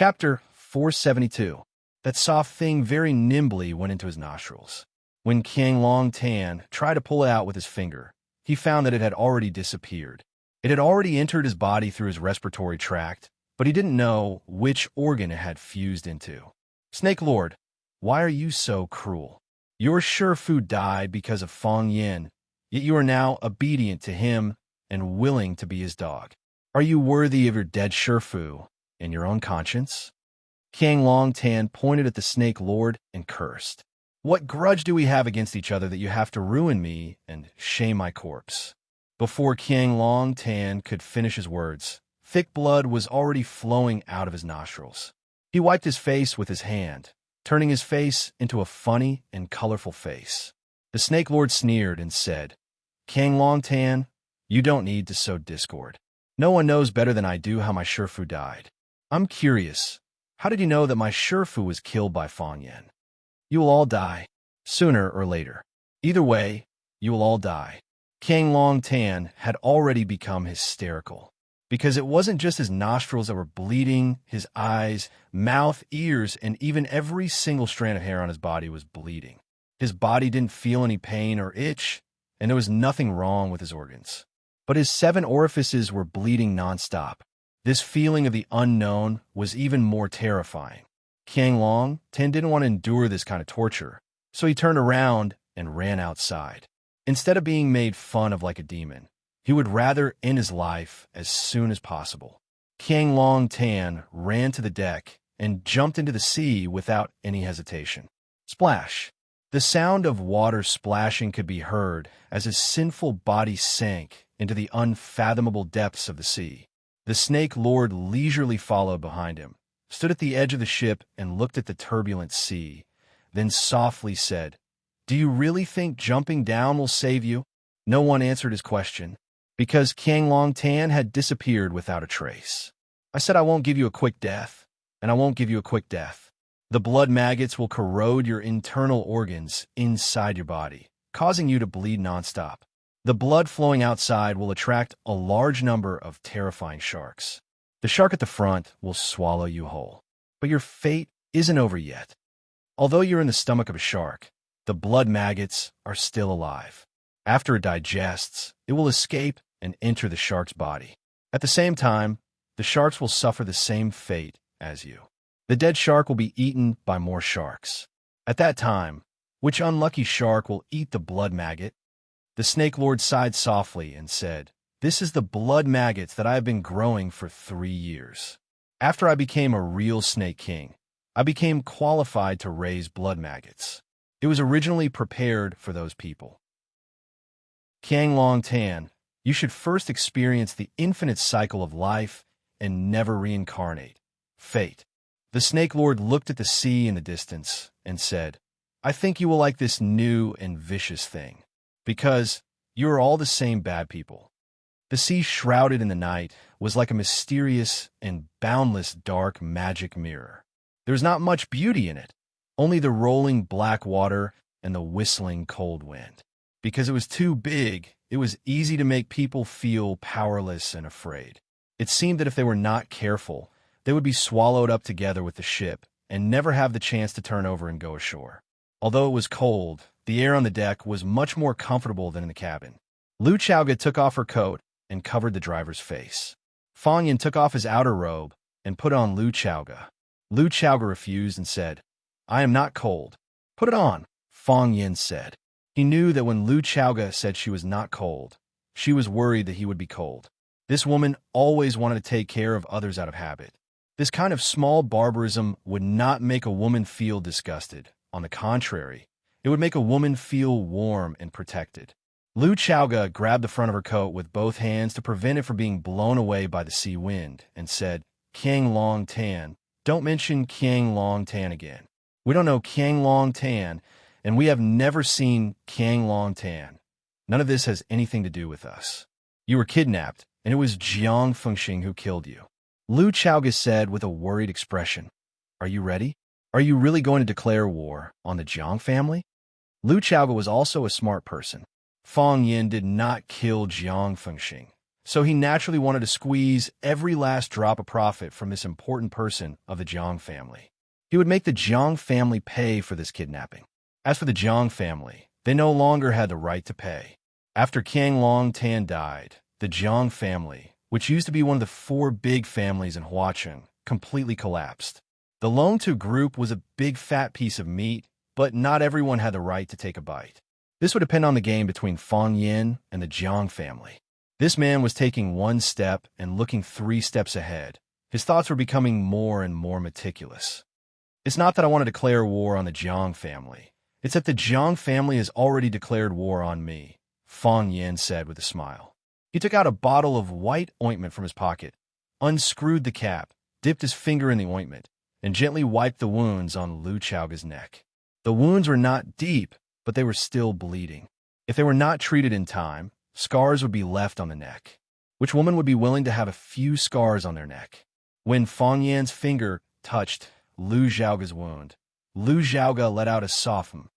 Chapter 472. That soft thing very nimbly went into his nostrils. When King Long Tan tried to pull it out with his finger, he found that it had already disappeared. It had already entered his body through his respiratory tract, but he didn't know which organ it had fused into. Snake Lord, why are you so cruel? Your Shifu died because of Fong Yin, yet you are now obedient to him and willing to be his dog. Are you worthy of your dead Shifu and your own conscience? King Long Tan pointed at the Snake Lord and cursed. What grudge do we have against each other that you have to ruin me and shame my corpse? Before King Long Tan could finish his words, thick blood was already flowing out of his nostrils. He wiped his face with his hand, turning his face into a funny and colorful face. The Snake Lord sneered and said, King Long Tan, you don't need to sow discord. No one knows better than I do how my Shifu died. I'm curious, how did you know that my Shifu was killed by Fong Yin? You will all die, sooner or later. Either way, you will all die. King Long Tan had already become hysterical, because it wasn't just his nostrils that were bleeding, his eyes, mouth, ears, and even every single strand of hair on his body was bleeding. His body didn't feel any pain or itch, and there was nothing wrong with his organs. But his 7 orifices were bleeding nonstop. This feeling of the unknown was even more terrifying. King Long Tan didn't want to endure this kind of torture, so he turned around and ran outside. Instead of being made fun of like a demon, he would rather end his life as soon as possible. King Long Tan ran to the deck and jumped into the sea without any hesitation. Splash! The sound of water splashing could be heard as his sinful body sank into the unfathomable depths of the sea. The Snake Lord leisurely followed behind him, stood at the edge of the ship and looked at the turbulent sea, then softly said, Do you really think jumping down will save you? No one answered his question, because King Long Tan had disappeared without a trace. I said I won't give you a quick death, and I won't give you a quick death. The blood maggots will corrode your internal organs inside your body, causing you to bleed nonstop. The blood flowing outside will attract a large number of terrifying sharks. The shark at the front will swallow you whole. But your fate isn't over yet. Although you're in the stomach of a shark, the blood maggots are still alive. After it digests, it will escape and enter the shark's body. At the same time, the sharks will suffer the same fate as you. The dead shark will be eaten by more sharks. At that time, which unlucky shark will eat the blood maggot? The Snake Lord sighed softly and said, This is the blood maggots that I have been growing for 3 years. After I became a real Snake King, I became qualified to raise blood maggots. It was originally prepared for those people. King Long Tan, you should first experience the infinite cycle of life and never reincarnate. Fate. The Snake Lord looked at the sea in the distance and said, I think you will like this new and vicious thing, because you are all the same bad people. The sea, shrouded in the night, was like a mysterious and boundless dark magic mirror. There was not much beauty in it, only the rolling black water and the whistling cold wind. Because it was too big, it was easy to make people feel powerless and afraid. It seemed that if they were not careful, they would be swallowed up together with the ship and never have the chance to turn over and go ashore. Although it was cold, the air on the deck was much more comfortable than in the cabin. Lu Chaoga took off her coat and covered the driver's face. Fong Yin took off his outer robe and put on Lu Chaoga. Lu Chaoga refused and said, I am not cold. Put it on, Fong Yin said. He knew that when Lu Chaoga said she was not cold, she was worried that he would be cold. This woman always wanted to take care of others out of habit. This kind of small barbarism would not make a woman feel disgusted. On the contrary, it would make a woman feel warm and protected. Lu Chaoga grabbed the front of her coat with both hands to prevent it from being blown away by the sea wind and said, King Long Tan, don't mention King Long Tan again. We don't know King Long Tan, and we have never seen King Long Tan. None of this has anything to do with us. You were kidnapped, and it was Jiang Fengxing who killed you. Lu Chaoga said with a worried expression, Are you ready? Are you really going to declare war on the Jiang family? Lu Chaoga was also a smart person. Fong Yin did not kill Jiang Fengxing, So he naturally wanted to squeeze every last drop of profit from this important person of the Jiang family. He would make the Jiang family pay for this kidnapping. As for the Jiang family, they no longer had the right to pay. After King Longtan died, the Jiang family, which used to be one of the 4 big families in Huacheng, completely collapsed. The Longtu group was a big fat piece of meat, but not everyone had the right to take a bite. This would depend on the game between Fang Yin and the Jiang family. This man was taking 1 step and looking 3 steps ahead. His thoughts were becoming more and more meticulous. It's not that I want to declare war on the Jiang family. It's that the Jiang family has already declared war on me, Fang Yin said with a smile. He took out a bottle of white ointment from his pocket, unscrewed the cap, dipped his finger in the ointment, and gently wiped the wounds on Lu Chaoga's neck. The wounds were not deep, but they were still bleeding. If they were not treated in time, scars would be left on the neck. Which woman would be willing to have a few scars on their neck? When Fang Yan's finger touched Lu Xiaoga's wound, Lu Xiaoga let out a soft "hmm."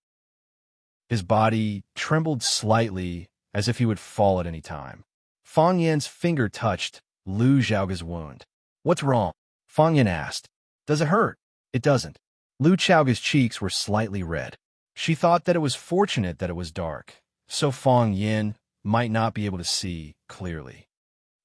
His body trembled slightly as if he would fall at any time. Fang Yan's finger touched Lu Xiaoga's wound. "What's wrong?" Fang Yan asked. "Does it hurt?" "It doesn't." Lu Xiaoga's cheeks were slightly red. She thought that it was fortunate that it was dark, so Fang Yan might not be able to see clearly.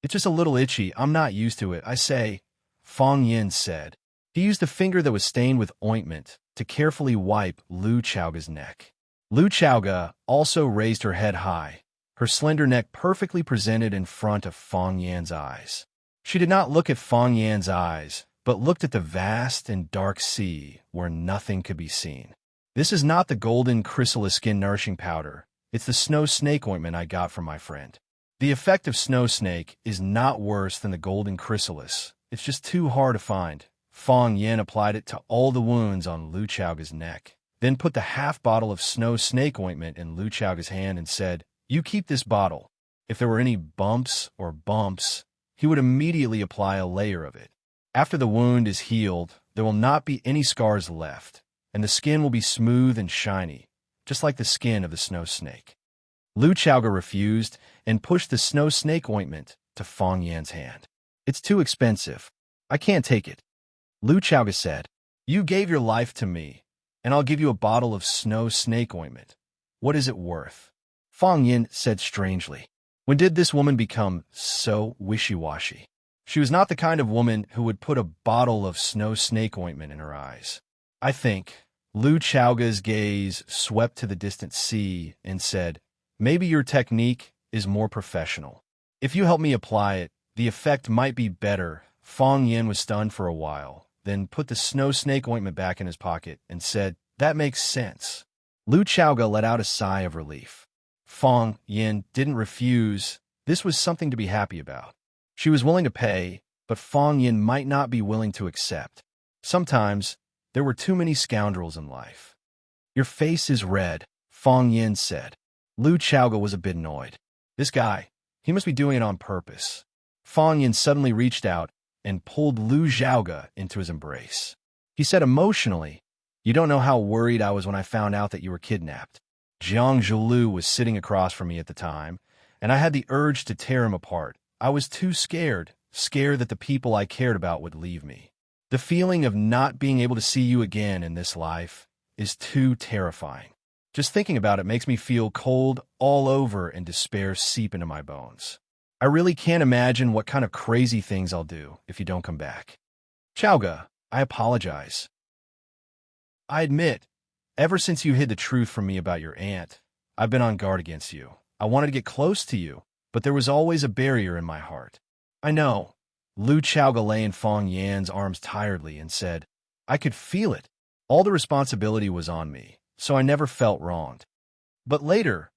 "It's just a little itchy. I'm not used to it, I say," Fang Yan said. He used the finger that was stained with ointment to carefully wipe Lu Xiaoga's neck. Lu Xiaoga also raised her head high, her slender neck perfectly presented in front of Fang Yan's eyes. She did not look at Fang Yan's eyes, but looked at the vast and dark sea where nothing could be seen. "This is not the golden chrysalis skin nourishing powder. It's the snow snake ointment I got from my friend. The effect of snow snake is not worse than the golden chrysalis. It's just too hard to find." Fang Yan applied it to all the wounds on Lu Xiaoga's neck, then put the half bottle of snow snake ointment in Lu Xiaoga's hand and said, "You keep this bottle." If there were any bumps or bumps, he would immediately apply a layer of it. After the wound is healed, there will not be any scars left, and the skin will be smooth and shiny, just like the skin of the snow snake. Lu Xiaoga refused and pushed the snow snake ointment to Fang Yan's hand. "It's too expensive. I can't take it." Lu Xiaoga said, "You gave your life to me, and I'll give you a bottle of snow snake ointment. What is it worth?" Fang Yan said strangely. When did this woman become so wishy-washy? She was not the kind of woman who would put a bottle of snow snake ointment in her eyes. "I think." Lu Xiaoga's gaze swept to the distant sea and said, "Maybe your technique is more professional. If you help me apply it, the effect might be better." Fang Yan was stunned for a while, then put the snow snake ointment back in his pocket and said, "That makes sense." Lu Xiaoga let out a sigh of relief. Fang Yan didn't refuse. This was something to be happy about. She was willing to pay, but Fang Yan might not be willing to accept. Sometimes, there were too many scoundrels in life. "Your face is red," Fang Yan said. Lu Xiaoga was a bit annoyed. This guy, he must be doing it on purpose. Fang Yan suddenly reached out and pulled Lu Xiaoga into his embrace. He said emotionally, "You don't know how worried I was when I found out that you were kidnapped." Jiang Zhulu was sitting across from me at the time, and I had the urge to tear him apart. I was too scared that the people I cared about would leave me. The feeling of not being able to see you again in this life is too terrifying. Just thinking about it makes me feel cold all over and despair seep into my bones. I really can't imagine what kind of crazy things I'll do if you don't come back. Xiaoga, I apologize. I admit, ever since you hid the truth from me about your aunt, I've been on guard against you. I wanted to get close to you, but there was always a barrier in my heart. I know. Lu Xiaoga lay in Fang Yan's arms tiredly and said, "I could feel it. All the responsibility was on me, so I never felt wronged. But later,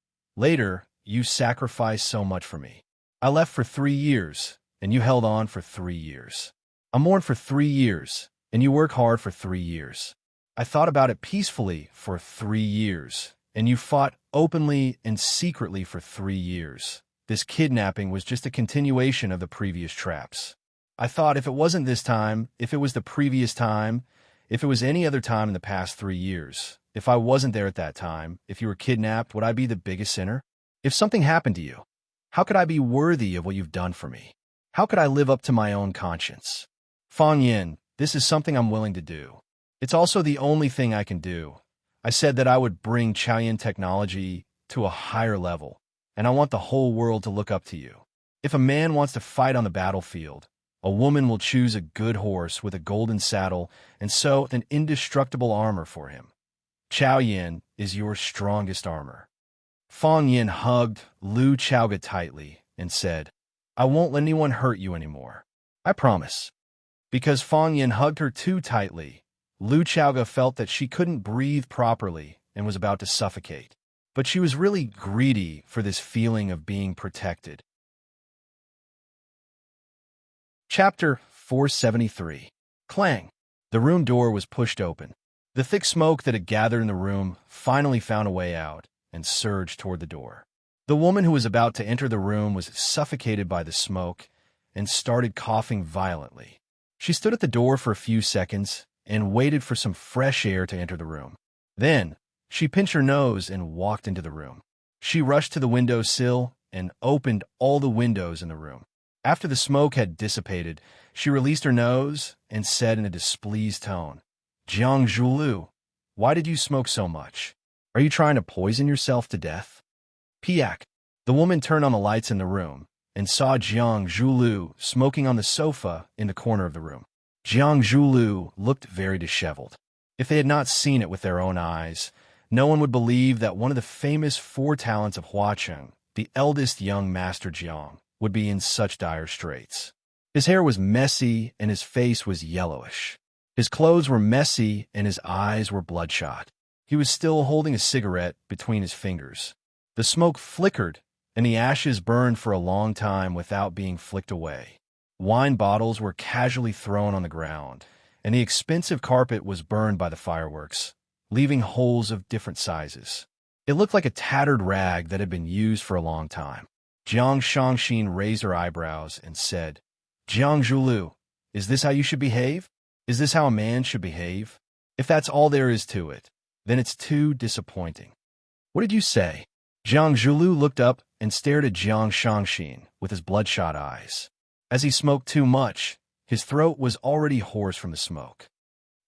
you sacrificed so much for me. I left for 3 years, and you held on for 3 years. I mourned for 3 years, and you worked hard for 3 years. I thought about it peacefully for 3 years, and you fought openly and secretly for 3 years. This kidnapping was just a continuation of the previous traps. I thought if it wasn't this time, if it was the previous time, if it was any other time in the past 3 years, if I wasn't there at that time, if you were kidnapped, would I be the biggest sinner? If something happened to you, How could I be worthy of what you've done for me? How could I live up to my own conscience? Fang Yin, this is something I'm willing to do. It's also the only thing I can do. I said that I would bring Chaoyin technology to a higher level, and I want the whole world to look up to you. If a man wants to fight on the battlefield, a woman will choose a good horse with a golden saddle and sew an indestructible armor for him. Chaoyin is your strongest armor. Fang Yin hugged Lu Chaoga tightly and said, I won't let anyone hurt you anymore. I promise. Because Fang Yin hugged her too tightly, Lu Chaoga felt that she couldn't breathe properly and was about to suffocate. But she was really greedy for this feeling of being protected. Chapter 473. Clang. The room door was pushed open. The thick smoke that had gathered in the room finally found a way out and surged toward the door. The woman who was about to enter the room was suffocated by the smoke and started coughing violently. She stood at the door for a few seconds and waited for some fresh air to enter the room. Then, she pinched her nose and walked into the room. She rushed to the window sill and opened all the windows in the room. After the smoke had dissipated, she released her nose and said in a displeased tone, Jiang Zhulu, why did you smoke so much? Are you trying to poison yourself to death? Piak. The woman turned on the lights in the room and saw Jiang Zhulu smoking on the sofa in the corner of the room. Jiang Zhulu looked very disheveled. If they had not seen it with their own eyes, no one would believe that one of the famous four talents of Huacheng, the eldest young master Jiang, would be in such dire straits. His hair was messy and his face was yellowish. His clothes were messy and his eyes were bloodshot. He was still holding a cigarette between his fingers. The smoke flickered and the ashes burned for a long time without being flicked away. Wine bottles were casually thrown on the ground, and the expensive carpet was burned by the fireworks, leaving holes of different sizes. It looked like a tattered rag that had been used for a long time. Jiang Shangxin raised her eyebrows and said, Jiang Zhulu, is this how you should behave? Is this how a man should behave? If that's all there is to it, then it's too disappointing. What did you say? Jiang Zhulu looked up and stared at Jiang Shangxin with his bloodshot eyes. As he smoked too much, his throat was already hoarse from the smoke.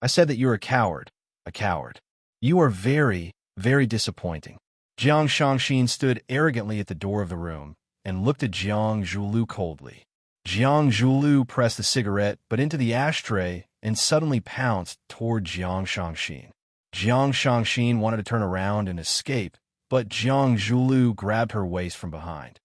I said that you're a coward, a coward. You are very, very disappointing. Jiang Shangxin stood arrogantly at the door of the room and looked at Jiang Zhulu coldly. Jiang Zhulu pressed the cigarette but into the ashtray and suddenly pounced toward Jiang Shangxin. Jiang Shangxin wanted to turn around and escape, but Jiang Zhulu grabbed her waist from behind.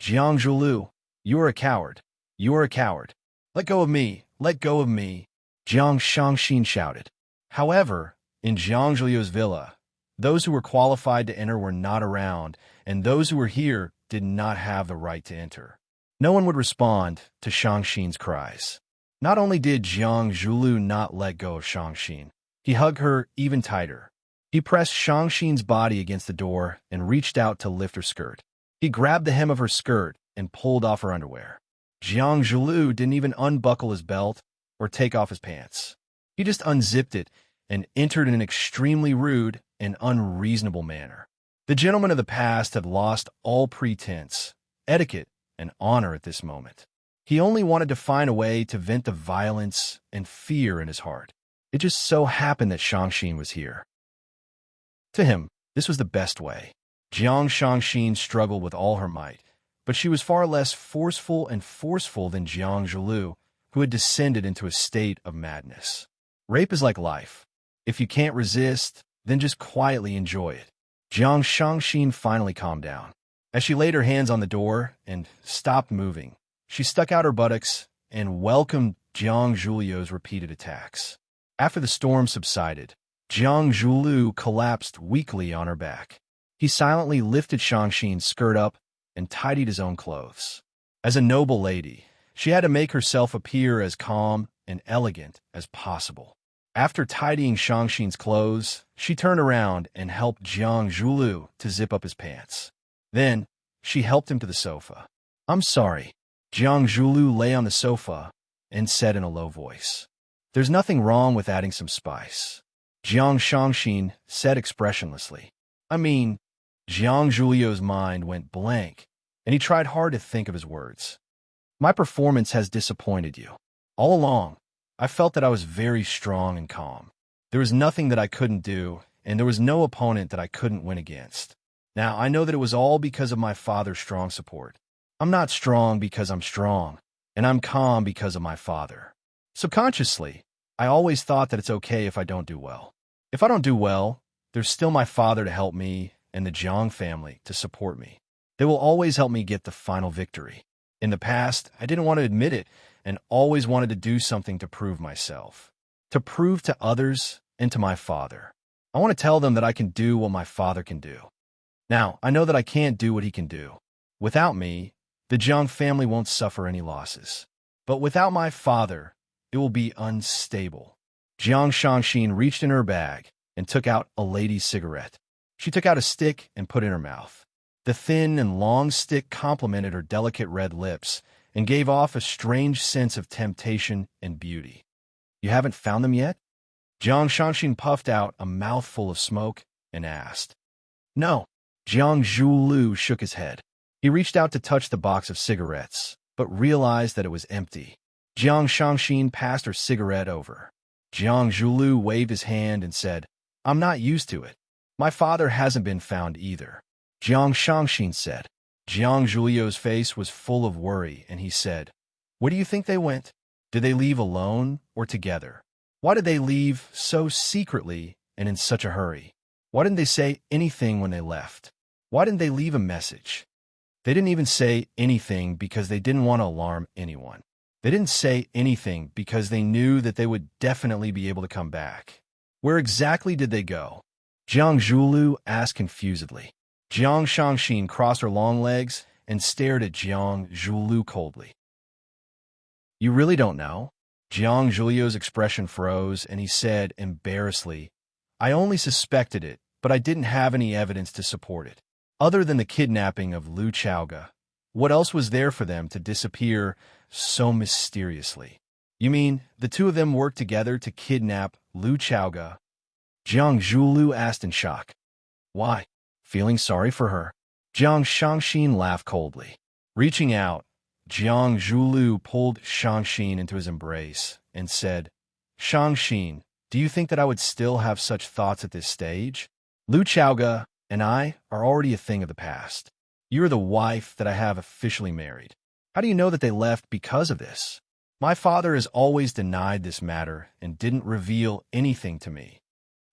Jiang Zhulu, you are a coward. You are a coward. Let go of me. Let go of me. Jiang Shangxin shouted. However, in Jiang Zhulu's villa, those who were qualified to enter were not around, and those who were here did not have the right to enter. No one would respond to Shangxin's cries. Not only did Jiang Zhulu not let go of Shangxin, he hugged her even tighter. He pressed Shangxin's body against the door and reached out to lift her skirt. He grabbed the hem of her skirt and pulled off her underwear. Jiang Zhulu didn't even unbuckle his belt or take off his pants. He just unzipped it and entered in an extremely rude and unreasonable manner. The gentleman of the past had lost all pretense, etiquette, and honor at this moment. He only wanted to find a way to vent the violence and fear in his heart. It just so happened that Shangxin was here. To him, this was the best way. Jiang Shangxin struggled with all her might, but she was far less forceful than Jiang Zhulu, who had descended into a state of madness. Rape is like life. If you can't resist, then just quietly enjoy it. Jiang Shangxin finally calmed down. As she laid her hands on the door and stopped moving, she stuck out her buttocks and welcomed Jiang Zhulu's repeated attacks. After the storm subsided, Jiang Zhulu collapsed weakly on her back. He silently lifted Shangxin's skirt up and tidied his own clothes. As a noble lady, she had to make herself appear as calm and elegant as possible. After tidying Shangxin's clothes, she turned around and helped Jiang Zhulu to zip up his pants. Then, she helped him to the sofa. I'm sorry. Jiang Zhulu lay on the sofa and said in a low voice. There's nothing wrong with adding some spice. Jiang Shangxin said expressionlessly. I mean, Jiang Zhulu's mind went blank and he tried hard to think of his words. My performance has disappointed you. All along, I felt that I was very strong and calm. There was nothing that I couldn't do, and there was no opponent that I couldn't win against. Now, I know that it was all because of my father's strong support. I'm not strong because I'm strong, and I'm calm because of my father. Subconsciously, I always thought that it's okay if I don't do well. If I don't do well, there's still my father to help me and the Jiang family to support me. They will always help me get the final victory. In the past, I didn't want to admit it and always wanted to do something to prove myself, to prove to others and to my father. I want to tell them that I can do what my father can do. Now, I know that I can't do what he can do. Without me, the Jiang family won't suffer any losses. But without my father, it will be unstable. Jiang Shangxin reached in her bag and took out a lady's cigarette. She took out a stick and put it in her mouth. The thin and long stick complemented her delicate red lips and gave off a strange sense of temptation and beauty. You haven't found them yet? Jiang Shangxin puffed out a mouthful of smoke and asked. No. Jiang Zhulu shook his head. He reached out to touch the box of cigarettes, but realized that it was empty. Jiang Shangxin passed her cigarette over. Jiang Zhulu waved his hand and said, I'm not used to it. My father hasn't been found either. Jiang Shangxin said. Jiang Zhulio's face was full of worry, and he said, Where do you think they went? Did they leave alone or together? Why did they leave so secretly and in such a hurry? Why didn't they say anything when they left? Why didn't they leave a message? They didn't even say anything because they didn't want to alarm anyone. They didn't say anything because they knew that they would definitely be able to come back. Where exactly did they go? Jiang Zhulu asked confusedly. Jiang Shangxin crossed her long legs and stared at Jiang Zhulu coldly. You really don't know? Jiang Zhulio's expression froze, and he said embarrassedly, I only suspected it, but I didn't have any evidence to support it. Other than the kidnapping of Lu Chaoga, what else was there for them to disappear so mysteriously? You mean the two of them worked together to kidnap Lu Chaoga? Jiang Zhulu asked in shock. Why? Feeling sorry for her? Jiang Shangxin laughed coldly. Reaching out, Jiang Zhulu pulled Shangxin into his embrace and said, Shangxin, do you think that I would still have such thoughts at this stage? Lu Chaoga and I are already a thing of the past. You're the wife that I have officially married. How do you know that they left because of this? My father has always denied this matter and didn't reveal anything to me.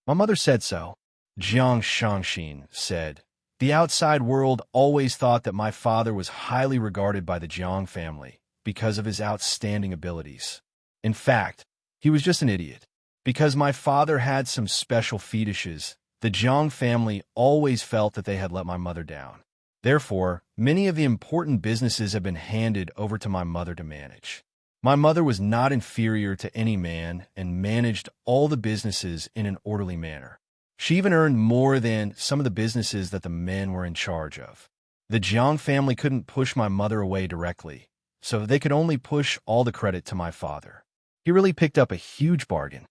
My mother said so. Jiang Shangxin said, The outside world always thought that my father was highly regarded by the Jiang family because of his outstanding abilities. In fact, he was just an idiot. Because my father had some special fetishes, the Jiang family always felt that they had let my mother down. Therefore, many of the important businesses have been handed over to my mother to manage. My mother was not inferior to any man and managed all the businesses in an orderly manner. She even earned more than some of the businesses that the men were in charge of. The Jiang family couldn't push my mother away directly, so they could only push all the credit to my father. He really picked up a huge bargain.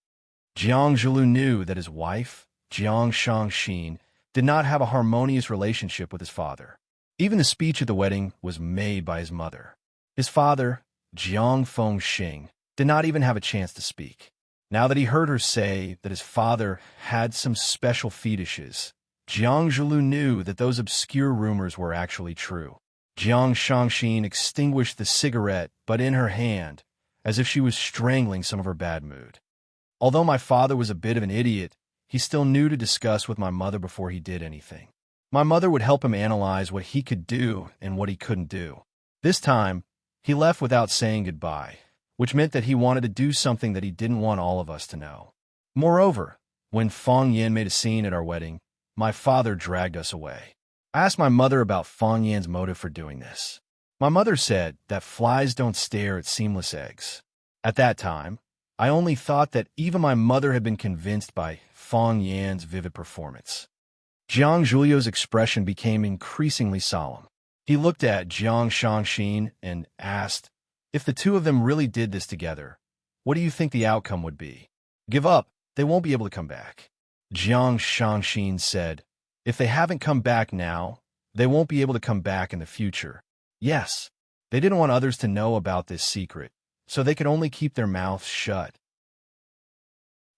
Jiang Zhulu knew that his wife, Jiang Shangxin, did not have a harmonious relationship with his father. Even the speech at the wedding was made by his mother. His father, Jiang Fengxing, did not even have a chance to speak. Now that he heard her say that his father had some special fetishes, Jiang Zhulu knew that those obscure rumors were actually true. Jiang Shangxin extinguished the cigarette, but in her hand, as if she was strangling some of her bad mood. Although my father was a bit of an idiot, he still knew to discuss with my mother before he did anything. My mother would help him analyze what he could do and what he couldn't do. This time, he left without saying goodbye, which meant that he wanted to do something that he didn't want all of us to know. Moreover, when Feng Yan made a scene at our wedding, my father dragged us away. I asked my mother about Feng Yan's motive for doing this. My mother said that flies don't stare at seamless eggs. At that time, I only thought that even my mother had been convinced by Feng Yan's vivid performance. Jiang Zhulio's expression became increasingly solemn. He looked at Jiang Shangxin and asked, If the two of them really did this together, what do you think the outcome would be? Give up, they won't be able to come back. Jiang Shangxin said, If they haven't come back now, they won't be able to come back in the future, Yes, they didn't want others to know about this secret, so they could only keep their mouths shut.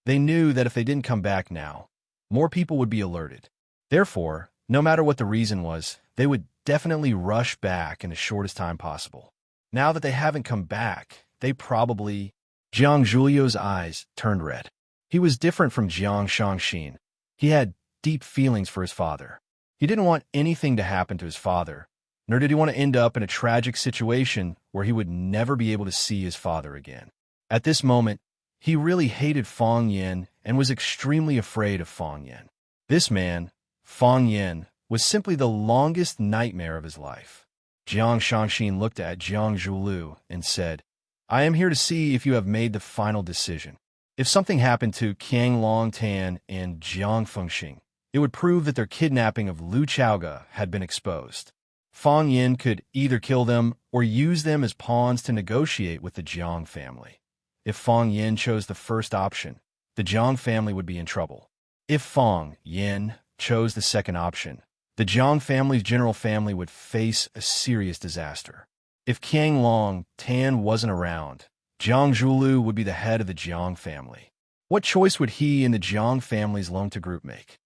They knew that if they didn't come back now, more people would be alerted. Therefore, no matter what the reason was, they would definitely rush back in the shortest time possible. Now that they haven't come back, they probably... Jiang Zhuliu's eyes turned red. He was different from Jiang Shangxin. He had deep feelings for his father. He didn't want anything to happen to his father, nor did he want to end up in a tragic situation where he would never be able to see his father again. At this moment, he really hated Fang Yin and was extremely afraid of Fang Yin. This man, Fang Yin, was simply the longest nightmare of his life. Jiang Shangxin looked at Jiang Zhuliu and said, I am here to see if you have made the final decision. If something happened to Qiang Longtan and Jiang Fengxing, it would prove that their kidnapping of Lu Chaoge had been exposed. Fang Yin could either kill them or use them as pawns to negotiate with the Jiang family. If Fang Yin chose the first option, the Jiang family would be in trouble. If Fang Yin chose the second option, the Jiang family's general family would face a serious disaster. If Qiang Long Tan wasn't around, Jiang Zhuliu would be the head of the Jiang family. What choice would he and the Jiang family's Longta group make?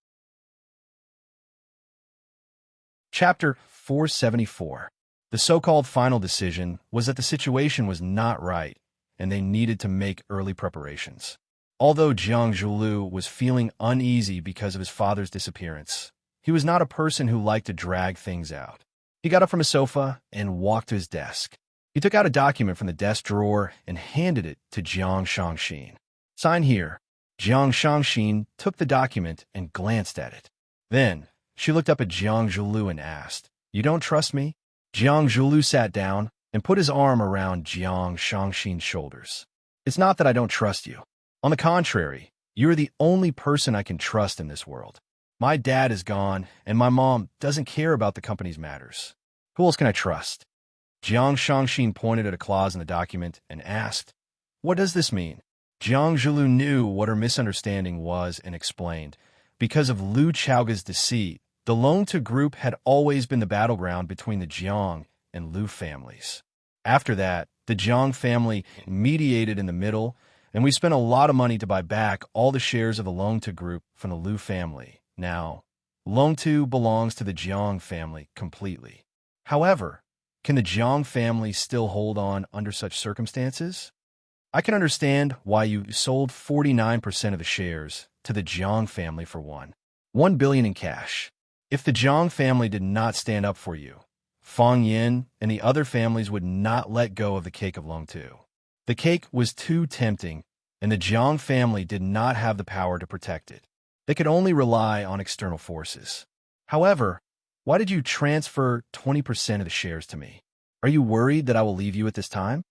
Chapter 474. The so-called final decision was that the situation was not right, and they needed to make early preparations. Although Jiang Zhuliu was feeling uneasy because of his father's disappearance, he was not a person who liked to drag things out. He got up from his sofa and walked to his desk. He took out a document from the desk drawer and handed it to Jiang Shangxin. Sign here. Jiang Shangxin took the document and glanced at it. Then, she looked up at Jiang Zhuliu and asked, You don't trust me? Jiang Zhuliu sat down and put his arm around Jiang Shangxin's shoulders. It's not that I don't trust you. On the contrary, you are the only person I can trust in this world. My dad is gone, and my mom doesn't care about the company's matters. Who else can I trust? Jiang Shangxin pointed at a clause in the document and asked, What does this mean? Jiang Zhuliu knew what her misunderstanding was and explained. Because of Lu Chaoge's deceit, the Longta group had always been the battleground between the Jiang and Lu families. After that, the Jiang family mediated in the middle, and we spent a lot of money to buy back all the shares of the Longta group from the Lu family. Now, Longtu belongs to the Jiang family completely. However, can the Jiang family still hold on under such circumstances? I can understand why you sold 49% of the shares to the Jiang family for $1 billion in cash. If the Jiang family did not stand up for you, Fang Yin and the other families would not let go of the cake of Longtu. The cake was too tempting, and the Jiang family did not have the power to protect it. They could only rely on external forces. However, why did you transfer 20% of the shares to me? Are you worried that I will leave you at this time?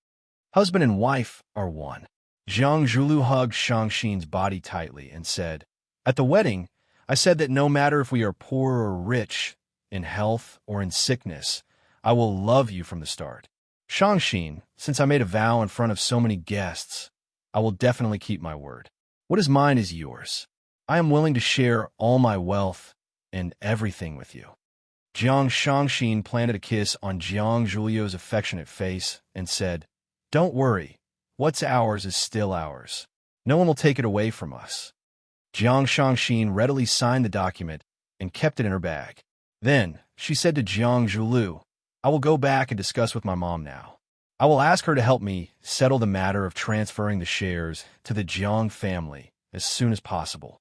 Husband and wife are one. Jiang Zhuliu hugged Shangxin's body tightly and said, At the wedding, I said that no matter if we are poor or rich, in health or in sickness, I will love you from the start. Shangxin, since I made a vow in front of so many guests, I will definitely keep my word. What is mine is yours. I am willing to share all my wealth and everything with you. Jiang Shangxin planted a kiss on Jiang Zhuliu's affectionate face and said, Don't worry. What's ours is still ours. No one will take it away from us. Jiang Shangxin readily signed the document and kept it in her bag. Then, she said to Jiang Zhuliu, I will go back and discuss with my mom now. I will ask her to help me settle the matter of transferring the shares to the Jiang family as soon as possible.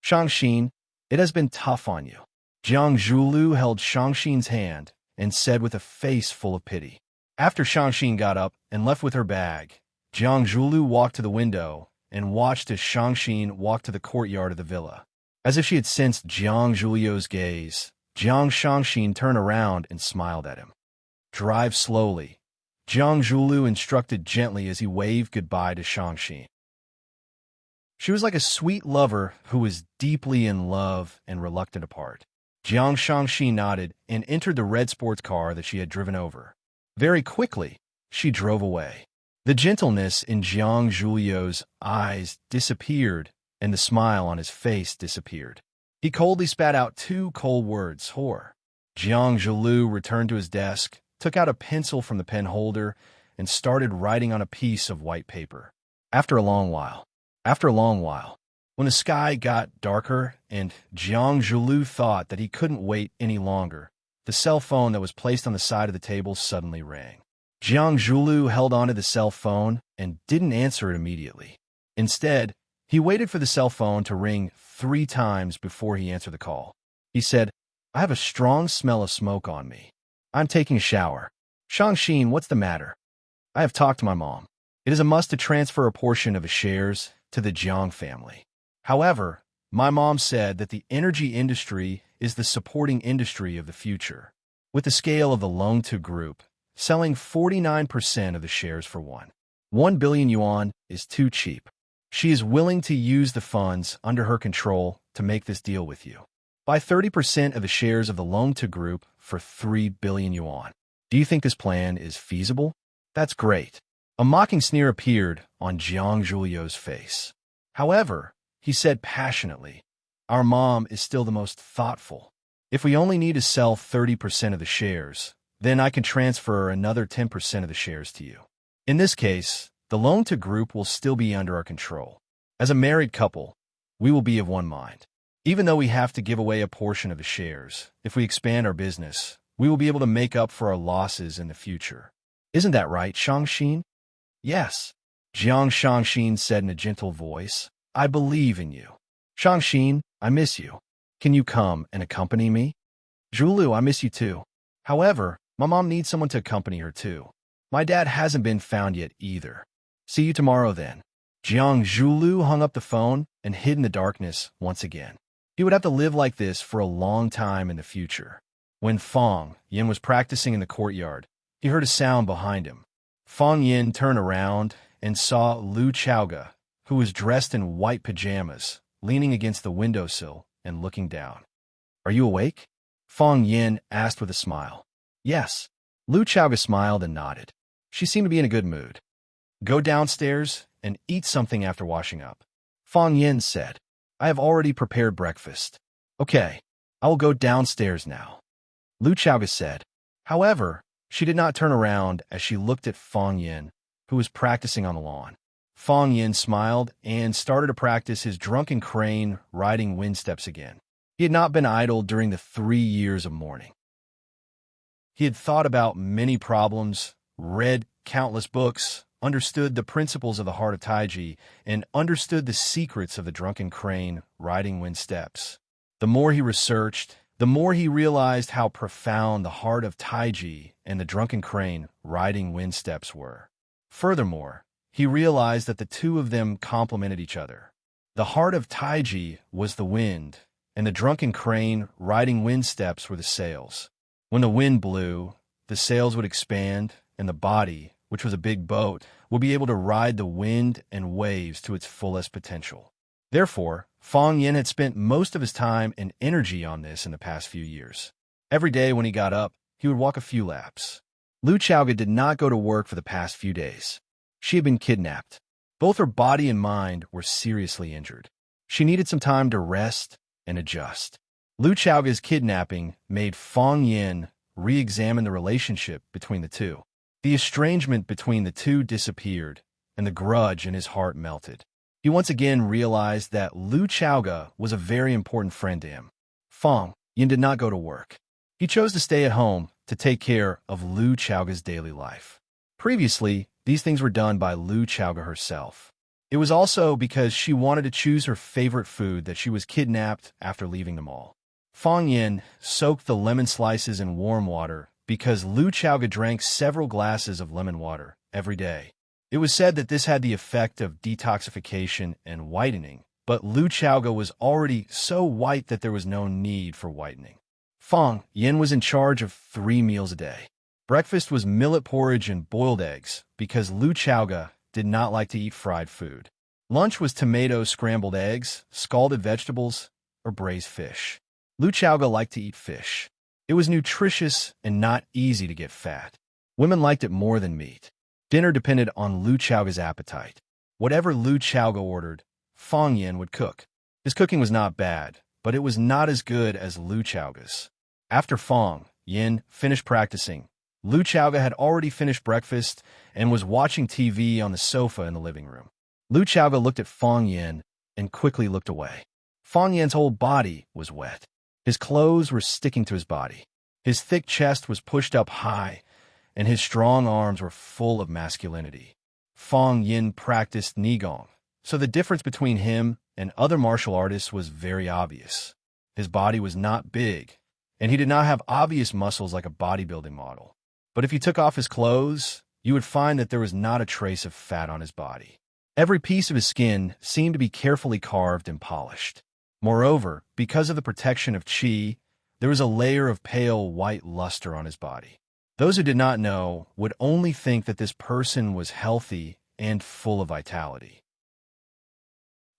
Shangxin, it has been tough on you. Jiang Zhuliu held Shangxin's hand and said with a face full of pity. After Shangxin got up and left with her bag, Jiang Zhuliu walked to the window and watched as Shangxin walked to the courtyard of the villa. As if she had sensed Jiang Zhuliu's gaze, Jiang Shangxin turned around and smiled at him. Drive slowly, Jiang Zhuliu instructed gently as he waved goodbye to Shangxin. She was like a sweet lover who was deeply in love and reluctant to part. Jiang Shangxin nodded and entered the red sports car that she had driven over. Very quickly, she drove away. The gentleness in Jiang Zhuliu's eyes disappeared, and the smile on his face disappeared. He coldly spat out 2 cold words, whore. Jiang Zhuliu returned to his desk took out a pencil from the pen holder, and started writing on a piece of white paper. After a long while, when the sky got darker and Jiang Zhulu thought that he couldn't wait any longer, the cell phone that was placed on the side of the table suddenly rang. Jiang Zhulu held onto the cell phone and didn't answer it immediately. Instead, he waited for the cell phone to ring 3 times before he answered the call. He said, "I have a strong smell of smoke on me. I'm taking a shower. Shangxin, what's the matter? I have talked to my mom. It is a must to transfer a portion of his shares to the Jiang family. However, my mom said that the energy industry is the supporting industry of the future, with the scale of the Loan-to Group selling 49% of the shares for 1 billion yuan is too cheap. She is willing to use the funds under her control to make this deal with you. Buy 30% of the shares of the Loan-to Group for 3 billion yuan. Do you think this plan is feasible?" "That's great." A mocking sneer appeared on Jiang Zhulio's face. However, he said passionately, "Our mom is still the most thoughtful. If we only need to sell 30% of the shares, then I can transfer another 10% of the shares to you. In this case, the Loan-to Group will still be under our control. As a married couple, we will be of one mind. Even though we have to give away a portion of the shares, if we expand our business, we will be able to make up for our losses in the future. Isn't that right, Shangxin?" "Yes," Jiang Shangxin said in a gentle voice. "I believe in you. Shangxin, I miss you. Can you come and accompany me?" "Zhulu, I miss you too. However, my mom needs someone to accompany her too. My dad hasn't been found yet either. See you tomorrow then." Jiang Zhulu hung up the phone and hid in the darkness once again. He would have to live like this for a long time in the future. When Fang Yin was practicing in the courtyard, he heard a sound behind him. Fang Yin turned around and saw Lu Chaoga, who was dressed in white pajamas, leaning against the windowsill and looking down. "Are you awake?" Fang Yin asked with a smile. "Yes." Lu Chaoga smiled and nodded. She seemed to be in a good mood. "Go downstairs and eat something after washing up," Fang Yin said. "I have already prepared breakfast." "Okay, I will go downstairs now," Lu Chaoga said. However, she did not turn around as she looked at Fang Yin, who was practicing on the lawn. Fang Yin smiled and started to practice his drunken crane riding wind steps again. He had not been idle during the 3 years of mourning. He had thought about many problems, read countless books, understood the principles of the heart of Taiji, and understood the secrets of the drunken crane riding wind steps. The more he researched, the more he realized how profound the heart of Taiji and the drunken crane riding wind steps were. Furthermore, he realized that the two of them complemented each other. The heart of Taiji was the wind, and the drunken crane riding wind steps were the sails. When the wind blew, the sails would expand, and the body, which was a big boat, would be able to ride the wind and waves to its fullest potential. Therefore, Fang Yin had spent most of his time and energy on this in the past few years. Every day when he got up, he would walk a few laps. Lu Chaoga did not go to work for the past few days. She had been kidnapped. Both her body and mind were seriously injured. She needed some time to rest and adjust. Lu Chaoga's kidnapping made Fang Yin re-examine the relationship between the two. The estrangement between the two disappeared, and the grudge in his heart melted. He once again realized that Lu Chaoga was a very important friend to him. Fang Yin did not go to work. He chose to stay at home to take care of Lu Chaoga's daily life. Previously, these things were done by Lu Chaoga herself. It was also because she wanted to choose her favorite food that she was kidnapped after leaving the mall. Fang Yin soaked the lemon slices in warm water because Lu Chaoga drank several glasses of lemon water every day. It was said that this had the effect of detoxification and whitening, but Lu Chaoga was already so white that there was no need for whitening. Fang Yin was in charge of 3 meals a day. Breakfast was millet porridge and boiled eggs because Lu Chaoga did not like to eat fried food. Lunch was tomato scrambled eggs, scalded vegetables, or braised fish. Lu Chaoga liked to eat fish. It was nutritious and not easy to get fat. Women liked it more than meat. Dinner depended on Lu Chaoga's appetite. Whatever Lu Chaoga ordered, Fang Yin would cook. His cooking was not bad, but it was not as good as Lu Chaoga's. After Fang Yin finished practicing, Lu Chaoga had already finished breakfast and was watching TV on the sofa in the living room. Lu Chaoga looked at Fong Yin and quickly looked away. Fong Yin's whole body was wet. His clothes were sticking to his body. His thick chest was pushed up high, and his strong arms were full of masculinity. Fong Yin practiced Nigong, so the difference between him and other martial artists was very obvious. His body was not big, and he did not have obvious muscles like a bodybuilding model. But if you took off his clothes, you would find that there was not a trace of fat on his body. Every piece of his skin seemed to be carefully carved and polished. Moreover, because of the protection of qi, there was a layer of pale white luster on his body. Those who did not know would only think that this person was healthy and full of vitality.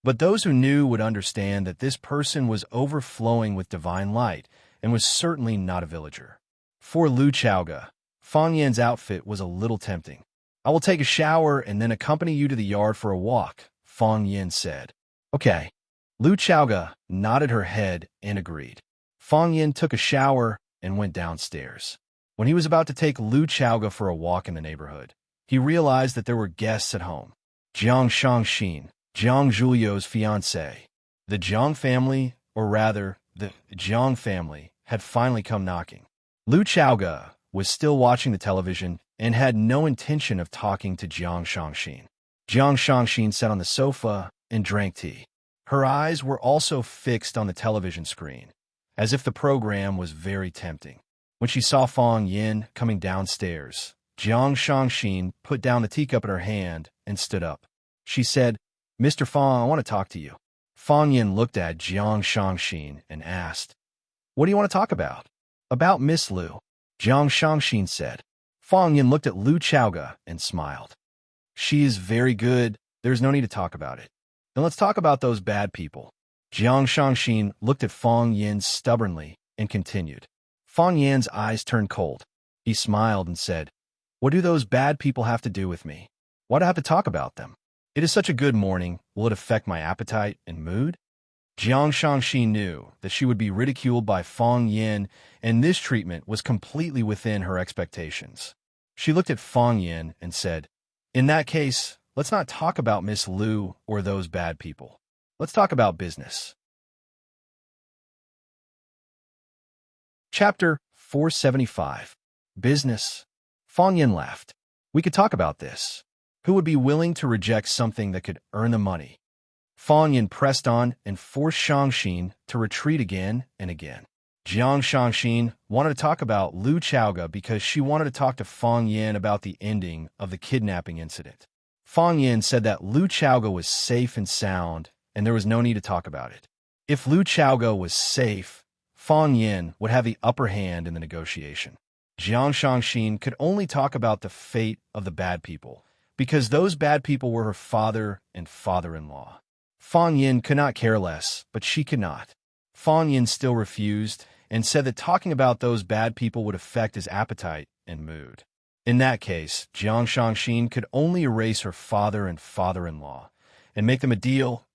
But those who knew would understand that this person was overflowing with divine light and was certainly not a villager. For Lu Chaoga, Fong Yin's outfit was a little tempting. "I will take a shower and then accompany you to the yard for a walk," Fong Yin said. "Okay." Lu Chaoga nodded her head and agreed. Fong Yin took a shower and went downstairs. When he was about to take Lu Chaoga for a walk in the neighborhood, he realized that there were guests at home. Jiang Shangxin, Jiang Zhuliu's fiancée. The Jiang family, or rather, the Jiang family, had finally come knocking. Lu Chaoga was still watching the television and had no intention of talking to Jiang Shangxin. Jiang Shangxin sat on the sofa and drank tea. Her eyes were also fixed on the television screen, as if the program was very tempting. When she saw Fong Yin coming downstairs, Jiang Shangxin put down the teacup in her hand and stood up. She said, "Mr. Fong, I want to talk to you." Fong Yin looked at Jiang Shangxin and asked, "What do you want to talk about?" "About Miss Lu," Jiang Shangxin said. Fong Yin looked at Lu Chaoga and smiled. "She is very good. There's no need to talk about it." "Then let's talk about those bad people." Jiang Shangxin looked at Fong Yin stubbornly and continued. Fong Yin's eyes turned cold. He smiled and said, "What do those bad people have to do with me? Why do I have to talk about them? It is such a good morning. Will it affect my appetite and mood?" Jiang Shangxin knew that she would be ridiculed by Fong Yin, and this treatment was completely within her expectations. She looked at Fong Yin and said, "In that case, let's not talk about Miss Lu or those bad people. Let's talk about business." Chapter 475. Business. Fong Yin laughed. "We could talk about this. Who would be willing to reject something that could earn them money?" Fong Yin pressed on and forced Shangxin to retreat again and again. Jiang Shangxin wanted to talk about Lu Chaoga because she wanted to talk to Fong Yin about the ending of the kidnapping incident. Fong Yin said that Lu Chaoga was safe and sound, and there was no need to talk about it. If Lu Chaoga was safe, Fong Yin would have the upper hand in the negotiation. Jiang Shangxin could only talk about the fate of the bad people, because those bad people were her father and father-in-law. Fong Yin could not care less, but she could not. Fong Yin still refused and said that talking about those bad people would affect his appetite and mood. In that case, Jiang Shangxin could only erase her father and father-in-law and make them a deal.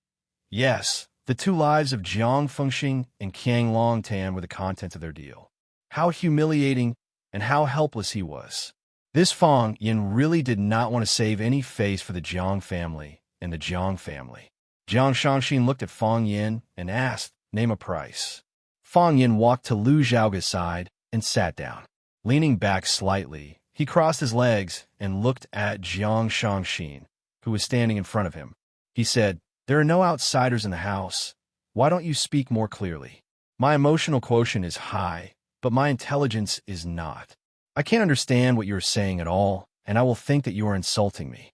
Yes, the two lives of Jiang Fengxing and Qiang Longtan were the contents of their deal. How humiliating and how helpless he was. This Fong Yin really did not want to save any face for the Jiang family and the Jiang family. Jiang Shangxin looked at Fong Yin and asked, "Name a price." Fong Yin walked to Lu Zhaoga's side and sat down. Leaning back slightly, he crossed his legs and looked at Jiang Shangxin, who was standing in front of him. He said, "There are no outsiders in the house. Why don't you speak more clearly? My emotional quotient is high, but my intelligence is not. I can't understand what you are saying at all, and I will think that you are insulting me."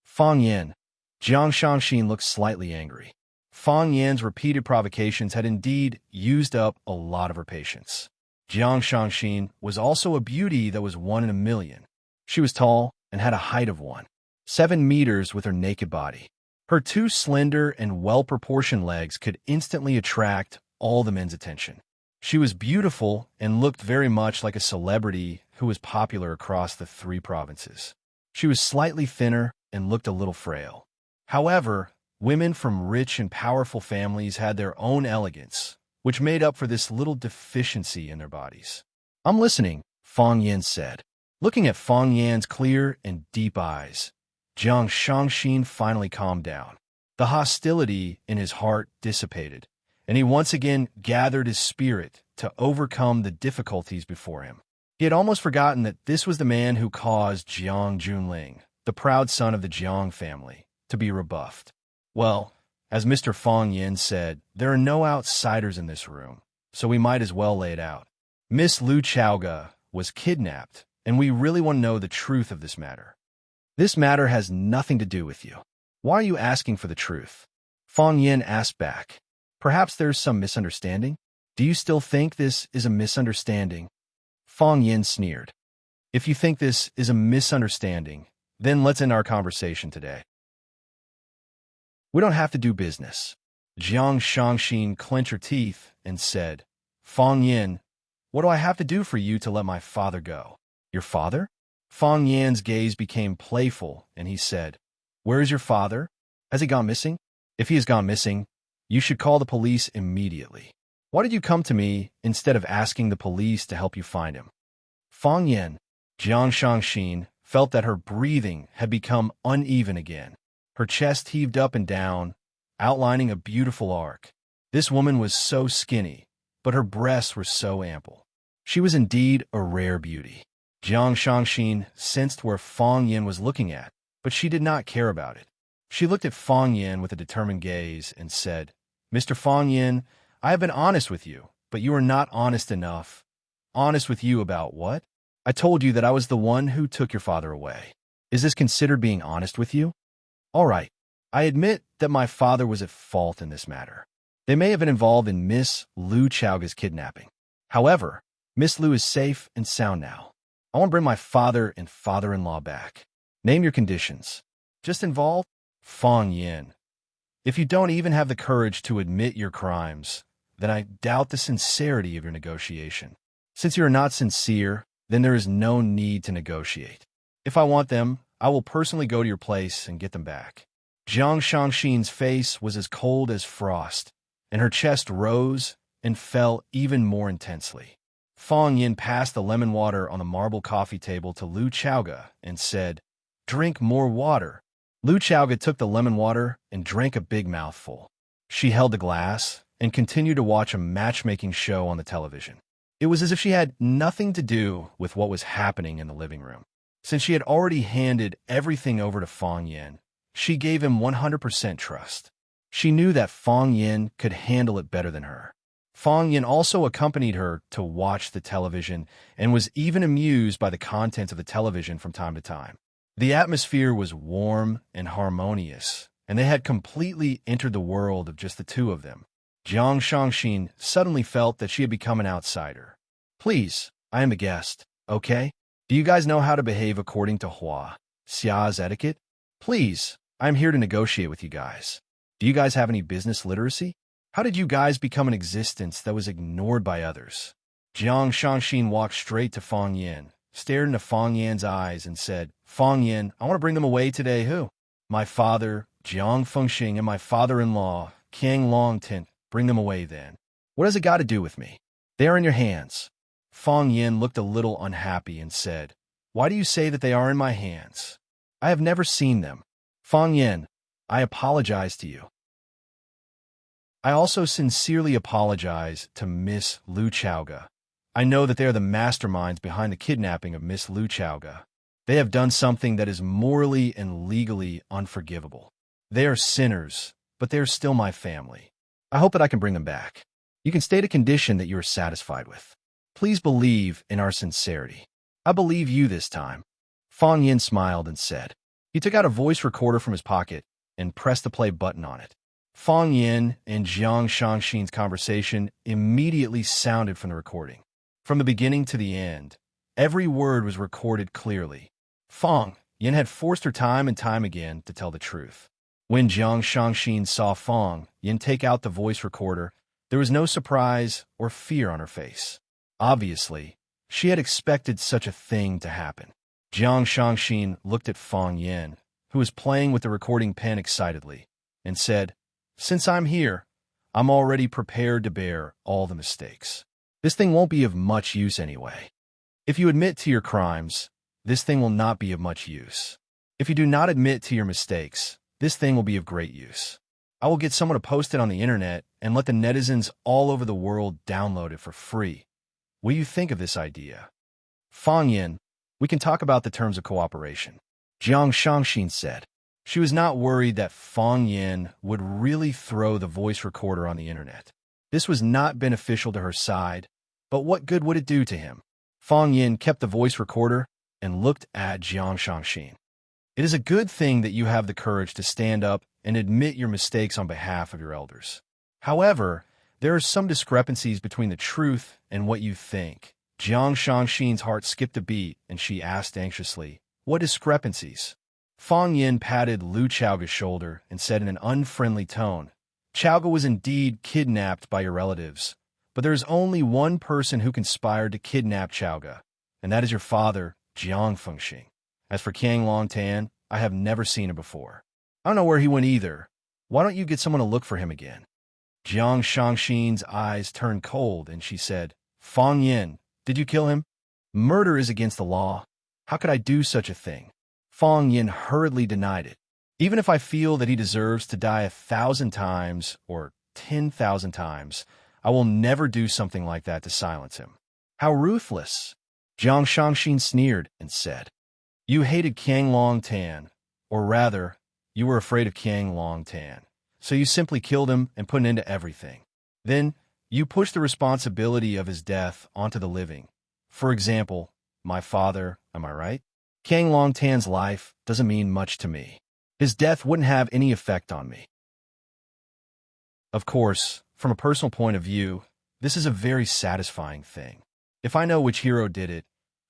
Fong Yin. Jiang Shangxin looked slightly angry. Fong Yin's repeated provocations had indeed used up a lot of her patience. Jiang Shangxin was also a beauty that was 1 in a million. She was tall and had a height of 1.7 meters with her naked body. Her two slender and well-proportioned legs could instantly attract all the men's attention. She was beautiful and looked very much like a celebrity who was popular across the 3 provinces. She was slightly thinner and looked a little frail. However, women from rich and powerful families had their own elegance, which made up for this little deficiency in their bodies. "I'm listening," Fong Yin said. Looking at Fang Yan's clear and deep eyes, Jiang Shangxin finally calmed down. The hostility in his heart dissipated, and he once again gathered his spirit to overcome the difficulties before him. He had almost forgotten that this was the man who caused Jiang Junling, the proud son of the Jiang family, to be rebuffed. Well, as Mr. Fang Yin said, there are no outsiders in this room, so we might as well lay it out. Miss Lu Chaoga was kidnapped, and we really want to know the truth of this matter. This matter has nothing to do with you. Why are you asking for the truth? Fang Yin asked back. Perhaps there's some misunderstanding? Do you still think this is a misunderstanding? Fang Yin sneered. If you think this is a misunderstanding, then let's end our conversation today. We don't have to do business. Jiang Shangxin clenched her teeth and said, Fang Yin, what do I have to do for you to let my father go? Your father? Fang Yan's gaze became playful, and he said, Where is your father? Has he gone missing? If he has gone missing, you should call the police immediately. Why did you come to me instead of asking the police to help you find him? Fang Yin, Jiang Shangxin, felt that her breathing had become uneven again. Her chest heaved up and down, outlining a beautiful arc. This woman was so skinny, but her breasts were so ample. She was indeed a rare beauty. Jiang Shangxin sensed where Fang Yin was looking at, but she did not care about it. She looked at Fang Yin with a determined gaze and said, Mr. Fang Yin, I have been honest with you, but you are not honest enough. Honest with you about what? I told you that I was the one who took your father away. Is this considered being honest with you? All right, I admit that my father was at fault in this matter. They may have been involved in Miss Lu Chaoga's kidnapping. However, Miss Lu is safe and sound now. I want to bring my father and father-in-law back. Name your conditions. Just involve Fang Yin. If you don't even have the courage to admit your crimes, then I doubt the sincerity of your negotiation. Since you are not sincere, then there is no need to negotiate. If I want them, I will personally go to your place and get them back. Jiang Shangxin's face was as cold as frost, and her chest rose and fell even more intensely. Fang Yin passed the lemon water on the marble coffee table to Lu Chaoga and said, Drink more water. Lu Chaoga took the lemon water and drank a big mouthful. She held the glass and continued to watch a matchmaking show on the television. It was as if she had nothing to do with what was happening in the living room. Since she had already handed everything over to Fang Yin, she gave him 100% trust. She knew that Fang Yin could handle it better than her. Fang Yin also accompanied her to watch the television and was even amused by the content of the television from time to time. The atmosphere was warm and harmonious, and they had completely entered the world of just the two of them. Jiang Shangxin suddenly felt that she had become an outsider. Please, I am a guest, okay? Do you guys know how to behave according to Hua Xia's etiquette? Please, I'm here to negotiate with you guys. Do you guys have any business literacy? How did you guys become an existence that was ignored by others? Jiang Shangxin walked straight to Fang Yin, stared into Fang Yan's eyes, and said, Fang Yin, I want to bring them away today. Who? My father, Jiang Fengxing, and my father-in-law, Qiang Longtint. Bring them away then. What has it got to do with me? They are in your hands. Fang Yin looked a little unhappy and said, Why do you say that they are in my hands? I have never seen them. Fang Yin, I apologize to you. I also sincerely apologize to Miss Lu Chaoga. I know that they are the masterminds behind the kidnapping of Miss Lu Chaoga. They have done something that is morally and legally unforgivable. They are sinners, but they are still my family. I hope that I can bring them back. You can state a condition that you are satisfied with. Please believe in our sincerity. I believe you this time. Fang Yin smiled and said. He took out a voice recorder from his pocket and pressed the play button on it. Fang Yin and Jiang Shangxin's conversation immediately sounded from the recording. From the beginning to the end, every word was recorded clearly. Fang Yin had forced her time and time again to tell the truth. When Jiang Shangxin saw Fang Yin take out the voice recorder, there was no surprise or fear on her face. Obviously, she had expected such a thing to happen. Jiang Shangxin looked at Fang Yin, who was playing with the recording pen excitedly, and said, Since I'm here, I'm already prepared to bear all the mistakes. This thing won't be of much use anyway. If you admit to your crimes, this thing will not be of much use. If you do not admit to your mistakes, this thing will be of great use. I will get someone to post it on the internet and let the netizens all over the world download it for free. What do you think of this idea? Fang Yin, we can talk about the terms of cooperation, Jiang Shangxin said. She was not worried that Fang Yin would really throw the voice recorder on the internet. This was not beneficial to her side, but what good would it do to him? Fang Yin kept the voice recorder and looked at Jiang Shangxin. It is a good thing that you have the courage to stand up and admit your mistakes on behalf of your elders. However, there are some discrepancies between the truth and what you think. Jiang Shangxin's heart skipped a beat, and she asked anxiously, "What discrepancies?" Fang Yin patted Lu Chaoga's shoulder and said in an unfriendly tone, "Chaoga was indeed kidnapped by your relatives, but there is only one person who conspired to kidnap Chaoga, and that is your father, Jiang Fengxing. As for Qiang Longtan, I have never seen him before. I don't know where he went either. Why don't you get someone to look for him again?" Jiang Shangxin's eyes turned cold, and she said, "Fang Yin, did you kill him? Murder is against the law. How could I do such a thing?" Fang Yin hurriedly denied it. "Even if I feel that he deserves to die 1,000 times or 10,000 times, I will never do something like that to silence him." "How ruthless!" Jiang Shangxin sneered and said, "You hated Qiang Longtan, or rather, you were afraid of Qiang Longtan. So you simply killed him and put an end to everything. Then, you pushed the responsibility of his death onto the living. For example, my father, am I right? Qiang Longtan's life doesn't mean much to me. His death wouldn't have any effect on me. Of course, from a personal point of view, this is a very satisfying thing. If I know which hero did it,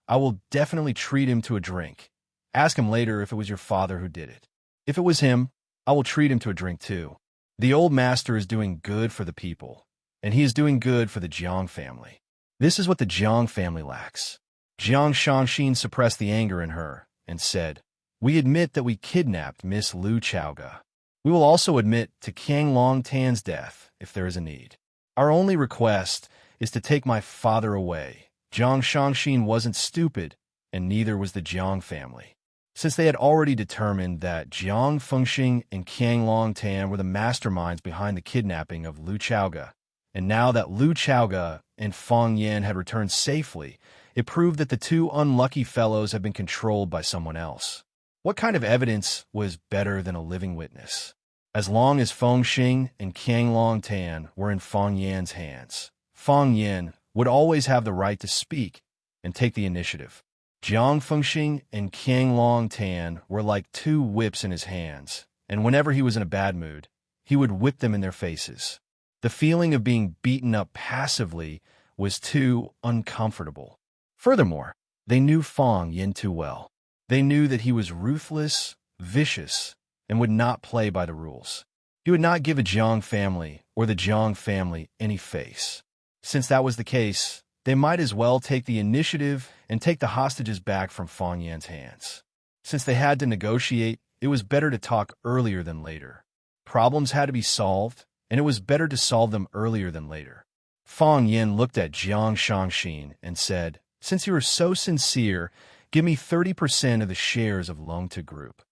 I will definitely treat him to a drink. Ask him later if it was your father who did it. If it was him, I will treat him to a drink too. The old master is doing good for the people, and he is doing good for the Jiang family. This is what the Jiang family lacks." Jiang Shangxin suppressed the anger in her and said, "We admit that we kidnapped Miss Lu Chaoga. We will also admit to Qiang Longtan's death if there is a need. Our only request is to take my father away." Jiang Shangxin wasn't stupid, and neither was the Jiang family. Since they had already determined that Jiang Fengxing and Qiang Longtan were the masterminds behind the kidnapping of Lu Chaoga, and now that Lu Chaoga and Fang Yin had returned safely, it proved that the two unlucky fellows had been controlled by someone else. What kind of evidence was better than a living witness? As long as Fengxing and Qiang Longtan were in Fang Yin's hands, Fang Yin would always have the right to speak and take the initiative. Jiang Fengxing and Qiang Longtan were like two whips in his hands, and whenever he was in a bad mood, he would whip them in their faces. The feeling of being beaten up passively was too uncomfortable. Furthermore, they knew Fang Yin too well. They knew that he was ruthless, vicious, and would not play by the rules. He would not give a Jiang family or the Jiang family any face. Since that was the case, they might as well take the initiative and take the hostages back from Fang Yin's hands. Since they had to negotiate, it was better to talk earlier than later. Problems had to be solved, and it was better to solve them earlier than later. Fang Yin looked at Jiang Shangxin and said, "Since you are so sincere, give me 30% of the shares of Longtu Group."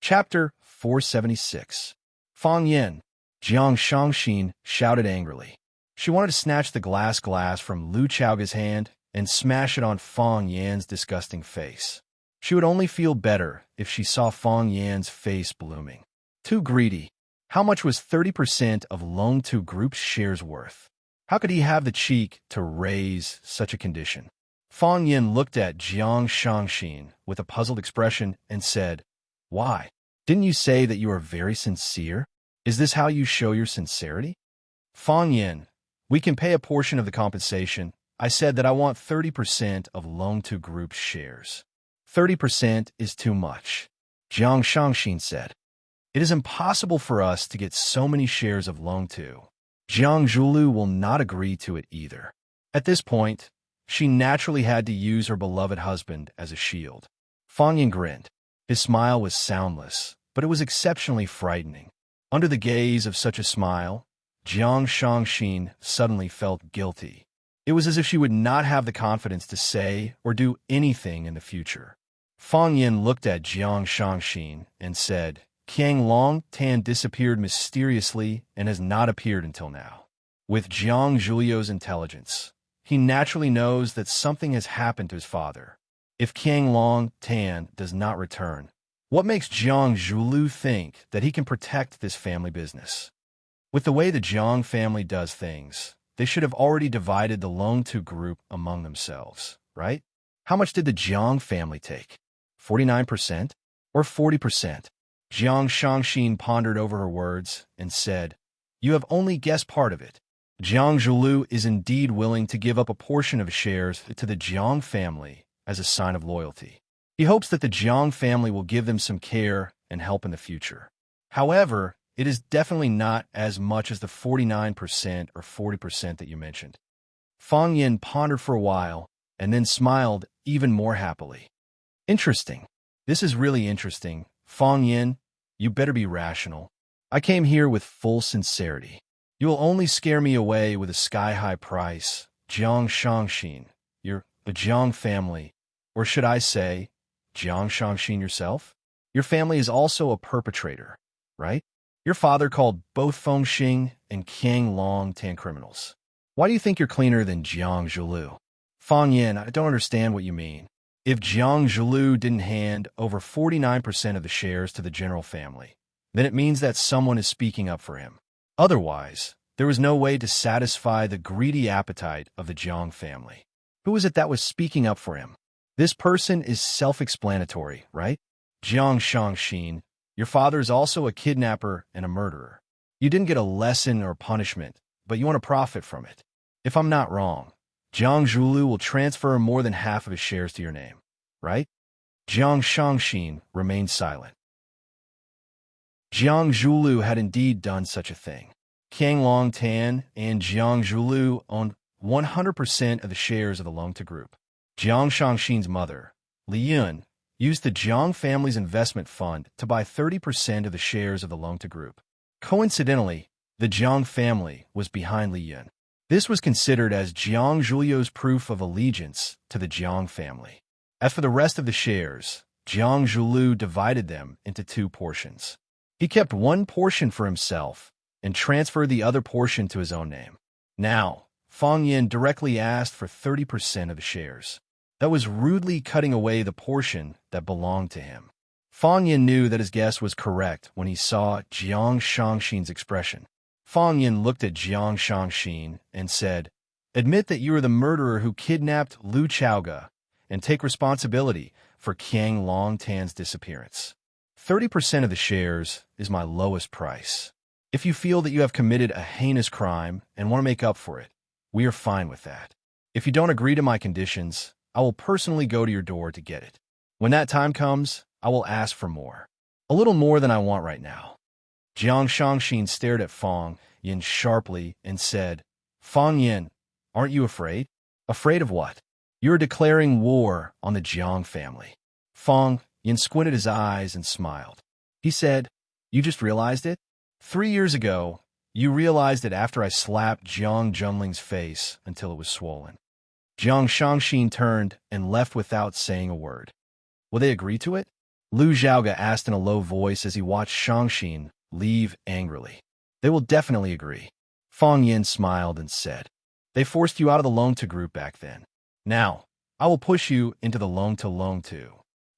Chapter 476. Fang Yin. Jiang Shangxin shouted angrily. She wanted to snatch the glass from Lu Chaoga's hand and smash it on Fang Yin's disgusting face. She would only feel better if she saw Fang Yin's face blooming. Too greedy. How much was 30% of Longtu Group's shares worth? How could he have the cheek to raise such a condition? Fang Yin looked at Jiang Shangxin with a puzzled expression and said, "Why? Didn't you say that you are very sincere? Is this how you show your sincerity?" "Fang Yin, we can pay a portion of the compensation. I said that I want 30% of Longtu Group's shares." 30% is too much, Jiang Shangxin said. "It is impossible for us to get so many shares of Longtu. Jiang Zhulu will not agree to it either." At this point, she naturally had to use her beloved husband as a shield. Fang Yin grinned. His smile was soundless, but it was exceptionally frightening. Under the gaze of such a smile, Jiang Shangxin suddenly felt guilty. It was as if she would not have the confidence to say or do anything in the future. Fang Yin looked at Jiang Shangxin and said, Qiang Long Tan disappeared mysteriously and has not appeared until now. With Jiang Zhuliu's intelligence, he naturally knows that something has happened to his father. If Qiang Long Tan does not return, what makes Jiang Zhuliu think that he can protect this family business? With the way the Jiang family does things, they should have already divided the Long Tu group among themselves, right? How much did the Jiang family take? 49% or 40%? Jiang Shangxin pondered over her words and said, You have only guessed part of it. Jiang Zhuliu is indeed willing to give up a portion of his shares to the Jiang family as a sign of loyalty. He hopes that the Jiang family will give them some care and help in the future. However, it is definitely not as much as the 49% or 40% that you mentioned. Fang Yin pondered for a while and then smiled even more happily. Interesting. This is really interesting. Fang Yin, you better be rational. I came here with full sincerity. You will only scare me away with a sky-high price. Jiang Shangxin, you're the Jiang family, or should I say, Jiang Shangxin yourself? Your family is also a perpetrator, right? Your father called both Feng Xing and Qiang Long Tan criminals. Why do you think you're cleaner than Jiang Zhuliu? Fang Yin, I don't understand what you mean. If Jiang Zhuliu didn't hand over 49% of the shares to the general family, then it means that someone is speaking up for him. Otherwise, there was no way to satisfy the greedy appetite of the Jiang family. Who was it that was speaking up for him? This person is self-explanatory, right? Jiang Shangxin, your father is also a kidnapper and a murderer. You didn't get a lesson or punishment, but you want to profit from it. If I'm not wrong, Jiang Zhuliu will transfer more than half of his shares to your name, right? Jiang Shangxin remained silent. Jiang Zhuliu had indeed done such a thing. Qiang Long Tan and Jiang Zhuliu owned 100% of the shares of the Long Tu Group. Jiang Shangxin's mother, Li Yun, used the Jiang family's investment fund to buy 30% of the shares of the Long Tu Group. Coincidentally, the Jiang family was behind Li Yun. This was considered as Jiang Zhuliu's proof of allegiance to the Jiang family. As for the rest of the shares, Jiang Zhuliu divided them into two portions. He kept one portion for himself and transferred the other portion to his own name. Now, Fang Yin directly asked for 30% of the shares. That was rudely cutting away the portion that belonged to him. Fang Yin knew that his guess was correct when he saw Jiang Shangxin's expression. Fang Yin looked at Jiang Shangxin and said, Admit that you are the murderer who kidnapped Lu Chaoge and take responsibility for Qiang Long Tan's disappearance. 30% of the shares is my lowest price. If you feel that you have committed a heinous crime and want to make up for it, we are fine with that. If you don't agree to my conditions, I will personally go to your door to get it. When that time comes, I will ask for more. A little more than I want right now. Jiang Shangxin stared at Fang Yin sharply and said, Fang Yin, aren't you afraid? Afraid of what? You are declaring war on the Jiang family. Fang Yin squinted his eyes and smiled. He said, You just realized it? 3 years ago, you realized it after I slapped Jiang Junling's face until it was swollen. Jiang Shangxin turned and left without saying a word. Will they agree to it? Lu Zhaoge asked in a low voice as he watched Shangxin leave angrily. They will definitely agree. Fang Yin smiled and said, They forced you out of the Long Tu group back then. Now, I will push you into the Long Tu.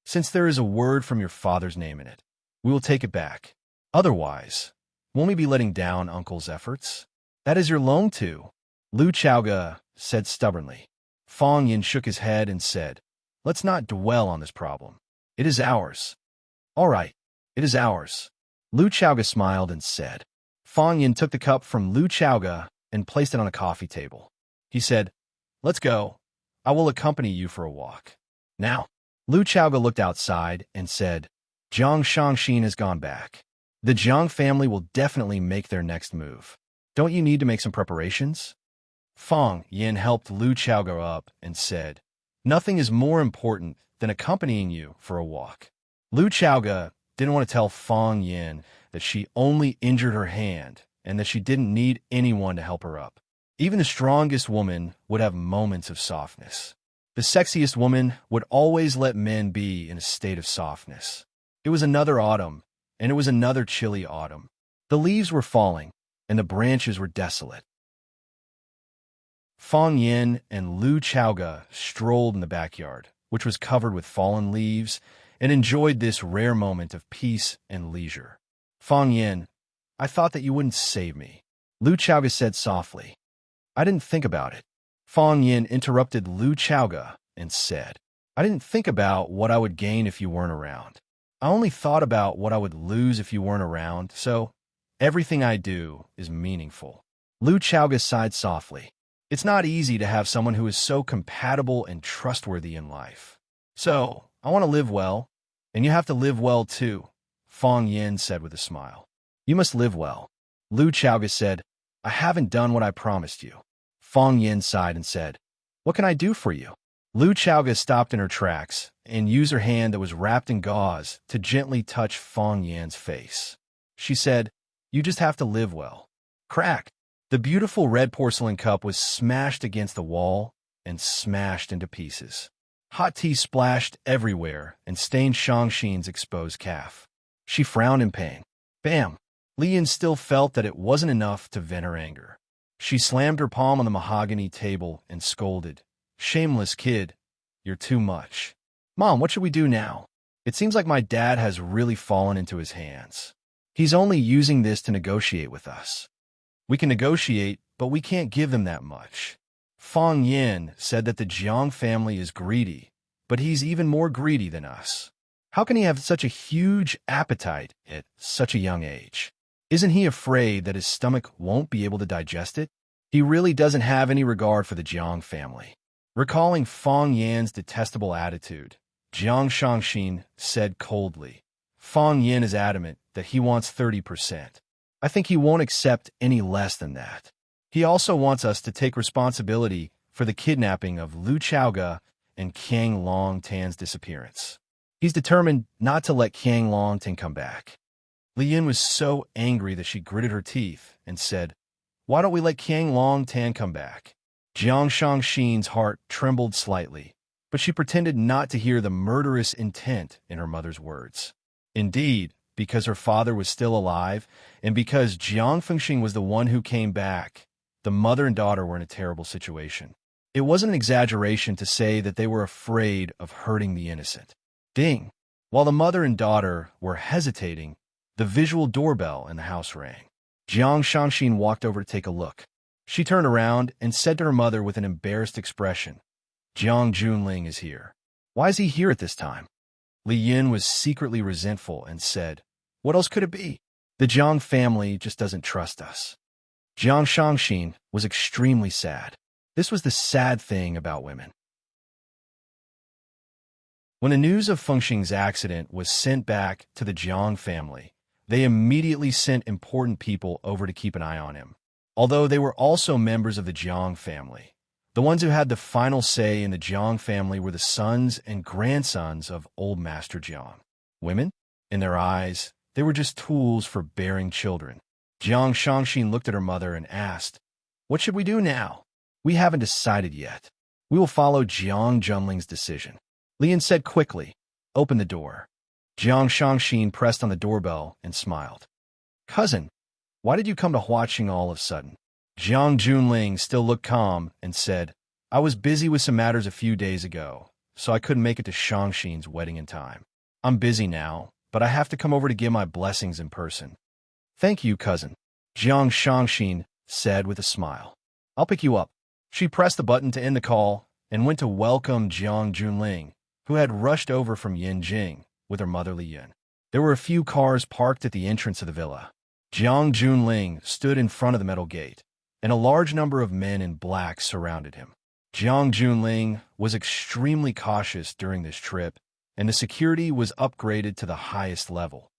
Since there is a word from your father's name in it, we will take it back. Otherwise, won't we be letting down Uncle's efforts? That is your Long Tu, Lu Chaoge said stubbornly. Fang Yin shook his head and said, Let's not dwell on this problem. It is ours. All right, it is ours. Lu Chaoge smiled and said. Fang Yin took the cup from Lu Chaoge and placed it on a coffee table. He said, Let's go. I will accompany you for a walk. Now, Lu Chaoge looked outside and said, Jiang Shangxin has gone back. The Jiang family will definitely make their next move. Don't you need to make some preparations? Fang Yin helped Lu Chaoge up and said, Nothing is more important than accompanying you for a walk. Lu Chaoge didn't want to tell Fang Yin that she only injured her hand and that she didn't need anyone to help her up. Even the strongest woman would have moments of softness. The sexiest woman would always let men be in a state of softness. It was another autumn, and it was another chilly autumn. The leaves were falling, and the branches were desolate. Fang Yin and Lu Chaoga strolled in the backyard, which was covered with fallen leaves, and enjoyed this rare moment of peace and leisure. Fang Yin, I thought that you wouldn't save me, Lu Chaoga said softly. I didn't think about it. Fang Yin interrupted Lu Chaoga and said, I didn't think about what I would gain if you weren't around. I only thought about what I would lose if you weren't around, so everything I do is meaningful. Lu Chaoga sighed softly. It's not easy to have someone who is so compatible and trustworthy in life. So, I want to live well, and you have to live well too, Fang Yin said with a smile. You must live well. Lu Chaoga said, I haven't done what I promised you. Fang Yin sighed and said, What can I do for you? Lu Chaoga stopped in her tracks and used her hand that was wrapped in gauze to gently touch Fang Yin's face. She said, You just have to live well. Crack! The beautiful red porcelain cup was smashed against the wall and smashed into pieces. Hot tea splashed everywhere and stained Shangxin's exposed calf. She frowned in pain. Bam! Li Yin still felt that it wasn't enough to vent her anger. She slammed her palm on the mahogany table and scolded. Shameless kid, you're too much. Mom, what should we do now? It seems like my dad has really fallen into his hands. He's only using this to negotiate with us. We can negotiate, but we can't give them that much. Fang Yin said that the Jiang family is greedy, but he's even more greedy than us. How can he have such a huge appetite at such a young age? Isn't he afraid that his stomach won't be able to digest it? He really doesn't have any regard for the Jiang family. Recalling Fang Yan's detestable attitude, Jiang Shangxin said coldly, Fang Yin is adamant that he wants 30%. I think he won't accept any less than that. He also wants us to take responsibility for the kidnapping of Lu Chaoga and Qiang Longtan's disappearance. He's determined not to let Qiang Longtan come back. Li Yin was so angry that she gritted her teeth and said, Why don't we let Qiang Longtan come back? Jiang Shangxin's heart trembled slightly, but she pretended not to hear the murderous intent in her mother's words. Indeed, because her father was still alive, and because Jiang Fengxing was the one who came back, the mother and daughter were in a terrible situation. It wasn't an exaggeration to say that they were afraid of hurting the innocent. Ding! While the mother and daughter were hesitating, the visual doorbell in the house rang. Jiang Shangxin walked over to take a look. She turned around and said to her mother with an embarrassed expression, Jiang Junling is here. Why is he here at this time? Li Yin was secretly resentful and said, What else could it be? The Jiang family just doesn't trust us. Jiang Shangxin was extremely sad. This was the sad thing about women. When the news of Fengxing's accident was sent back to the Jiang family, they immediately sent important people over to keep an eye on him. Although they were also members of the Jiang family, the ones who had the final say in the Jiang family were the sons and grandsons of Old Master Jiang. Women? In their eyes, they were just tools for bearing children. Jiang Shangxin looked at her mother and asked, What should we do now? We haven't decided yet. We will follow Jiang Junling's decision. Li Yin said quickly, Open the door. Jiang Shangxin pressed on the doorbell and smiled. Cousin, why did you come to Huaqing all of a sudden? Jiang Junling still looked calm and said, I was busy with some matters a few days ago, so I couldn't make it to Shangxin's wedding in time. I'm busy now, but I have to come over to give my blessings in person. Thank you, cousin, Jiang Shangxin said with a smile. I'll pick you up. She pressed the button to end the call and went to welcome Jiang Junling, who had rushed over from Yinjing with her mother Li Yin. There were a few cars parked at the entrance of the villa. Jiang Junling stood in front of the metal gate, and a large number of men in black surrounded him. Jiang Junling was extremely cautious during this trip, and the security was upgraded to the highest level.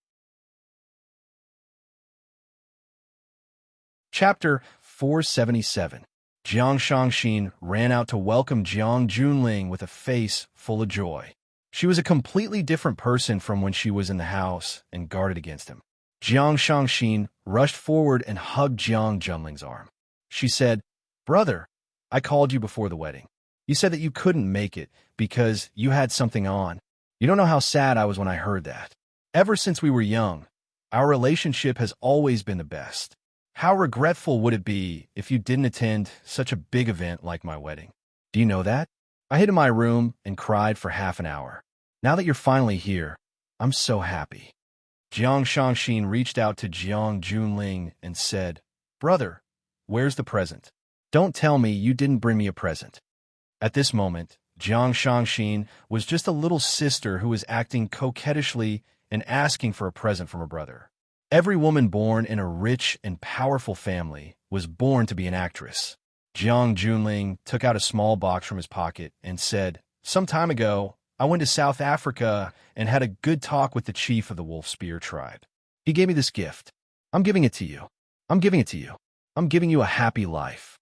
Chapter 477. Jiang Shangxin ran out to welcome Jiang Junling with a face full of joy. She was a completely different person from when she was in the house and guarded against him. Jiang Shangxin rushed forward and hugged Jiang Junling's arm. She said, Brother, I called you before the wedding. You said that you couldn't make it because you had something on. You don't know how sad I was when I heard that. Ever since we were young, our relationship has always been the best. How regretful would it be if you didn't attend such a big event like my wedding? Do you know that? I hid in my room and cried for half an hour. Now that you're finally here, I'm so happy. Jiang Shangxin reached out to Jiang Junling and said, Brother, where's the present? Don't tell me you didn't bring me a present. At this moment, Jiang Shangxin was just a little sister who was acting coquettishly and asking for a present from her brother. Every woman born in a rich and powerful family was born to be an actress. Jiang Junling took out a small box from his pocket and said, Some time ago, I went to South Africa and had a good talk with the chief of the Wolf Spear tribe. He gave me this gift. I'm giving it to you. I'm giving it to you. I'm giving you a happy life.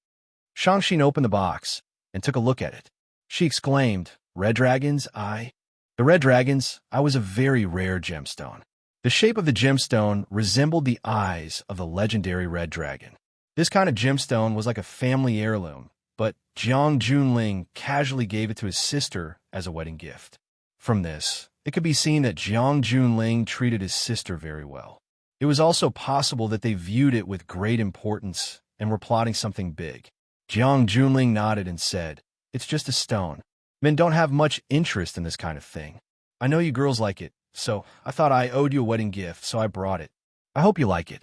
Shangxin opened the box and took a look at it. She exclaimed, Red Dragon's eye? The red dragon's eye was a very rare gemstone. The shape of the gemstone resembled the eyes of the legendary red dragon. This kind of gemstone was like a family heirloom, but Jiang Junling casually gave it to his sister as a wedding gift. From this, it could be seen that Jiang Junling treated his sister very well. It was also possible that they viewed it with great importance and were plotting something big. Jiang Junling nodded and said, It's just a stone. Men don't have much interest in this kind of thing. I know you girls like it, so I thought I owed you a wedding gift, so I brought it. I hope you like it.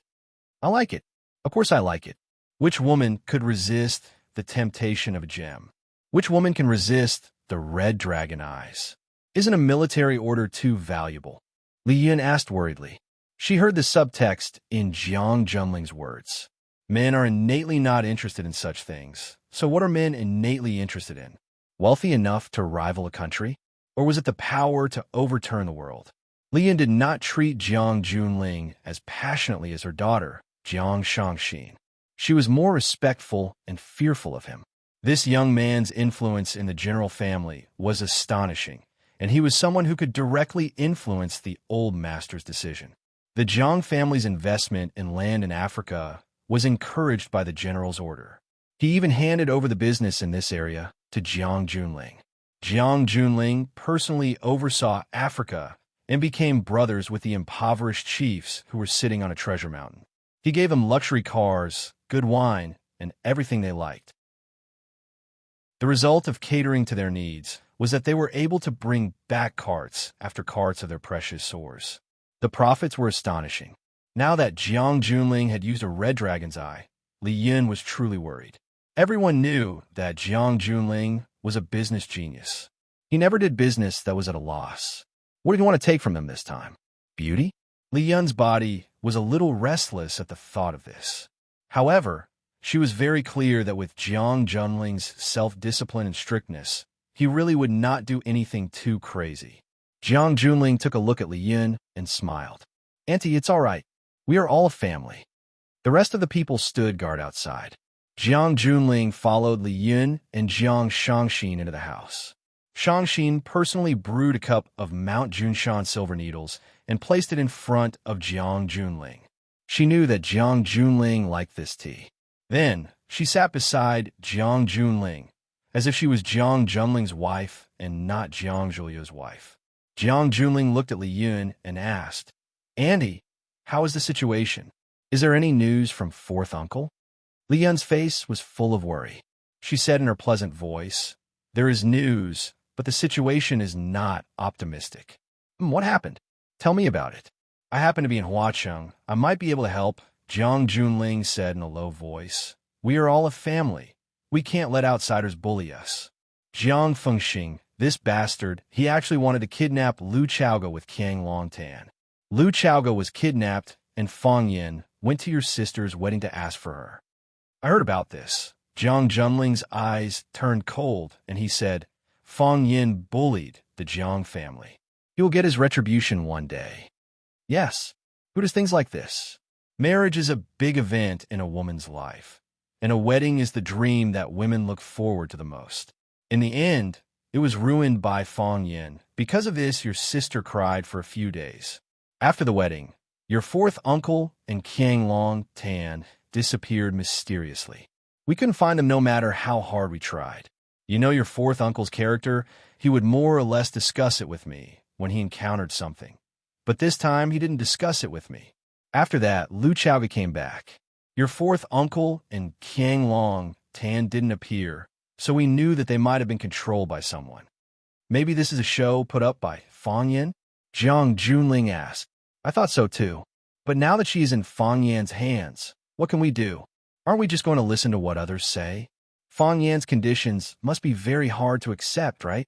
I like it. Of course I like it. Which woman could resist the temptation of a gem? Which woman can resist the red dragon eyes? Isn't a military order too valuable? Li Yun asked worriedly. She heard the subtext in Jiang Junling's words. Men are innately not interested in such things. So what are men innately interested in? Wealthy enough to rival a country? Or was it the power to overturn the world? Li Yun did not treat Jiang Junling as passionately as her daughter, Jiang Shangxin. She was more respectful and fearful of him. This young man's influence in the general family was astonishing, and he was someone who could directly influence the old master's decision. The Jiang family's investment in land in Africa was encouraged by the general's order. He even handed over the business in this area to Jiang Junling. Jiang Junling personally oversaw Africa and became brothers with the impoverished chiefs who were sitting on a treasure mountain. He gave them luxury cars, good wine, and everything they liked. The result of catering to their needs was that they were able to bring back carts after carts of their precious ores. The profits were astonishing. Now that Jiang Junling had used a red dragon's eye, Li Yun was truly worried. Everyone knew that Jiang Junling was a business genius. He never did business that was at a loss. What did he want to take from them this time? Beauty? Li Yun's body was a little restless at the thought of this. However, she was very clear that with Jiang Junling's self-discipline and strictness, he really would not do anything too crazy. Jiang Junling took a look at Li Yun and smiled. Auntie, it's all right. We are all a family. The rest of the people stood guard outside. Jiang Junling followed Li Yun and Jiang Shangxin into the house. Shangxin personally brewed a cup of Mount Junshan silver needles and placed it in front of Jiang Junling. She knew that Jiang Junling liked this tea. Then, she sat beside Jiang Junling, as if she was Jiang Junling's wife and not Jiang Julia's wife. Jiang Junling looked at Li Yun and asked, Andy, how is the situation? Is there any news from fourth uncle? Li Yun's face was full of worry. She said in her pleasant voice, There is news, but the situation is not optimistic. What happened? Tell me about it. I happen to be in Huacheng. I might be able to help, Jiang Junling said in a low voice. We are all a family. We can't let outsiders bully us. Jiang Fengxing, this bastard, he actually wanted to kidnap Lu Chaoga with Qiang Longtan. Lu Chaoga was kidnapped, and Fang Yin went to your sister's wedding to ask for her. I heard about this. Jiang Junling's eyes turned cold, and he said, Fang Yin bullied the Jiang family. He will get his retribution one day. Yes, who does things like this? Marriage is a big event in a woman's life, and a wedding is the dream that women look forward to the most. In the end, it was ruined by Fang Yin. Because of this, your sister cried for a few days. After the wedding, your fourth uncle and Qiang Long Tan disappeared mysteriously. We couldn't find them no matter how hard we tried. You know your fourth uncle's character? He would more or less discuss it with me when he encountered something. But this time, he didn't discuss it with me. After that, Lu Chaoga came back. Your fourth uncle and Qiang Long Tan didn't appear, so we knew that they might have been controlled by someone. Maybe this is a show put up by Fang Yan? Jiang Junling asked. I thought so too. But now that she's in Fang Yan's hands, what can we do? Aren't we just going to listen to what others say? Fang Yan's conditions must be very hard to accept, right?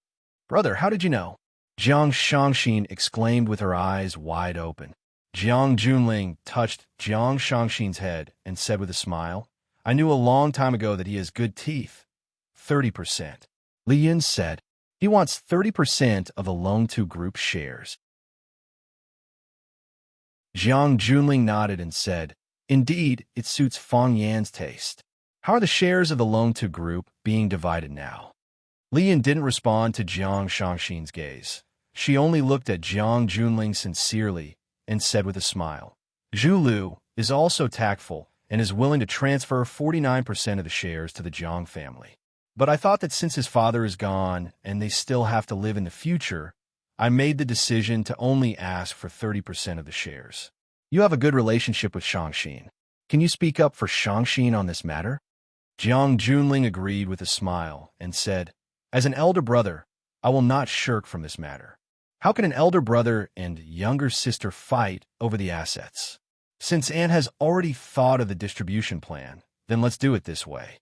Brother, how did you know? Jiang Shangxin exclaimed with her eyes wide open. Jiang Junling touched Jiang Shangxin's head and said with a smile, I knew a long time ago that he has good teeth. 30%. Li Yun said, he wants 30% of the Loan 2 Group shares. Jiang Junling nodded and said, indeed, it suits Fang Yan's taste. How are the shares of the Loan 2 Group being divided now? Li Yun didn't respond to Jiang Shangxin's gaze. She only looked at Jiang Junling sincerely and said with a smile, Zhu Lu is also tactful and is willing to transfer 49% of the shares to the Jiang family. But I thought that since his father is gone and they still have to live in the future, I made the decision to only ask for 30% of the shares. You have a good relationship with Shangxin. Can you speak up for Shangxin on this matter? Jiang Junling agreed with a smile and said, as an elder brother, I will not shirk from this matter. How can an elder brother and younger sister fight over the assets? Since Aunt has already thought of the distribution plan, then let's do it this way.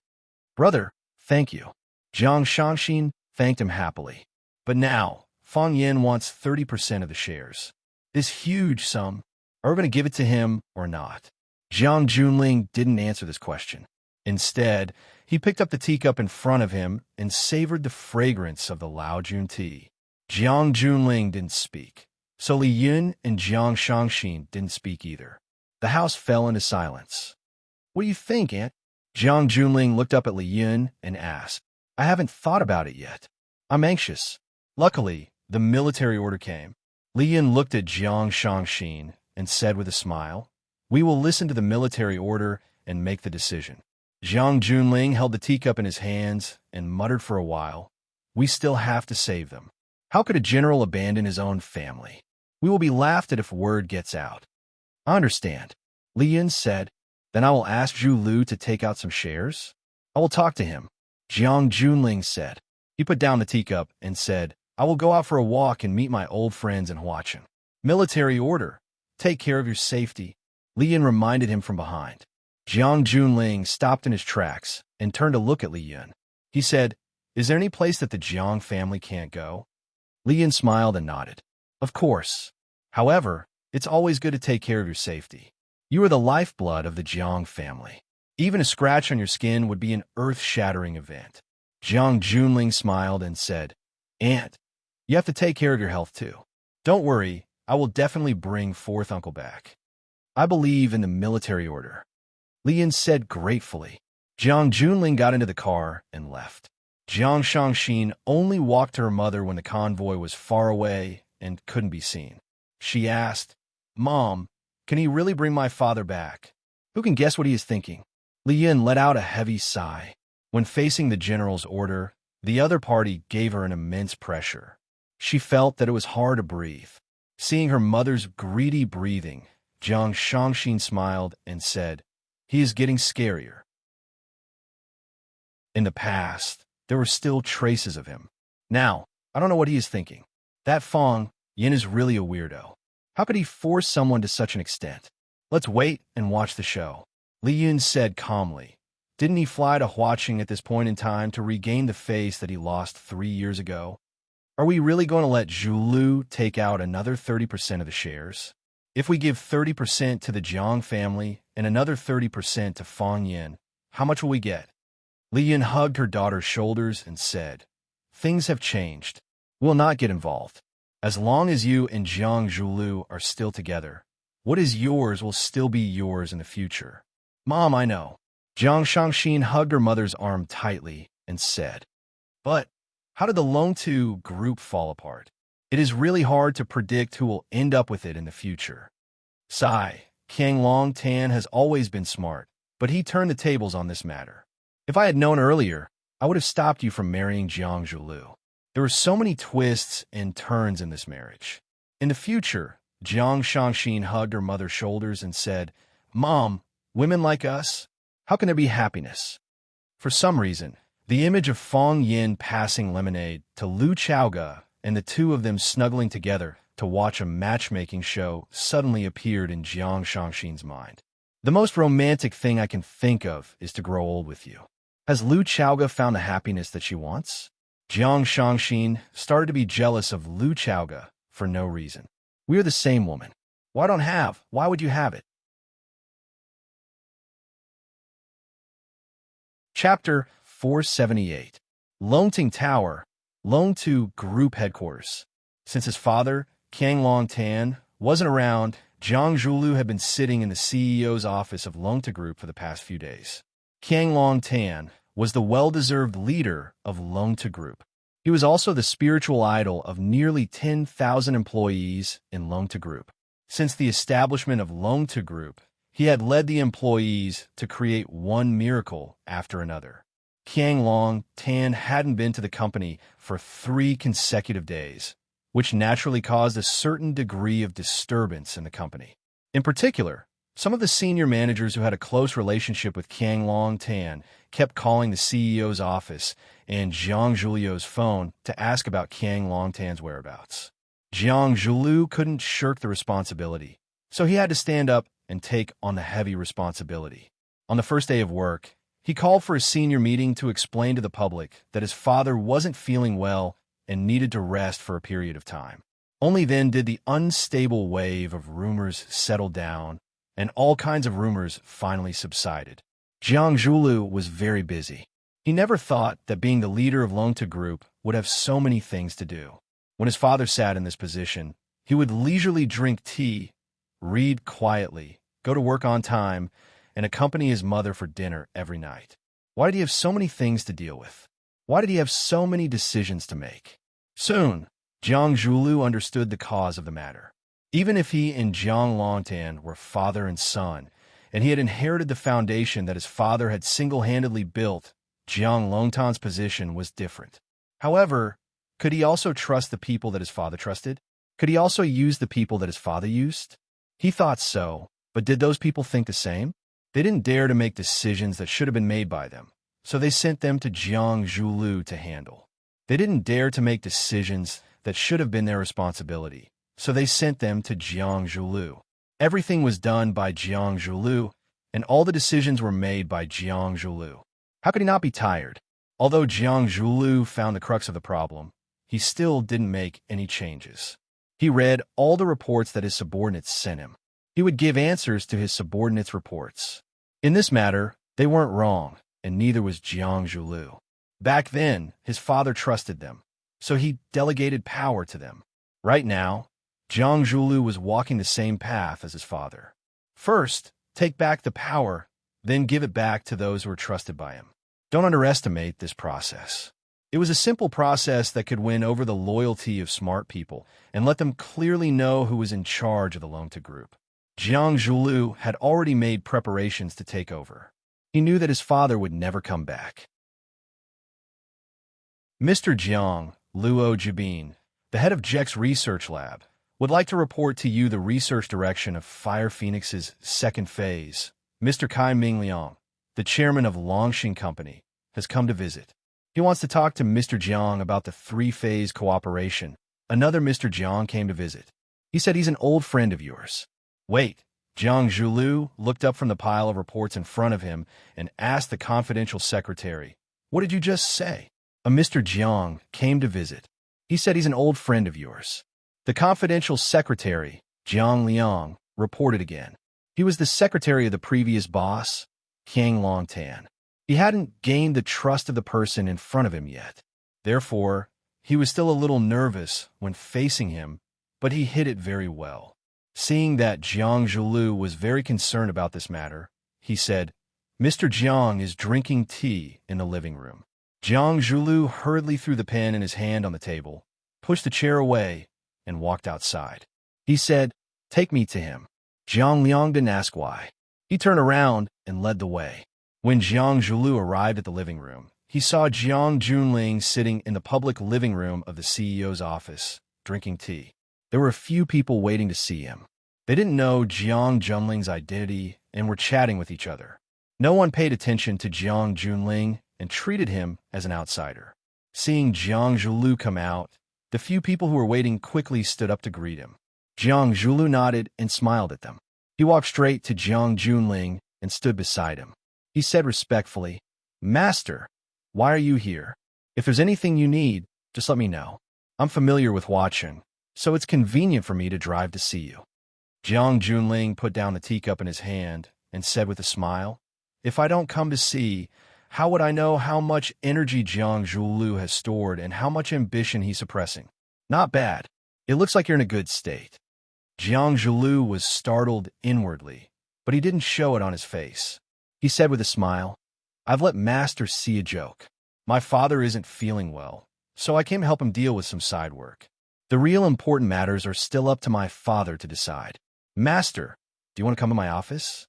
Brother, thank you. Jiang Shangxin thanked him happily. But now, Fang Yan wants 30% of the shares. This huge sum, are we going to give it to him or not? Jiang Junling didn't answer this question. Instead, he picked up the teacup in front of him and savored the fragrance of the Laojun tea. Jiang Junling didn't speak, so Li Yun and Jiang Shangxin didn't speak either. The house fell into silence. What do you think, Aunt? Jiang Junling looked up at Li Yun and asked, I haven't thought about it yet. I'm anxious. Luckily, the military order came. Li Yun looked at Jiang Shangxin and said with a smile, we will listen to the military order and make the decision. Jiang Junling held the teacup in his hands and muttered for a while, we still have to save them. How could a general abandon his own family? We will be laughed at if word gets out. I understand. Li Yun said, then I will ask Zhu Lu to take out some shares. I will talk to him. Jiang Junling said. He put down the teacup and said, I will go out for a walk and meet my old friends in Huachin. Military order. Take care of your safety. Li Yun reminded him from behind. Jiang Junling stopped in his tracks and turned to look at Li Yun. He said, is there any place that the Jiang family can't go? Li Yun smiled and nodded. Of course. However, it's always good to take care of your safety. You are the lifeblood of the Jiang family. Even a scratch on your skin would be an earth-shattering event. Jiang Junling smiled and said, Aunt, you have to take care of your health too. Don't worry, I will definitely bring fourth uncle back. I believe in the military order. Li Yun said gratefully. Jiang Junling got into the car and left. Jiang Shangxin only walked to her mother when the convoy was far away and couldn't be seen. She asked, Mom, can he really bring my father back? Who can guess what he is thinking? Li Yun let out a heavy sigh. When facing the general's order, the other party gave her an immense pressure. She felt that it was hard to breathe. Seeing her mother's greedy breathing, Jiang Shangxin smiled and said, he is getting scarier. In the past, there were still traces of him. Now, I don't know what he is thinking. That Fang Yin is really a weirdo. How could he force someone to such an extent? Let's wait and watch the show. Li Yun said calmly. Didn't he fly to Huaqing at this point in time to regain the face that he lost 3 years ago? Are we really going to let Zhu Lu take out another 30% of the shares? If we give 30% to the Jiang family and another 30% to Fang Yin, how much will we get? Li Yun hugged her daughter's shoulders and said, things have changed. We'll not get involved. As long as you and Jiang Zhulu are still together, what is yours will still be yours in the future. Mom, I know. Jiang Shangxin hugged her mother's arm tightly and said, but how did the Loan 2 Group fall apart? It is really hard to predict who will end up with it in the future. Qiang Long Tan has always been smart, but he turned the tables on this matter. If I had known earlier, I would have stopped you from marrying Jiang Zhulu. There were so many twists and turns in this marriage. In the future, Jiang Shangxin hugged her mother's shoulders and said, "Mom, women like us, how can there be happiness?" For some reason, the image of Fong Yin passing lemonade to Lu Chaoga and the two of them snuggling together to watch a matchmaking show suddenly appeared in Jiang Shangxin's mind. The most romantic thing I can think of is to grow old with you. Has Lu Chaoga found the happiness that she wants? Jiang Shangxin started to be jealous of Lu Chaoga for no reason. We are the same woman. Why don't have? Why would you have it? Chapter 478. Longting Tower, Longtu Group Headquarters. Since his father, Kang Long Tan, wasn't around, Jiang Zhulu had been sitting in the CEO's office of Longtu Group for the past few days. Kang Long Tan was the well-deserved leader of Longtu Group. He was also the spiritual idol of nearly 10,000 employees in Longtu Group. Since the establishment of Longtu Group, he had led the employees to create one miracle after another. Kang Long Tan hadn't been to the company for 3 consecutive days, which naturally caused a certain degree of disturbance in the company. In particular, some of the senior managers who had a close relationship with Kang Long Tan kept calling the CEO's office and Jiang Zhulu's phone to ask about Kang Long Tan's whereabouts. Jiang Zhulu couldn't shirk the responsibility, so he had to stand up and take on the heavy responsibility. On the first day of work, he called for a senior meeting to explain to the public that his father wasn't feeling well and needed to rest for a period of time. Only then did the unstable wave of rumors settle down, and all kinds of rumors finally subsided. Jiang Zhulu was very busy. He never thought that being the leader of Longtu Group would have so many things to do. When his father sat in this position, he would leisurely drink tea, read quietly, go to work on time, and accompany his mother for dinner every night. Why did he have so many things to deal with? Why did he have so many decisions to make? Soon, Jiang Zhulu understood the cause of the matter. Even if he and Jiang Longtan were father and son, and he had inherited the foundation that his father had single-handedly built, Jiang Longtan's position was different. However, could he also trust the people that his father trusted? Could he also use the people that his father used? He thought so, but did those people think the same? They didn't dare to make decisions that should have been made by them, so they sent them to Jiang Zhulu to handle. They didn't dare to make decisions that should have been their responsibility, so they sent them to Jiang Zhulu. Everything was done by Jiang Zhulu, and all the decisions were made by Jiang Zhulu. How could he not be tired? Although Jiang Zhulu found the crux of the problem, he still didn't make any changes. He read all the reports that his subordinates sent him. He would give answers to his subordinates' reports. In this matter, they weren't wrong, and neither was Jiang Zhulu. Back then, his father trusted them, so he delegated power to them. Right now, Jiang Zhulu was walking the same path as his father. First, take back the power, then give it back to those who are trusted by him. Don't underestimate this process. It was a simple process that could win over the loyalty of smart people and let them clearly know who was in charge of the Longtu Group. Jiang Zhulu had already made preparations to take over. He knew that his father would never come back. Mr. Jiang, Luo Jibin, the head of Jek's research lab, would like to report to you the research direction of Fire Phoenix's second phase. Mr. Kai Mingliang, the chairman of Longxing Company, has come to visit. He wants to talk to Mr. Jiang about the 3-phase cooperation. Another Mr. Jiang came to visit. He said he's an old friend of yours. Wait, Jiang Zhulu looked up from the pile of reports in front of him and asked the confidential secretary, "What did you just say?" A Mr. Jiang came to visit. He said he's an old friend of yours. The confidential secretary, Jiang Liang, reported again. He was the secretary of the previous boss, Kang Longtan. He hadn't gained the trust of the person in front of him yet. Therefore, he was still a little nervous when facing him, but he hid it very well. Seeing that Jiang Zhulu was very concerned about this matter, he said, "Mr. Jiang is drinking tea in the living room." Jiang Zhulu hurriedly threw the pen in his hand on the table, pushed the chair away, and walked outside. He said, "Take me to him." Jiang Liang didn't ask why. He turned around and led the way. When Jiang Zhulu arrived at the living room, he saw Jiang Junling sitting in the public living room of the CEO's office, drinking tea. There were a few people waiting to see him. They didn't know Jiang Junling's identity and were chatting with each other. No one paid attention to Jiang Junling and treated him as an outsider. Seeing Jiang Zhulu come out, the few people who were waiting quickly stood up to greet him. Jiang Zhulu nodded and smiled at them. He walked straight to Jiang Junling and stood beside him. He said respectfully, "Master, why are you here? If there's anything you need, just let me know. I'm familiar with watching, so it's convenient for me to drive to see you." Jiang Junling put down the teacup in his hand and said with a smile, "If I don't come to see, how would I know how much energy Jiang Zhulu has stored and how much ambition he's suppressing? Not bad. It looks like you're in a good state." Jiang Zhulu was startled inwardly, but he didn't show it on his face. He said with a smile, "I've let Master see a joke. My father isn't feeling well, so I came to help him deal with some side work. The real important matters are still up to my father to decide. Master, do you want to come to my office?"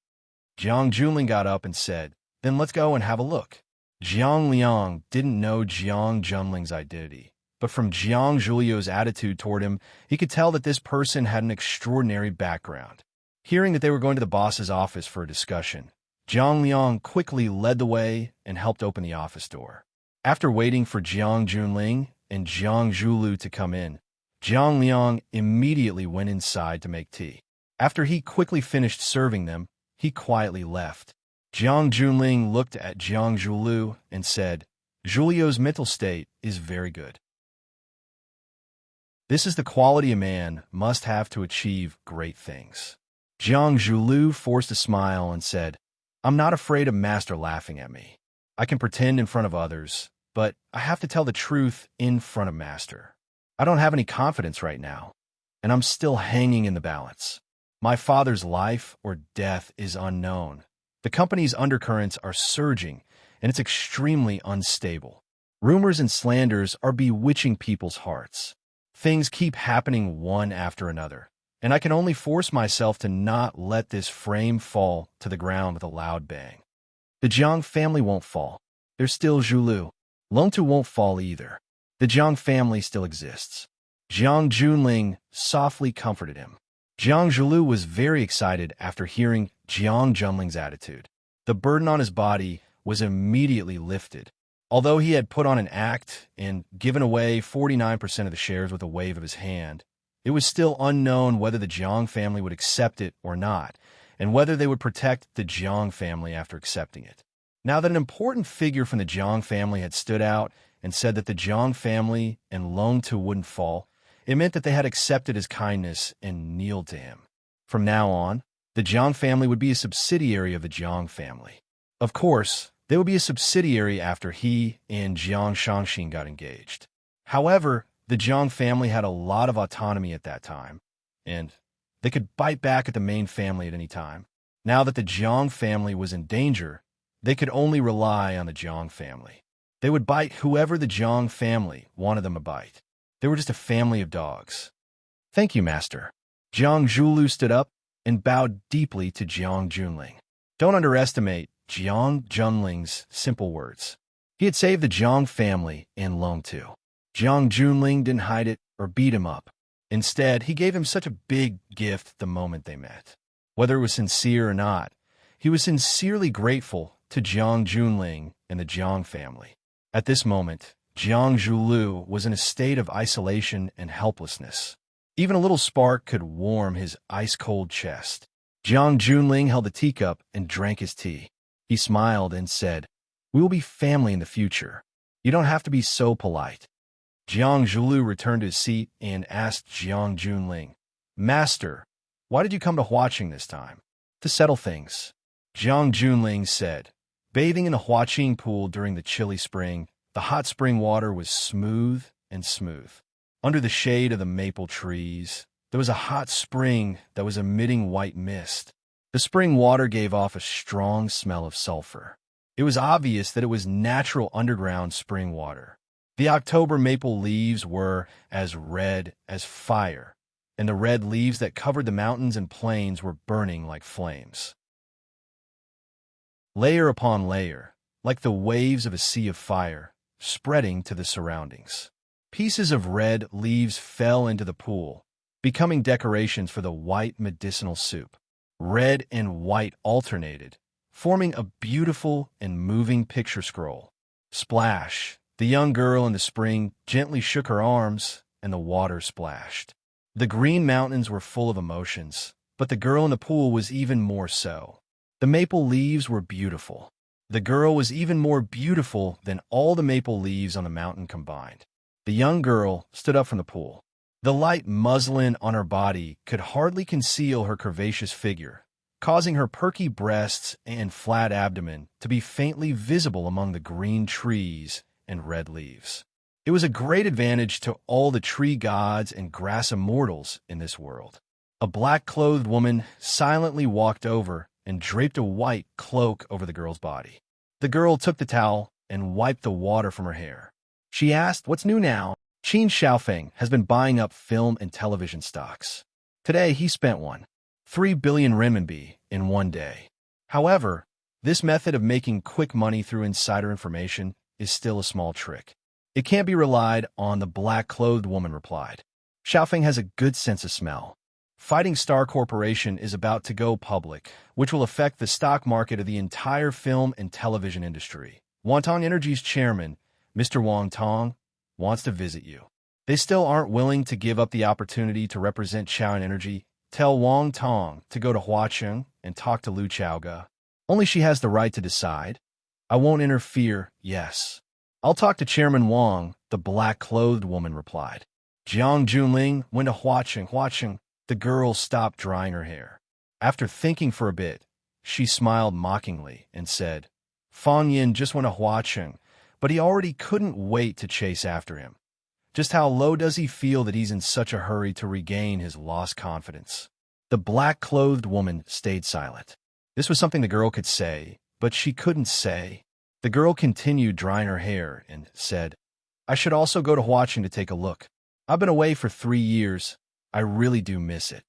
Jiang Junling got up and said, "Then let's go and have a look." Jiang Liang didn't know Jiang Junling's identity, but from Jiang Zhulio's attitude toward him, he could tell that this person had an extraordinary background. Hearing that they were going to the boss's office for a discussion, Jiang Liang quickly led the way and helped open the office door. After waiting for Jiang Junling and Jiang Zhulu to come in, Jiang Liang immediately went inside to make tea. After he quickly finished serving them, he quietly left. Jiang Junling looked at Jiang Zhulu and said, "Julio's mental state is very good. This is the quality a man must have to achieve great things." Jiang Zhulu forced a smile and said, "I'm not afraid of Master laughing at me. I can pretend in front of others, but I have to tell the truth in front of Master. I don't have any confidence right now, and I'm still hanging in the balance. My father's life or death is unknown. The company's undercurrents are surging, and it's extremely unstable. Rumors and slanders are bewitching people's hearts. Things keep happening one after another, and I can only force myself to not let this frame fall to the ground with a loud bang. The Jiang family won't fall. There's still Zhulu. Longtu won't fall either. The Jiang family still exists." Jiang Junling softly comforted him. Jiang Zhulu was very excited after hearing Jiang Junling's attitude. The burden on his body was immediately lifted. Although he had put on an act and given away 49% of the shares with a wave of his hand, it was still unknown whether the Jiang family would accept it or not, and whether they would protect the Jiang family after accepting it. Now that an important figure from the Jiang family had stood out and said that the Jiang family and Longtu wouldn't fall, it meant that they had accepted his kindness and kneeled to him. From now on, the Jiang family would be a subsidiary of the Jiang family. Of course, they would be a subsidiary after he and Jiang Shangxin got engaged. However, the Jiang family had a lot of autonomy at that time, and they could bite back at the main family at any time. Now that the Jiang family was in danger, they could only rely on the Jiang family. They would bite whoever the Jiang family wanted them to bite. They were just a family of dogs. "Thank you, Master." Jiang Zhulu stood up and bowed deeply to Jiang Junling. Don't underestimate Jiang Junling's simple words. He had saved the Jiang family and Longtu. Jiang Junling didn't hide it or beat him up. Instead, he gave him such a big gift the moment they met. Whether it was sincere or not, he was sincerely grateful to Jiang Junling and the Jiang family. At this moment, Jiang Zhulu was in a state of isolation and helplessness. Even a little spark could warm his ice-cold chest. Jiang Junling held the teacup and drank his tea. He smiled and said, "We will be family in the future. You don't have to be so polite." Jiang Zhulu returned to his seat and asked Jiang Junling, "Master, why did you come to Huaqing this time?" "To settle things." Jiang Junling said, "Bathing in the Huaqing pool during the chilly spring, the hot spring water was smooth and smooth. Under the shade of the maple trees, there was a hot spring that was emitting white mist. The spring water gave off a strong smell of sulfur. It was obvious that it was natural underground spring water. The October maple leaves were as red as fire, and the red leaves that covered the mountains and plains were burning like flames. layer upon layer, like the waves of a sea of fire, spreading to the surroundings. Pieces of red leaves fell into the pool, becoming decorations for the white medicinal soup. Red and white alternated, forming a beautiful and moving picture scroll. Splash! The young girl in the spring gently shook her arms, and the water splashed. The green mountains were full of emotions, but the girl in the pool was even more so. The maple leaves were beautiful. The girl was even more beautiful than all the maple leaves on the mountain combined. The young girl stood up from the pool. The light muslin on her body could hardly conceal her curvaceous figure, causing her perky breasts and flat abdomen to be faintly visible among the green trees and red leaves. It was a great advantage to all the tree gods and grass immortals in this world. A black-clothed woman silently walked over and draped a white cloak over the girl's body. The girl took the towel and wiped the water from her hair. She asked, "What's new now?" Qin Xiaofeng has been buying up film and television stocks. Today, he spent 3 billion renminbi in one day. However, this method of making quick money through insider information is still a small trick. It can't be relied on, the black-clothed woman replied. Xiaofeng has a good sense of smell. Fighting Star Corporation is about to go public, which will affect the stock market of the entire film and television industry. Wantong Energy's chairman, Mr. Wang Tong, wants to visit you. They still aren't willing to give up the opportunity to represent Chaoyan Energy. Tell Wang Tong to go to Huacheng and talk to Lu Chaoga. Only she has the right to decide. I won't interfere, yes. I'll talk to Chairman Wang, the black-clothed woman replied. Jiang Junling went to Huacheng. The girl stopped drying her hair. After thinking for a bit, she smiled mockingly and said, Fang Yin just went to Huacheng, but he already couldn't wait to chase after him. Just how low does he feel that he's in such a hurry to regain his lost confidence? The black-clothed woman stayed silent. This was something the girl could say, but she couldn't say. The girl continued drying her hair and said, I should also go to Huacheng to take a look. I've been away for 3 years. I really do miss it.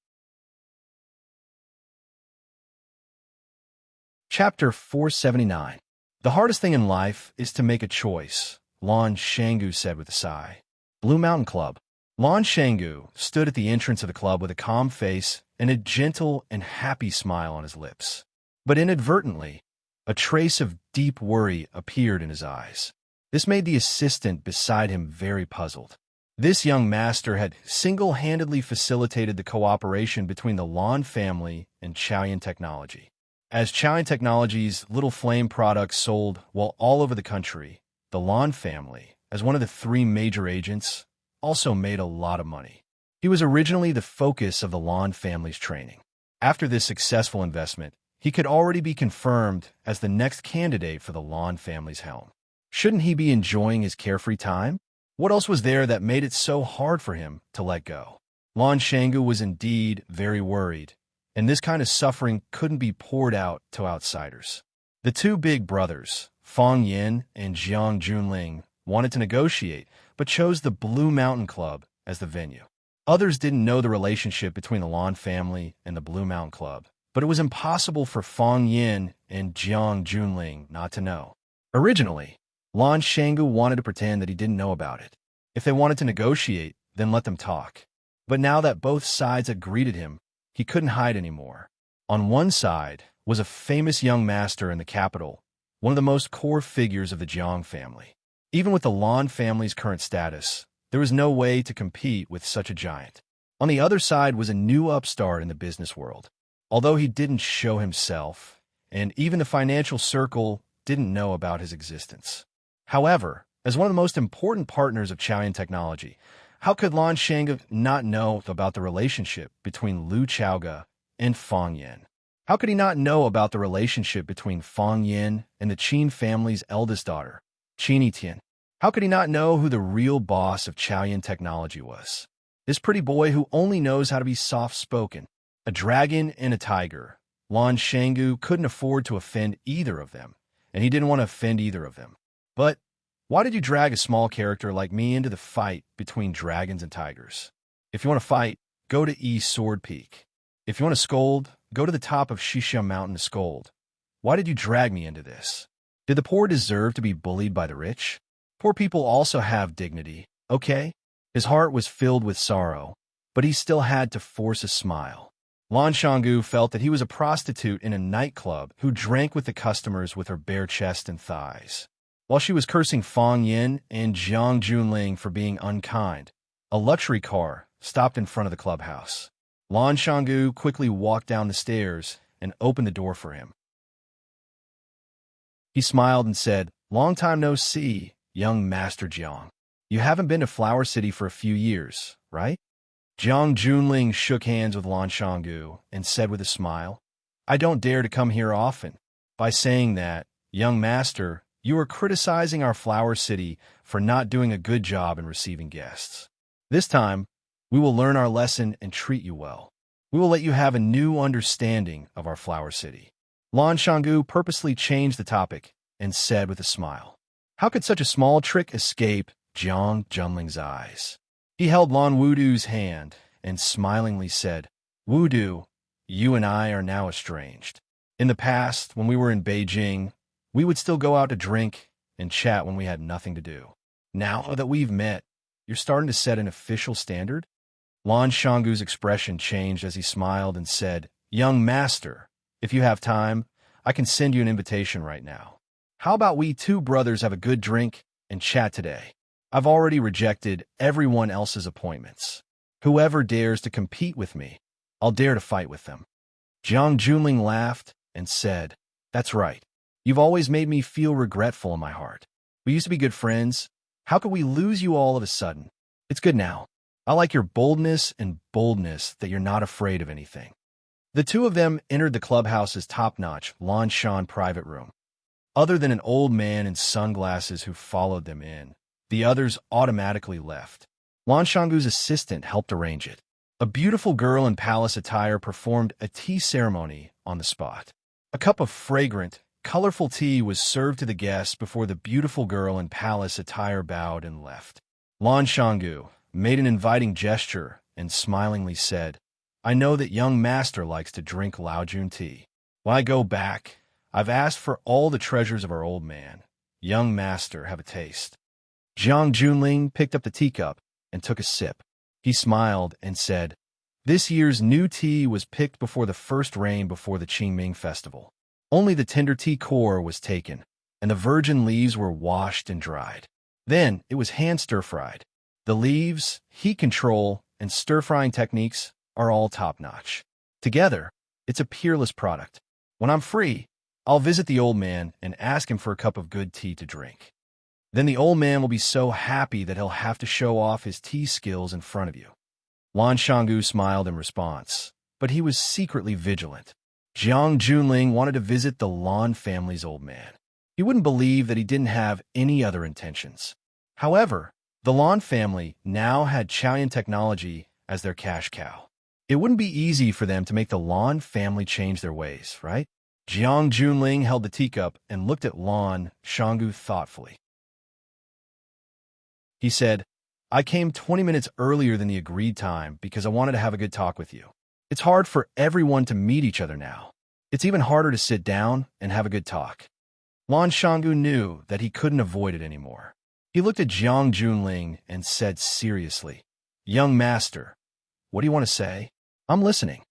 Chapter 479. The hardest thing in life is to make a choice, Lan Shangu said with a sigh. Blue Mountain Club. Lan Shangu stood at the entrance of the club with a calm face and a gentle and happy smile on his lips. But inadvertently, a trace of deep worry appeared in his eyes. This made the assistant beside him very puzzled. This young master had single-handedly facilitated the cooperation between the Lan family and Chaoyan Technology. As Chaoyan Technology's Little Flame products sold all over the country, the Lan family, as one of the 3 major agents, also made a lot of money. He was originally the focus of the Lan family's training. After this successful investment, he could already be confirmed as the next candidate for the Lan family's helm. Shouldn't he be enjoying his carefree time? What else was there that made it so hard for him to let go? Lan Shangu was indeed very worried, and this kind of suffering couldn't be poured out to outsiders. The 2 big brothers, Fang Yin and Jiang Junling, wanted to negotiate, but chose the Blue Mountain Club as the venue. Others didn't know the relationship between the Lan family and the Blue Mountain Club, but it was impossible for Fang Yin and Jiang Junling not to know. Originally, Lan Shangu wanted to pretend that he didn't know about it. If they wanted to negotiate, then let them talk. But now that both sides had greeted him, he couldn't hide anymore. On one side was a famous young master in the capital, one of the most core figures of the Jiang family. Even with the Lan family's current status, there was no way to compete with such a giant. On the other side was a new upstart in the business world. Although he didn't show himself, and even the financial circle didn't know about his existence. However, as one of the most important partners of Chaoyan Technology, how could Lan Shangu not know about the relationship between Lu Chaoga and Fang Yin? How could he not know about the relationship between Fang Yin and the Qin family's eldest daughter, Qin Yitian? How could he not know who the real boss of Chaoyan Technology was? This pretty boy who only knows how to be soft-spoken. A dragon and a tiger. Lan Shangu couldn't afford to offend either of them, and he didn't want to offend either of them. But why did you drag a small character like me into the fight between dragons and tigers? If you want to fight, go to East Sword Peak. If you want to scold, go to the top of Shisha Mountain to scold. Why did you drag me into this? Did the poor deserve to be bullied by the rich? Poor people also have dignity, okay? His heart was filled with sorrow, but he still had to force a smile. Lan Shanggu felt that he was a prostitute in a nightclub who drank with the customers with her bare chest and thighs. While she was cursing Fang Yin and Jiang Junling for being unkind, a luxury car stopped in front of the clubhouse. Lan Shanggu quickly walked down the stairs and opened the door for him. He smiled and said, "Long time no see, young Master Jiang. You haven't been to Flower City for a few years, right?" Jiang Junling shook hands with Lan Shanggu and said with a smile, "I don't dare to come here often." By saying that, young master, you are criticizing our Flower City for not doing a good job in receiving guests. This time, we will learn our lesson and treat you well. We will let you have a new understanding of our Flower City. Lan Shanggu purposely changed the topic and said with a smile. How could such a small trick escape Jiang Junling's eyes? He held Lan Wudu's hand and smilingly said, "Wudu, you and I are now estranged. In the past, when we were in Beijing, we would still go out to drink and chat when we had nothing to do. Now that we've met, you're starting to set an official standard?" Lan Shanggu's expression changed as he smiled and said, "Young master, if you have time, I can send you an invitation right now. How about we two brothers have a good drink and chat today? I've already rejected everyone else's appointments. Whoever dares to compete with me, I'll dare to fight with them." Jiang Junling laughed and said, "That's right. You've always made me feel regretful in my heart. We used to be good friends. How could we lose you all of a sudden? It's good now. I like your boldness and boldness that you're not afraid of anything." The two of them entered the clubhouse's top-notch Lan Shan private room. Other than an old man in sunglasses who followed them in, the others automatically left. Lan Shanggu's assistant helped arrange it. A beautiful girl in palace attire performed a tea ceremony on the spot. A cup of fragrant, colorful tea was served to the guests before the beautiful girl in palace attire bowed and left. Lan Shanggu made an inviting gesture and smilingly said, "I know that young master likes to drink Laojun tea. When I go back, I've asked for all the treasures of our old man. Young master, have a taste." Jiang Junling picked up the teacup and took a sip. He smiled and said, "This year's new tea was picked before the first rain before the Qingming festival. Only the tender tea core was taken, and the virgin leaves were washed and dried. Then it was hand stir-fried. The leaves, heat control, and stir-frying techniques are all top-notch. Together, it's a peerless product. When I'm free, I'll visit the old man and ask him for a cup of good tea to drink. Then the old man will be so happy that he'll have to show off his tea skills in front of you." Lan Shanggu smiled in response, but he was secretly vigilant. Jiang Junling wanted to visit the Lan family's old man. He wouldn't believe that he didn't have any other intentions. However, the Lan family now had Chaoyan technology as their cash cow. It wouldn't be easy for them to make the Lan family change their ways, right? Jiang Junling held the teacup and looked at Lan Shanggu thoughtfully. He said, "I came 20 minutes earlier than the agreed time because I wanted to have a good talk with you. It's hard for everyone to meet each other now. It's even harder to sit down and have a good talk." Lan Shanggu knew that he couldn't avoid it anymore. He looked at Jiang Junling and said seriously, "Young master, what do you want to say? I'm listening."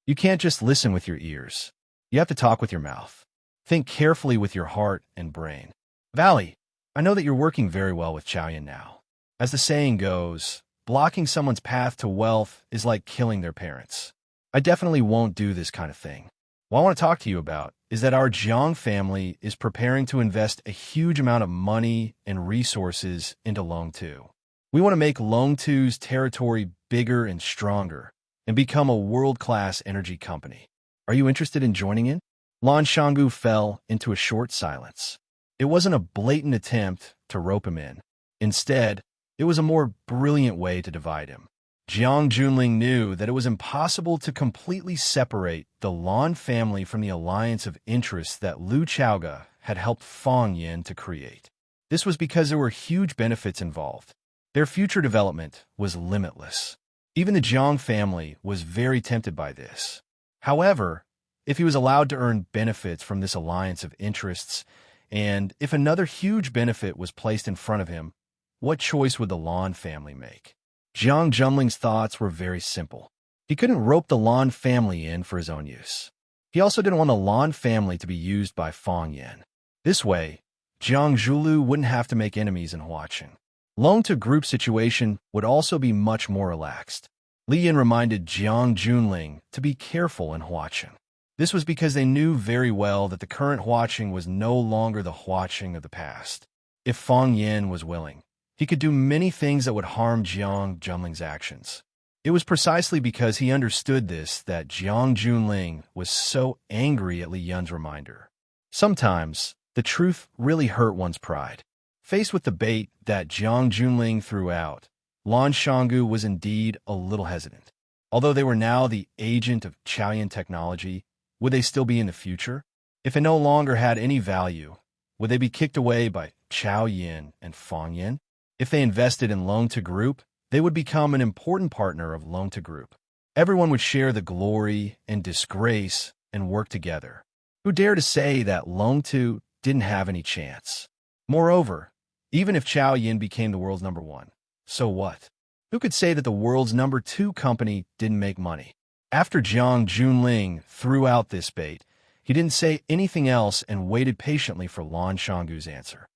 You can't just listen with your ears. You have to talk with your mouth. Think carefully with your heart and brain. Valley, I know that you're working very well with Chaoyan now. As the saying goes, blocking someone's path to wealth is like killing their parents. I definitely won't do this kind of thing. What I want to talk to you about is that our Jiang family is preparing to invest a huge amount of money and resources into Longtu. We want to make Longtu's territory bigger and stronger and become a world-class energy company. Are you interested in joining in? Lan Shanggu fell into a short silence. It wasn't a blatant attempt to rope him in. Instead, it was a more brilliant way to divide him. Jiang Junling knew that it was impossible to completely separate the Lan family from the alliance of interests that Lu Chaoga had helped Fang Yin to create. This was because there were huge benefits involved. Their future development was limitless. Even the Jiang family was very tempted by this. However, if he was allowed to earn benefits from this alliance of interests, and if another huge benefit was placed in front of him, what choice would the Lan family make? Jiang Junling's thoughts were very simple. He couldn't rope the Lan family in for his own use. He also didn't want the Lan family to be used by Fang Yan. This way, Jiang Zhulu wouldn't have to make enemies in Huaqing. Loan-to-group situation would also be much more relaxed. Li Yin reminded Jiang Junling to be careful in Huaqing. This was because they knew very well that the current Huaqing was no longer the Huaqing of the past. If Fang Yan was willing, he could do many things that would harm Jiang Junling's actions. It was precisely because he understood this that Jiang Junling was so angry at Li Yun's reminder. Sometimes, the truth really hurt one's pride. Faced with the bait that Jiang Junling threw out, Lan Shanggu was indeed a little hesitant. Although they were now the agent of Chaoyan technology, would they still be in the future? If it no longer had any value, would they be kicked away by Chao Yin and Fang Yin? If they invested in Loan to Group, they would become an important partner of Loan to Group. Everyone would share the glory and disgrace and work together. Who dare to say that Loan to didn't have any chance? Moreover, even if Chao Yin became the world's number one, so what? Who could say that the world's number two company didn't make money? After Jiang Junling threw out this bait, he didn't say anything else and waited patiently for Lan Shanggu's answer.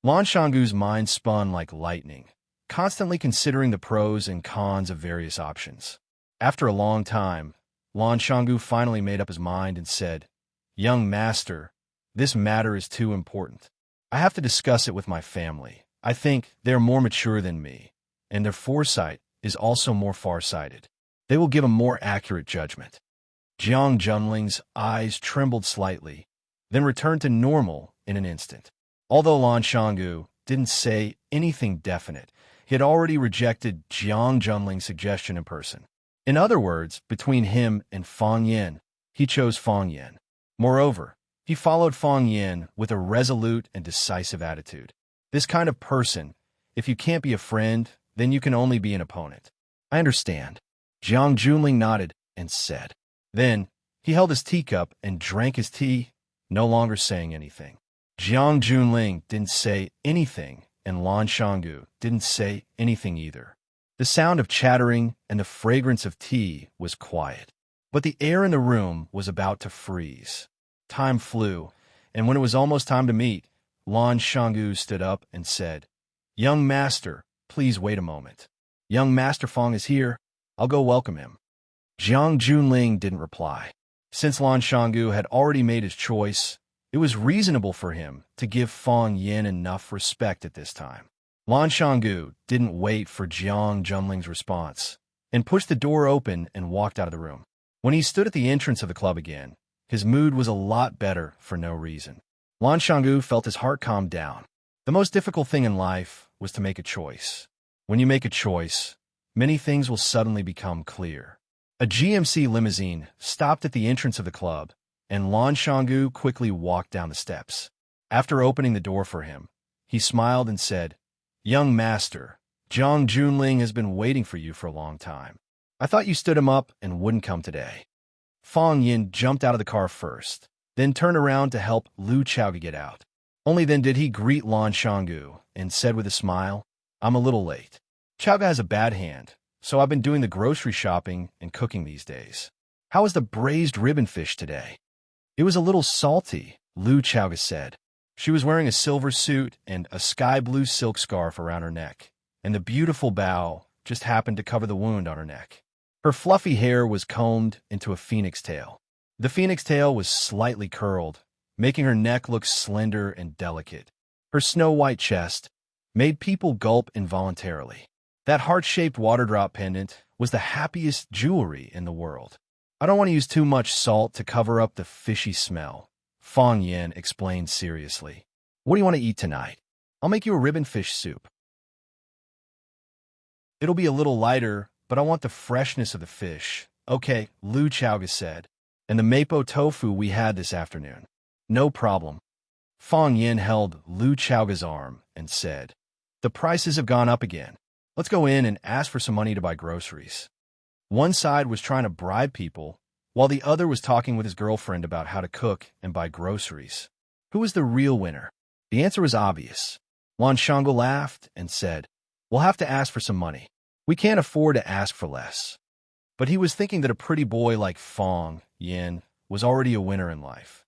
Lan Shanggu's mind spun like lightning, constantly considering the pros and cons of various options. After a long time, Lan Shanggu finally made up his mind and said, "Young master, this matter is too important. I have to discuss it with my family. I think they're more mature than me, and their foresight is also more far-sighted. They will give a more accurate judgment." Jiang Junling's eyes trembled slightly, then returned to normal in an instant. Although Lan Shanggu didn't say anything definite, he had already rejected Jiang Junling's suggestion in person. In other words, between him and Fang Yan, he chose Fang Yan. Moreover, he followed Fang Yan with a resolute and decisive attitude. This kind of person, if you can't be a friend, then you can only be an opponent. "I understand." Jiang Junling nodded and said. Then, he held his teacup and drank his tea, no longer saying anything. Jiang Junling didn't say anything, and Lan Shanggu didn't say anything either. The sound of chattering and the fragrance of tea was quiet, but the air in the room was about to freeze. Time flew, and when it was almost time to meet, Lan Shanggu stood up and said, "Young master, please wait a moment. Young Master Fang is here. I'll go welcome him." Jiang Junling didn't reply. Since Lan Shanggu had already made his choice, it was reasonable for him to give Fang Yan enough respect at this time. Lan Shanggu didn't wait for Jiang Junling's response, and pushed the door open and walked out of the room. When he stood at the entrance of the club again, his mood was a lot better for no reason. Lan Shanggu felt his heart calm down. The most difficult thing in life was to make a choice. When you make a choice, many things will suddenly become clear. A GMC limousine stopped at the entrance of the club, and Lan Shanggu quickly walked down the steps. After opening the door for him, he smiled and said, "Young master, Jiang Junling has been waiting for you for a long time. I thought you stood him up and wouldn't come today." Fang Yin jumped out of the car first, then turned around to help Lu Chaoga get out. Only then did he greet Lan Shanggu and said with a smile, "I'm a little late. Chaoga has a bad hand, so I've been doing the grocery shopping and cooking these days. How was the braised ribbon fish today?" "It was a little salty," Lu Chaoga said. She was wearing a silver suit and a sky-blue silk scarf around her neck, and the beautiful bow just happened to cover the wound on her neck. Her fluffy hair was combed into a phoenix tail. The phoenix tail was slightly curled, making her neck look slender and delicate. Her snow-white chest made people gulp involuntarily. That heart-shaped water drop pendant was the happiest jewelry in the world. "I don't want to use too much salt to cover up the fishy smell," Fang Yan explained seriously. "What do you want to eat tonight? I'll make you a ribbon fish soup. It'll be a little lighter, but I want the freshness of the fish." "Okay," Lu Chaoga said. "And the mapo tofu we had this afternoon." "No problem." Fang Yan held Lu Chaoga's arm and said, "The prices have gone up again. Let's go in and ask for some money to buy groceries." One side was trying to bribe people, while the other was talking with his girlfriend about how to cook and buy groceries. Who was the real winner? The answer was obvious. Lan Shanggu laughed and said, "We'll have to ask for some money. We can't afford to ask for less." But he was thinking that a pretty boy like Fong Yin was already a winner in life.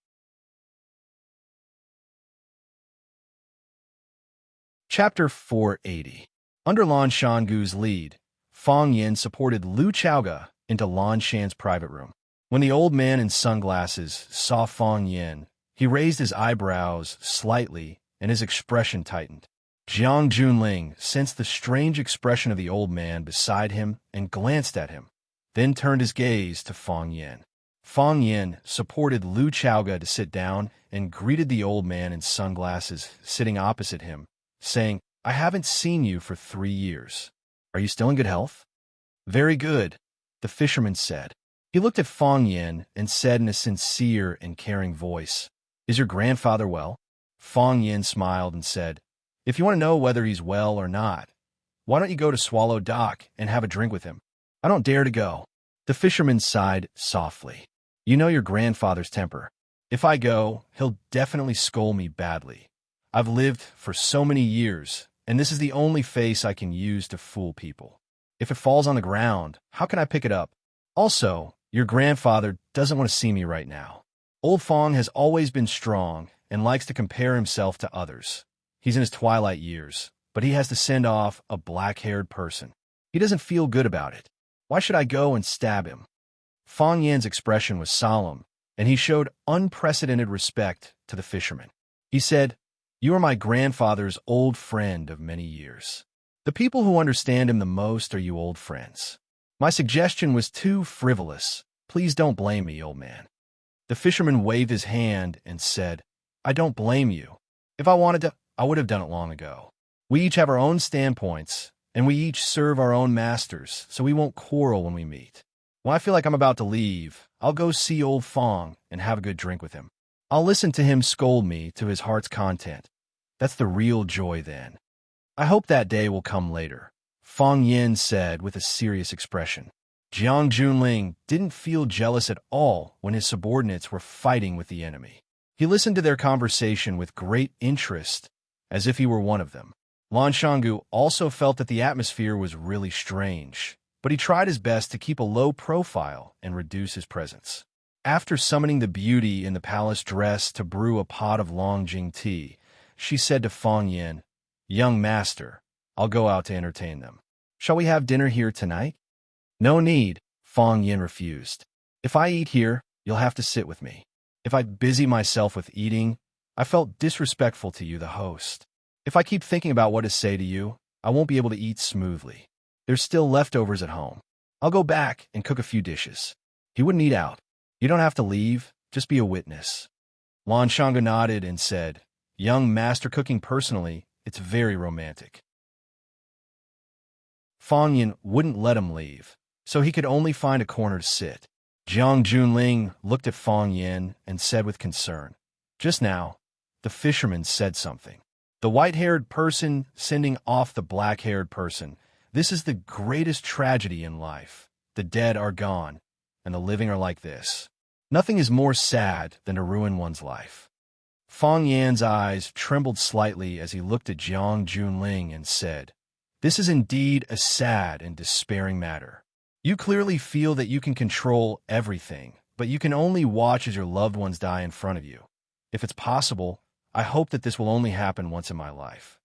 Chapter 480. Under Lan Shanggu's lead, Fong Yin supported Lu Chaoga into Lan Shan's private room. When the old man in sunglasses saw Fong Yin, he raised his eyebrows slightly and his expression tightened. Jiang Junling sensed the strange expression of the old man beside him and glanced at him, then turned his gaze to Fong Yin. Fong Yin supported Lu Chaoga to sit down and greeted the old man in sunglasses sitting opposite him, saying, "I haven't seen you for 3 years. Are you still in good health?" "Very good," the fisherman said. He looked at Fong Yin and said in a sincere and caring voice, "Is your grandfather well?" Fong Yin smiled and said, "If you want to know whether he's well or not, why don't you go to Swallow Dock and have a drink with him?" "I don't dare to go." The fisherman sighed softly. "You know your grandfather's temper. If I go, he'll definitely scold me badly. I've lived for so many years, and this is the only face I can use to fool people. If it falls on the ground, how can I pick it up? Also, your grandfather doesn't want to see me right now. Old Fong has always been strong and likes to compare himself to others. He's in his twilight years, but he has to send off a black-haired person. He doesn't feel good about it. Why should I go and stab him?" Fong Yan's expression was solemn, and he showed unprecedented respect to the fisherman. He said, "You are my grandfather's old friend of many years. The people who understand him the most are you old friends. My suggestion was too frivolous. Please don't blame me, old man." The fisherman waved his hand and said, "I don't blame you. If I wanted to, I would have done it long ago. We each have our own standpoints, and we each serve our own masters, so we won't quarrel when we meet. When I feel like I'm about to leave, I'll go see old Fong and have a good drink with him. I'll listen to him scold me to his heart's content. That's the real joy then. I hope that day will come later," Fong Yin said with a serious expression. Jiang Junling didn't feel jealous at all when his subordinates were fighting with the enemy. He listened to their conversation with great interest, as if he were one of them. Lan Shanggu also felt that the atmosphere was really strange, but he tried his best to keep a low profile and reduce his presence. After summoning the beauty in the palace dress to brew a pot of Longjing tea, she said to Fong Yin, "Young master, I'll go out to entertain them. Shall we have dinner here tonight?" "No need," Fong Yin refused. "If I eat here, you'll have to sit with me. If I busy myself with eating, I felt disrespectful to you, the host. If I keep thinking about what to say to you, I won't be able to eat smoothly. There's still leftovers at home. I'll go back and cook a few dishes." He wouldn't eat out. "You don't have to leave, just be a witness." Lan Shanggu nodded and said, "Young master cooking personally, it's very romantic." Fong Yin wouldn't let him leave, so he could only find a corner to sit. Jiang Junling looked at Fong Yin and said with concern, "Just now, the fisherman said something. The white-haired person sending off the black-haired person. This is the greatest tragedy in life. The dead are gone, and the living are like this. Nothing is more sad than to ruin one's life." Fong Yan's eyes trembled slightly as he looked at Jiang Junling and said, "This is indeed a sad and despairing matter. You clearly feel that you can control everything, but you can only watch as your loved ones die in front of you. If it's possible, I hope that this will only happen once in my life.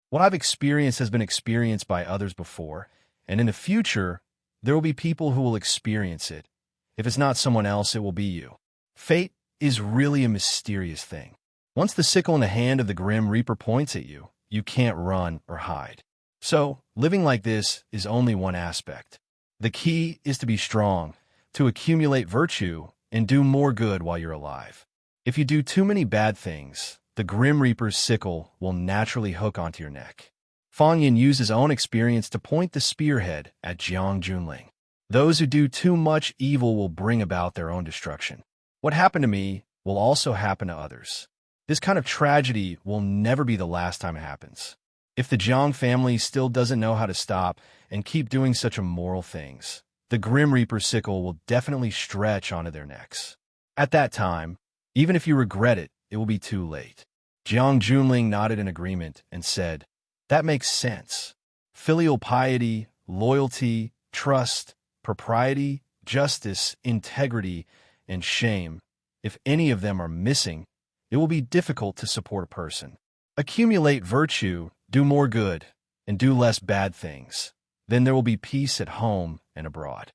What I've experienced has been experienced by others before, and in the future, there will be people who will experience it. If it's not someone else, it will be you. Fate is really a mysterious thing. Once the sickle in the hand of the Grim Reaper points at you, you can't run or hide. So, living like this is only one aspect. The key is to be strong, to accumulate virtue, and do more good while you're alive. If you do too many bad things, the Grim Reaper's sickle will naturally hook onto your neck." Fong Yin used his own experience to point the spearhead at Jiang Junling. Those who do too much evil will bring about their own destruction. What happened to me will also happen to others. This kind of tragedy will never be the last time it happens. If the Jiang family still doesn't know how to stop and keep doing such immoral things, the Grim Reaper's sickle will definitely stretch onto their necks. At that time, even if you regret it, it will be too late. Jiang Junling nodded in agreement and said, "That makes sense. Filial piety, loyalty, trust, propriety, justice, integrity, and shame. If any of them are missing, it will be difficult to support a person. Accumulate virtue, do more good, and do less bad things. Then there will be peace at home and abroad."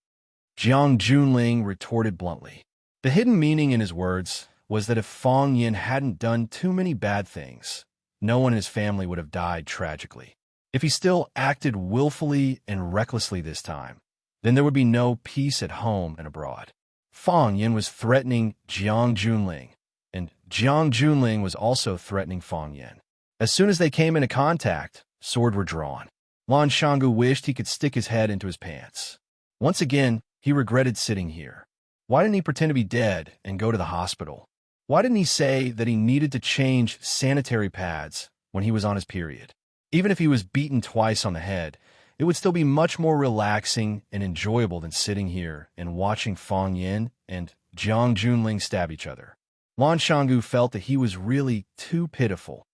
Jiang Junling retorted bluntly. The hidden meaning in his words was that if Fang Yin hadn't done too many bad things, no one in his family would have died tragically. If he still acted willfully and recklessly this time, then there would be no peace at home and abroad. Fang Yin was threatening Jiang Junling, and Jiang Junling was also threatening Fang Yin. As soon as they came into contact, swords were drawn. Lan Shanggu wished he could stick his head into his pants. Once again, he regretted sitting here. Why didn't he pretend to be dead and go to the hospital? Why didn't he say that he needed to change sanitary pads when he was on his period? Even if he was beaten twice on the head, it would still be much more relaxing and enjoyable than sitting here and watching Fang Yin and Jiang Junling stab each other. Lan Shanggu felt that he was really too pitiful.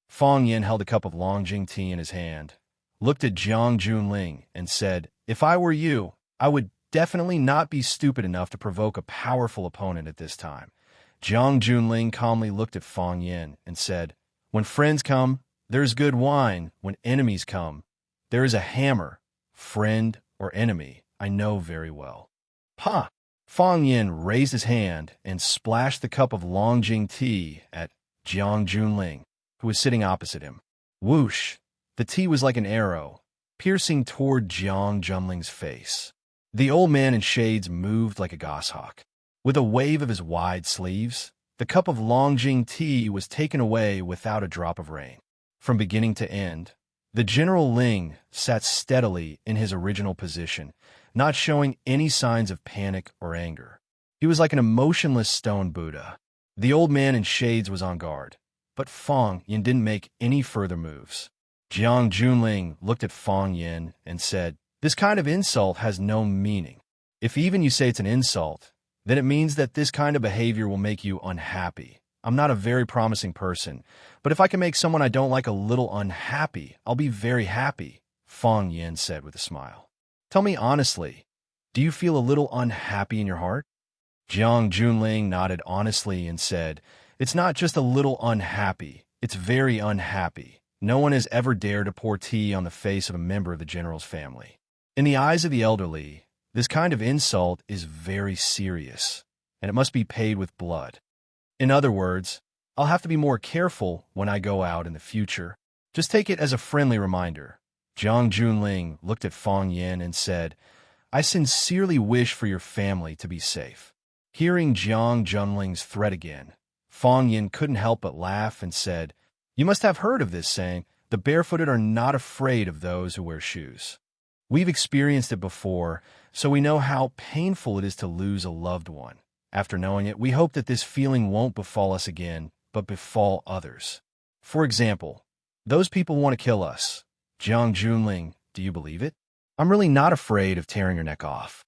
Fang Yin held a cup of Longjing tea in his hand, looked at Jiang Junling, and said, "If I were you, I would definitely not be stupid enough to provoke a powerful opponent at this time." Jiang Junling calmly looked at Fang Yin and said, "When friends come, there is good wine. When enemies come, there is a hammer. Friend or enemy, I know very well." "Pa!" Fang Yin raised his hand and splashed the cup of Longjing tea at Jiang Junling, who was sitting opposite him. Whoosh! The tea was like an arrow, piercing toward Jiang Junling's face. The old man in shades moved like a goshawk. With a wave of his wide sleeves, the cup of Longjing tea was taken away without a drop of rain. From beginning to end, the General Ling sat steadily in his original position, not showing any signs of panic or anger. He was like an emotionless stone Buddha. The old man in shades was on guard, but Fang Yin didn't make any further moves. Jiang Junling looked at Fang Yin and said, "This kind of insult has no meaning. If even you say it's an insult, then it means that this kind of behavior will make you unhappy. I'm not a very promising person, but if I can make someone I don't like a little unhappy, I'll be very happy," Fang Yin said with a smile. "Tell me honestly, do you feel a little unhappy in your heart?" Jiang Junling nodded honestly and said, "It's not just a little unhappy, it's very unhappy. No one has ever dared to pour tea on the face of a member of the general's family. In the eyes of the elderly, this kind of insult is very serious, and it must be paid with blood. In other words, I'll have to be more careful when I go out in the future. Just take it as a friendly reminder." Jiang Junling looked at Fang Yin and said, "I sincerely wish for your family to be safe." Hearing Jiang Junling's threat again, Fang Yin couldn't help but laugh and said, "You must have heard of this saying, 'The barefooted are not afraid of those who wear shoes.' We've experienced it before, so we know how painful it is to lose a loved one. After knowing it, we hope that this feeling won't befall us again, but befall others. For example, those people want to kill us. Jiang Junling, do you believe it? I'm really not afraid of tearing your neck off."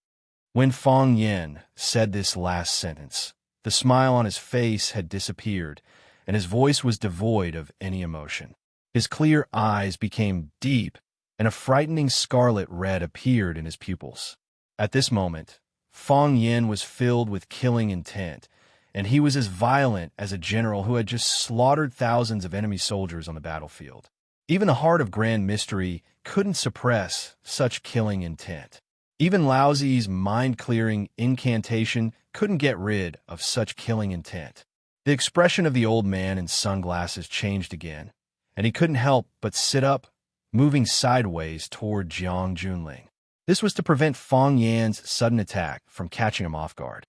When Fang Yin said this last sentence, the smile on his face had disappeared, and his voice was devoid of any emotion. His clear eyes became deep, and a frightening scarlet red appeared in his pupils. At this moment, Fang Yin was filled with killing intent, and he was as violent as a general who had just slaughtered thousands of enemy soldiers on the battlefield. Even the heart of Grand Mystery couldn't suppress such killing intent. Even Lao Zi's mind-clearing incantation couldn't get rid of such killing intent. The expression of the old man in sunglasses changed again, and he couldn't help but sit up, moving sideways toward Jiang Junling. This was to prevent Fang Yin's sudden attack from catching him off guard.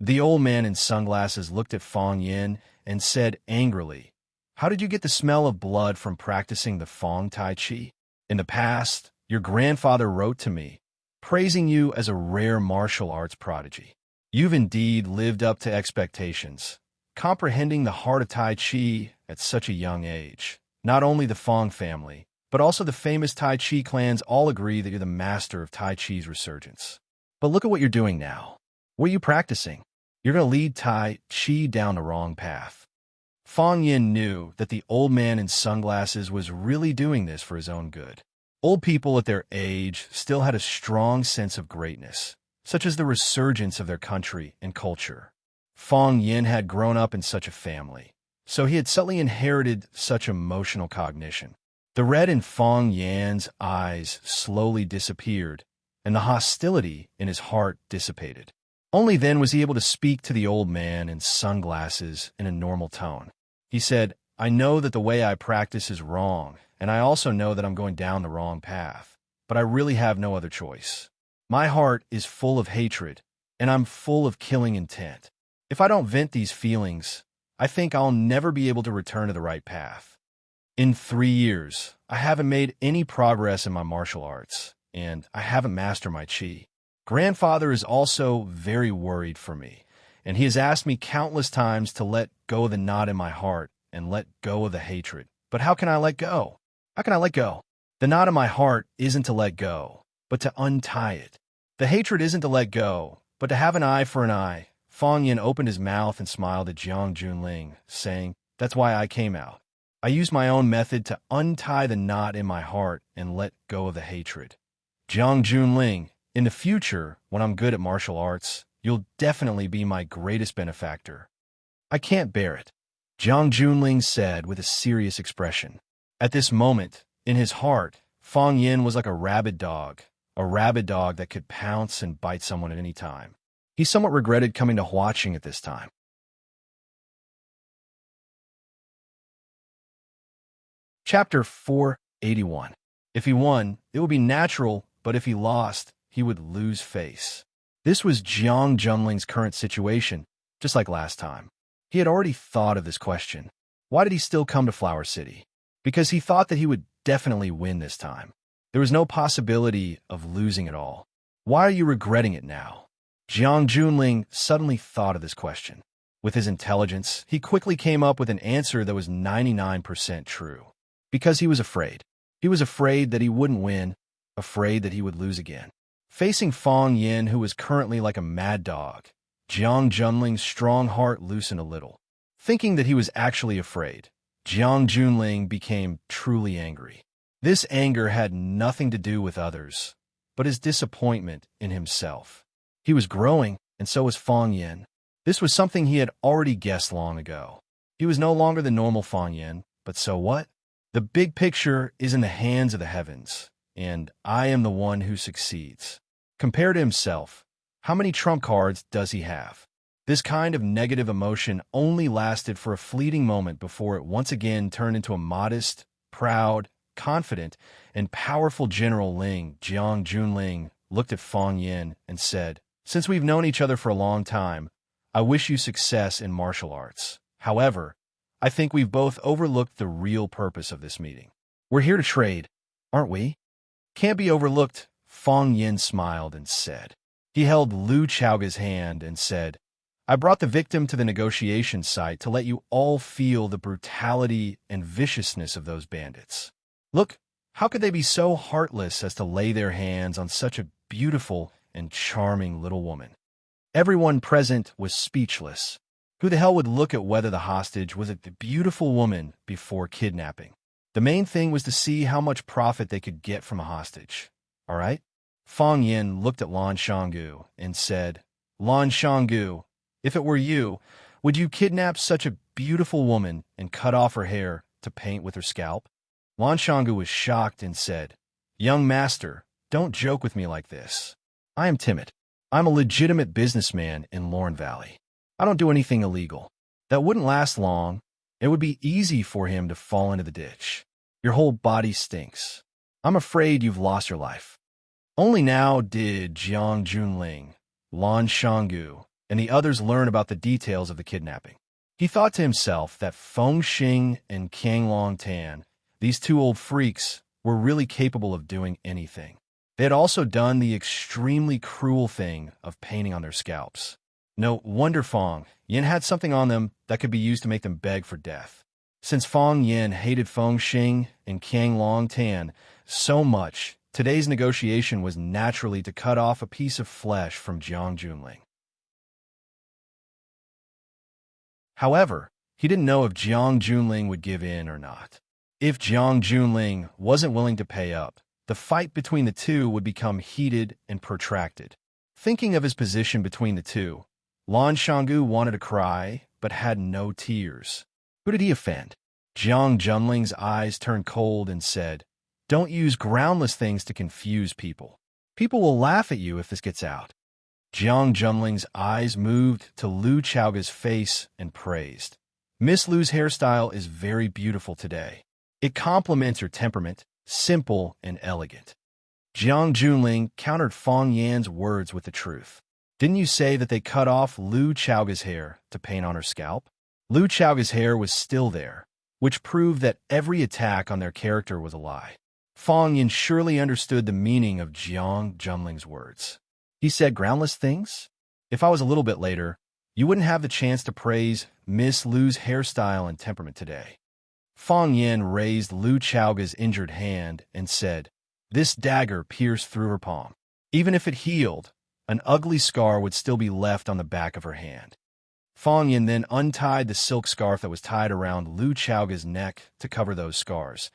The old man in sunglasses looked at Fang Yin and said angrily, "How did you get the smell of blood from practicing the Fang Tai Chi? In the past, your grandfather wrote to me, praising you as a rare martial arts prodigy. You've indeed lived up to expectations, comprehending the heart of Tai Chi at such a young age. Not only the Fang family, but also the famous Tai Chi clans all agree that you're the master of Tai Chi's resurgence. But look at what you're doing now. What are you practicing? You're going to lead Tai Chi down the wrong path. Fang Yin knew that the old man in sunglasses was really doing this for his own good. Old people at their age still had a strong sense of greatness, such as the resurgence of their country and culture. Fang Yin had grown up in such a family, so he had subtly inherited such emotional cognition. The red in Fang Yan's eyes slowly disappeared, and the hostility in his heart dissipated. Only then was he able to speak to the old man in sunglasses in a normal tone. He said, "I know that the way I practice is wrong, and I also know that I'm going down the wrong path, but I really have no other choice. My heart is full of hatred, and I'm full of killing intent. If I don't vent these feelings, I think I'll never be able to return to the right path. In 3 years, I haven't made any progress in my martial arts, and I haven't mastered my chi. Grandfather is also very worried for me, and he has asked me countless times to let go of the knot in my heart and let go of the hatred. But how can I let go? How can I let go? The knot in my heart isn't to let go, but to untie it. The hatred isn't to let go, but to have an eye for an eye." Fang Yin opened his mouth and smiled at Jiang Junling, saying, "That's why I came out. I used my own method to untie the knot in my heart and let go of the hatred. Jiang Junling, in the future, when I'm good at martial arts, you'll definitely be my greatest benefactor." "I can't bear it," Jiang Junling said with a serious expression. At this moment, in his heart, Fang Yin was like a rabid dog that could pounce and bite someone at any time. He somewhat regretted coming to Huaqing at this time. Chapter 481. If he won, it would be natural, but if he lost, he would lose face. This was Jiang Junling's current situation, just like last time. He had already thought of this question. Why did he still come to Flower City? Because he thought that he would definitely win this time. There was no possibility of losing at all. Why are you regretting it now? Jiang Junling suddenly thought of this question. With his intelligence, he quickly came up with an answer that was 99% true. Because he was afraid. He was afraid that he wouldn't win, afraid that he would lose again. Facing Fang Yin, who was currently like a mad dog, Jiang Junling's strong heart loosened a little. Thinking that he was actually afraid, Jiang Junling became truly angry. This anger had nothing to do with others, but his disappointment in himself. He was growing, and so was Fang Yin. This was something he had already guessed long ago. He was no longer the normal Fang Yin, but so what? The big picture is in the hands of the heavens, and I am the one who succeeds. Compared to himself, how many trump cards does he have? This kind of negative emotion only lasted for a fleeting moment before it once again turned into a modest, proud, confident, and powerful General Ling. Jiang Junling looked at Fang Yin and said, "Since we've known each other for a long time, I wish you success in martial arts. However, I think we've both overlooked the real purpose of this meeting. We're here to trade, aren't we?" "Can't be overlooked," Fang Yin smiled and said. He held Lu Chaoga's hand and said, "I brought the victim to the negotiation site to let you all feel the brutality and viciousness of those bandits. Look, how could they be so heartless as to lay their hands on such a beautiful and charming little woman?" Everyone present was speechless. Who the hell would look at whether the hostage was a beautiful woman before kidnapping? The main thing was to see how much profit they could get from a hostage. All right? Fang Yin looked at Lan Shanggu and said, "Lan Shanggu, if it were you, would you kidnap such a beautiful woman and cut off her hair to paint with her scalp?" Lan Shanggu was shocked and said, "Young master, don't joke with me like this. I am timid. I'm a legitimate businessman in Lorne Valley. I don't do anything illegal. That wouldn't last long. It would be easy for him to fall into the ditch. Your whole body stinks. I'm afraid you've lost your life." Only now did Jiang Junling, Lan Shanggu, and the others learn about the details of the kidnapping. He thought to himself that Feng Xing and Kang Long Tan, these two old freaks, were really capable of doing anything. They had also done the extremely cruel thing of painting on their scalps. No wonder Fang Yin had something on them that could be used to make them beg for death. Since Fong Yin hated Feng Xing and Qiang Long Tan so much, today's negotiation was naturally to cut off a piece of flesh from Jiang Junling. However, he didn't know if Jiang Junling would give in or not. If Jiang Junling wasn't willing to pay up, the fight between the two would become heated and protracted. Thinking of his position between the two, Lan Shanggu wanted to cry, but had no tears. Who did he offend? Jiang Junling's eyes turned cold and said, "Don't use groundless things to confuse people. People will laugh at you if this gets out." Jiang Junling's eyes moved to Lu Chaoga's face and praised. "Miss Lu's hairstyle is very beautiful today. It complements her temperament, simple and elegant." Jiang Junling countered Fong Yan's words with the truth. "Didn't you say that they cut off Lu Chaoga's hair to paint on her scalp?" Lu Chaoga's hair was still there, which proved that every attack on their character was a lie. Fong Yan surely understood the meaning of Jiang Junling's words. He said groundless things? If I was a little bit later, you wouldn't have the chance to praise Miss Lu's hairstyle and temperament today. Fong Yan raised Lu Chaoga's injured hand and said, "This dagger pierced through her palm. Even if it healed, an ugly scar would still be left on the back of her hand." Fong Yan then untied the silk scarf that was tied around Lu Chaoga's neck to cover those scars,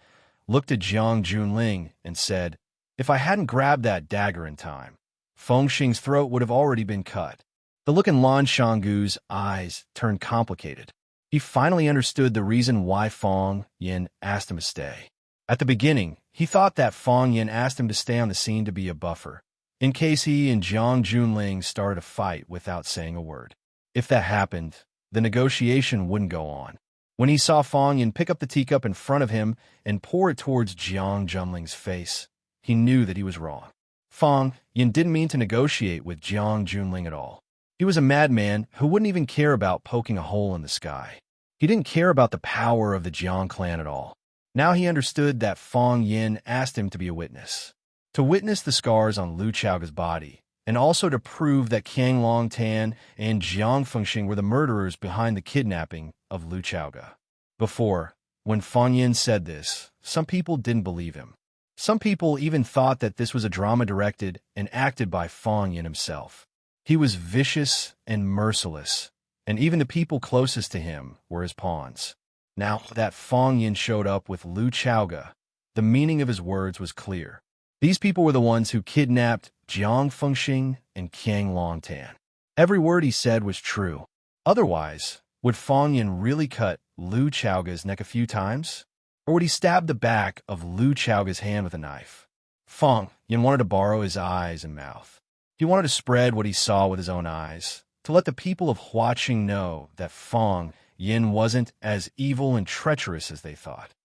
looked at Jiang Junling, and said, "If I hadn't grabbed that dagger in time, Feng Xing's throat would have already been cut." The look in Lan Shanggu's eyes turned complicated. He finally understood the reason why Fong Yin asked him to stay. At the beginning, he thought that Fong Yin asked him to stay on the scene to be a buffer, in case he and Jiang Junling started a fight without saying a word. If that happened, the negotiation wouldn't go on. When he saw Fong Yin pick up the teacup in front of him and pour it towards Jiang Junling's face, he knew that he was wrong. Fong Yin didn't mean to negotiate with Jiang Junling at all. He was a madman who wouldn't even care about poking a hole in the sky. He didn't care about the power of the Jiang clan at all. Now he understood that Fong Yin asked him to be a witness. To witness the scars on Lu Chaoga's body, and also to prove that Qiang Long Tan and Jiang Fengxing were the murderers behind the kidnapping of Lu Chaoga. Before, when Fong Yin said this, some people didn't believe him. Some people even thought that this was a drama directed and acted by Fong Yin himself. He was vicious and merciless, and even the people closest to him were his pawns. Now that Fong Yin showed up with Lu Chaoga, the meaning of his words was clear. These people were the ones who kidnapped Jiang Fengxing and Qiang Long Tan. Every word he said was true. Otherwise, would Fong Yin really cut Lu Chaoga's neck a few times? Or would he stab the back of Lu Chaoga's hand with a knife? Fong Yin wanted to borrow his eyes and mouth. He wanted to spread what he saw with his own eyes, to let the people of Huaqing know that Fong Yin wasn't as evil and treacherous as they thought.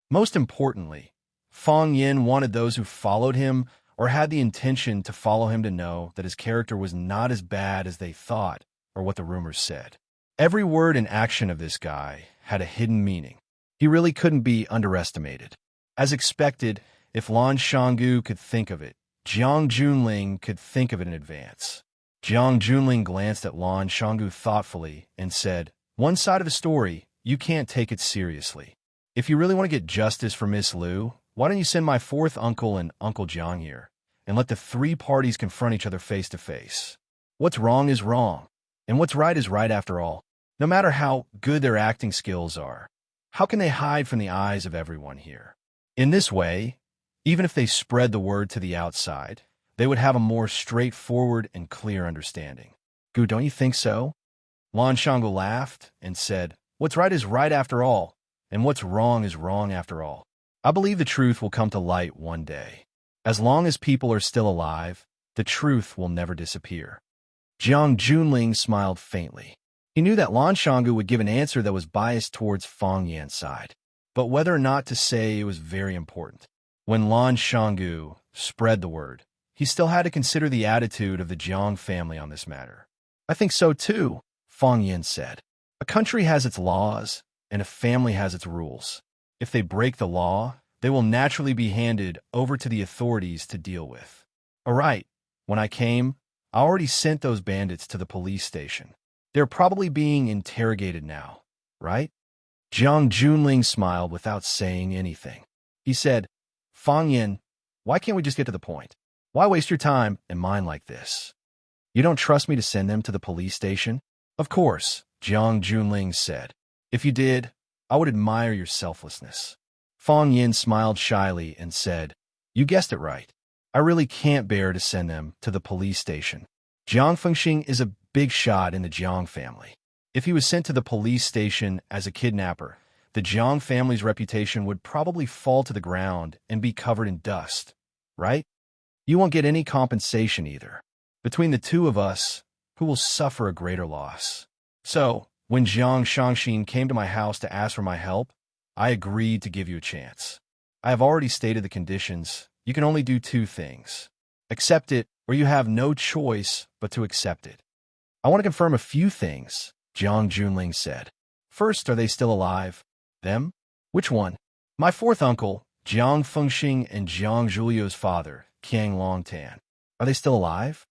Most importantly, Fong Yin wanted those who followed him or had the intention to follow him to know that his character was not as bad as they thought or what the rumors said. Every word and action of this guy had a hidden meaning. He really couldn't be underestimated. As expected, if Lan Shanggu could think of it, Jiang Junling could think of it in advance. Jiang Junling glanced at Lan Shanggu thoughtfully and said, "One side of the story, you can't take it seriously. If you really want to get justice for Miss Lu, why don't you send my fourth uncle and Uncle Jiang here, and let the three parties confront each other face to face? What's wrong is wrong, and what's right is right after all. No matter how good their acting skills are, how can they hide from the eyes of everyone here? In this way, even if they spread the word to the outside, they would have a more straightforward and clear understanding." "Gu, don't you think so?" Lan Shanggu laughed and said, "What's right is right after all, and what's wrong is wrong after all. I believe the truth will come to light one day. As long as people are still alive, the truth will never disappear." Jiang Junling smiled faintly. He knew that Lan Shanggu would give an answer that was biased towards Fong Yan's side, but whether or not to say it was very important. When Lan Shanggu spread the word, he still had to consider the attitude of the Jiang family on this matter. "I think so too," Fong Yin said. "A country has its laws, and a family has its rules. If they break the law, they will naturally be handed over to the authorities to deal with. All right, when I came, I already sent those bandits to the police station. They're probably being interrogated now. right? Jiang Junling smiled without saying anything. He said, Fang Yin, why can't we just get to the point? Why waste your time and mine like this? You don't trust me to send them to the police station? Of course, Jiang Junling said. If you did, I would admire your selflessness. Fang Yin smiled shyly and said, You guessed it right. I really can't bear to send them to the police station. Jiang Fengxing is a big shot in the Jiang family. If he was sent to the police station as a kidnapper, the Jiang family's reputation would probably fall to the ground and be covered in dust, right? You won't get any compensation either. Between the two of us, who will suffer a greater loss? So, when Jiang Shangxin came to my house to ask for my help, I agreed to give you a chance. I have already stated the conditions. You can only do two things. Accept it, or you have no choice but to accept it. I want to confirm a few things, Jiang Junling said. First, are they still alive? Them? Which one? My fourth uncle, Jiang Fengxing, and Jiang Zhulio's father, Qiang Longtan. Are they still alive?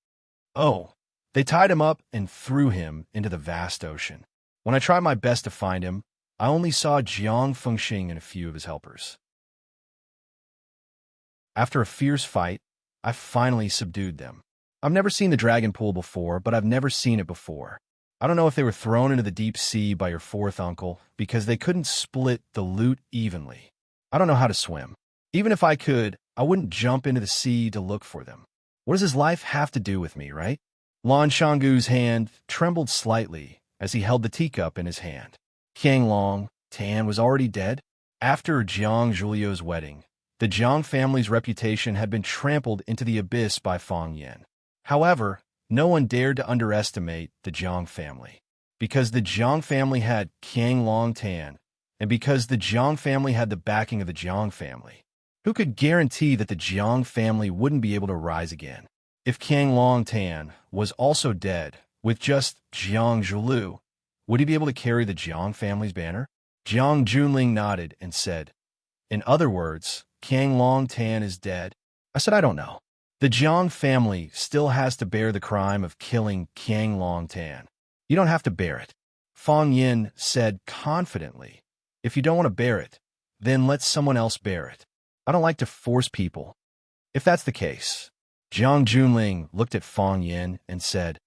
Oh, they tied him up and threw him into the vast ocean. When I tried my best to find him, I only saw Jiang Fengxing and a few of his helpers. After a fierce fight, I finally subdued them. I've never seen the dragon pool before, but I've never seen it before. I don't know if they were thrown into the deep sea by your fourth uncle because they couldn't split the loot evenly. I don't know how to swim. Even if I could, I wouldn't jump into the sea to look for them. What does his life have to do with me, right? Lan Shanggu's hand trembled slightly as he held the teacup in his hand. Qiang Long Tan was already dead. After Jiang Zhulio's wedding, the Jiang family's reputation had been trampled into the abyss by Fang Yin. However, no one dared to underestimate the Jiang family. Because the Jiang family had Qiang Long Tan, and because the Jiang family had the backing of the Jiang family, who could guarantee that the Jiang family wouldn't be able to rise again? If Qiang Long Tan was also dead, with just Jiang Zhulu, would he be able to carry the Jiang family's banner? Jiang Junling nodded and said, In other words, Qiang Long Tan is dead. I said, I don't know. The Jiang family still has to bear the crime of killing Qiang Long Tan. You don't have to bear it. Fang Yin said confidently, If you don't want to bear it, then let someone else bear it. I don't like to force people. If that's the case, Jiang Junling looked at Fang Yin and said,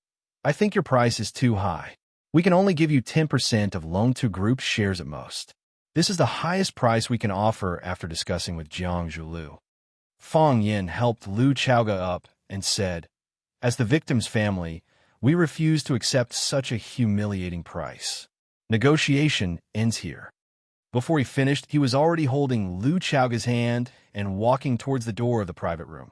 I think your price is too high. We can only give you 10% of Loan to Group shares at most. This is the highest price we can offer after discussing with Jiang Zhulu. Fang Yin helped Lu Chaoga up and said, As the victim's family, we refuse to accept such a humiliating price. Negotiation ends here. Before he finished, he was already holding Lu Chaoga's hand and walking towards the door of the private room.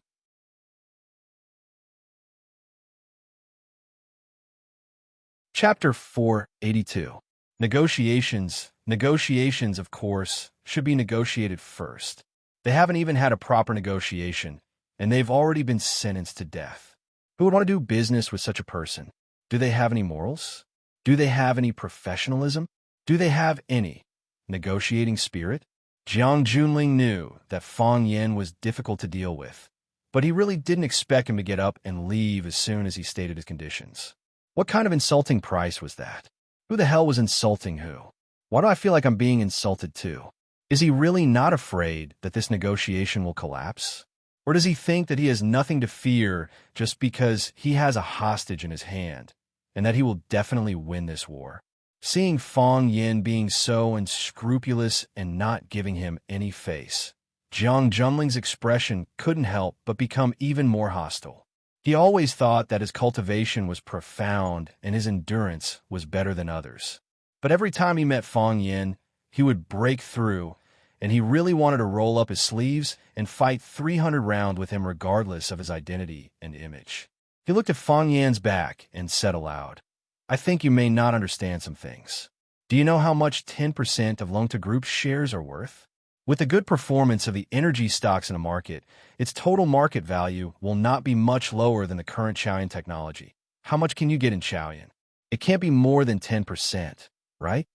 Chapter 482. Negotiations. Negotiations, of course, should be negotiated first. They haven't even had a proper negotiation, and they've already been sentenced to death. Who would want to do business with such a person? Do they have any morals? Do they have any professionalism? Do they have any negotiating spirit? Jiang Junling knew that Fang Yin was difficult to deal with, but he really didn't expect him to get up and leave as soon as he stated his conditions. What kind of insulting price was that? Who the hell was insulting who? Why do I feel like I'm being insulted too? Is he really not afraid that this negotiation will collapse? Or does he think that he has nothing to fear just because he has a hostage in his hand, and that he will definitely win this war? Seeing Fang Yin being so unscrupulous and not giving him any face, Jiang Junling's expression couldn't help but become even more hostile. He always thought that his cultivation was profound and his endurance was better than others. But every time he met Fang Yin, he would break through, and he really wanted to roll up his sleeves and fight 300 rounds with him regardless of his identity and image. He looked at Fang Yin's back and said aloud, I think you may not understand some things. Do you know how much 10% of Loan to Group shares are worth? With the good performance of the energy stocks in a market, its total market value will not be much lower than the current Chaoyan technology. How much can you get in Chaoyan? It can't be more than 10%, right?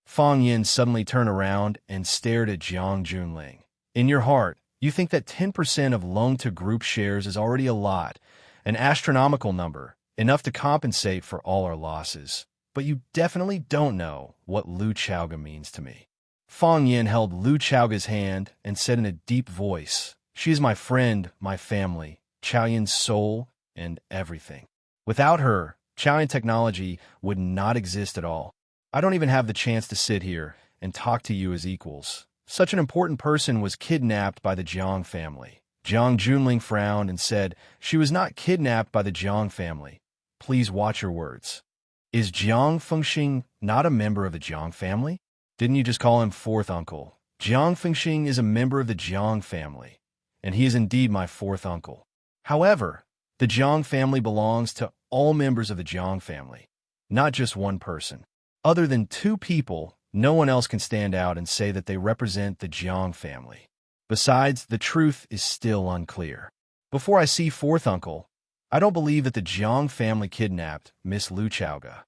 Fang Yin suddenly turned around and stared at Jiang Junling. In your heart, you think that 10% of Loan to Group shares is already a lot, an astronomical number, enough to compensate for all our losses. but you definitely don't know what Lu Chaoga means to me." Fang Yin held Lu Chaoga's hand and said in a deep voice, "She is my friend, my family, Chaoyin's soul, and everything. Without her, Chaoyin technology would not exist at all. I don't even have the chance to sit here and talk to you as equals. Such an important person was kidnapped by the Jiang family." Jiang Junling frowned and said, "She was not kidnapped by the Jiang family. Please watch your words. Is Jiang Fengxing not a member of the Jiang family? Didn't you just call him fourth uncle? Jiang Fengxing is a member of the Jiang family, and he is indeed my fourth uncle. However, the Jiang family belongs to all members of the Jiang family, not just one person. Other than two people, no one else can stand out and say that they represent the Jiang family. Besides, the truth is still unclear. Before I see fourth uncle, I don't believe that the Jiang family kidnapped Miss Lu Chaoga."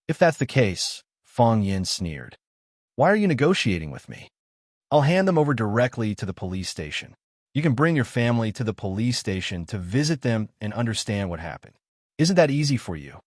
"If that's the case," Fang Yin sneered, "why are you negotiating with me? I'll hand them over directly to the police station. You can bring your family to the police station to visit them and understand what happened. Isn't that easy for you?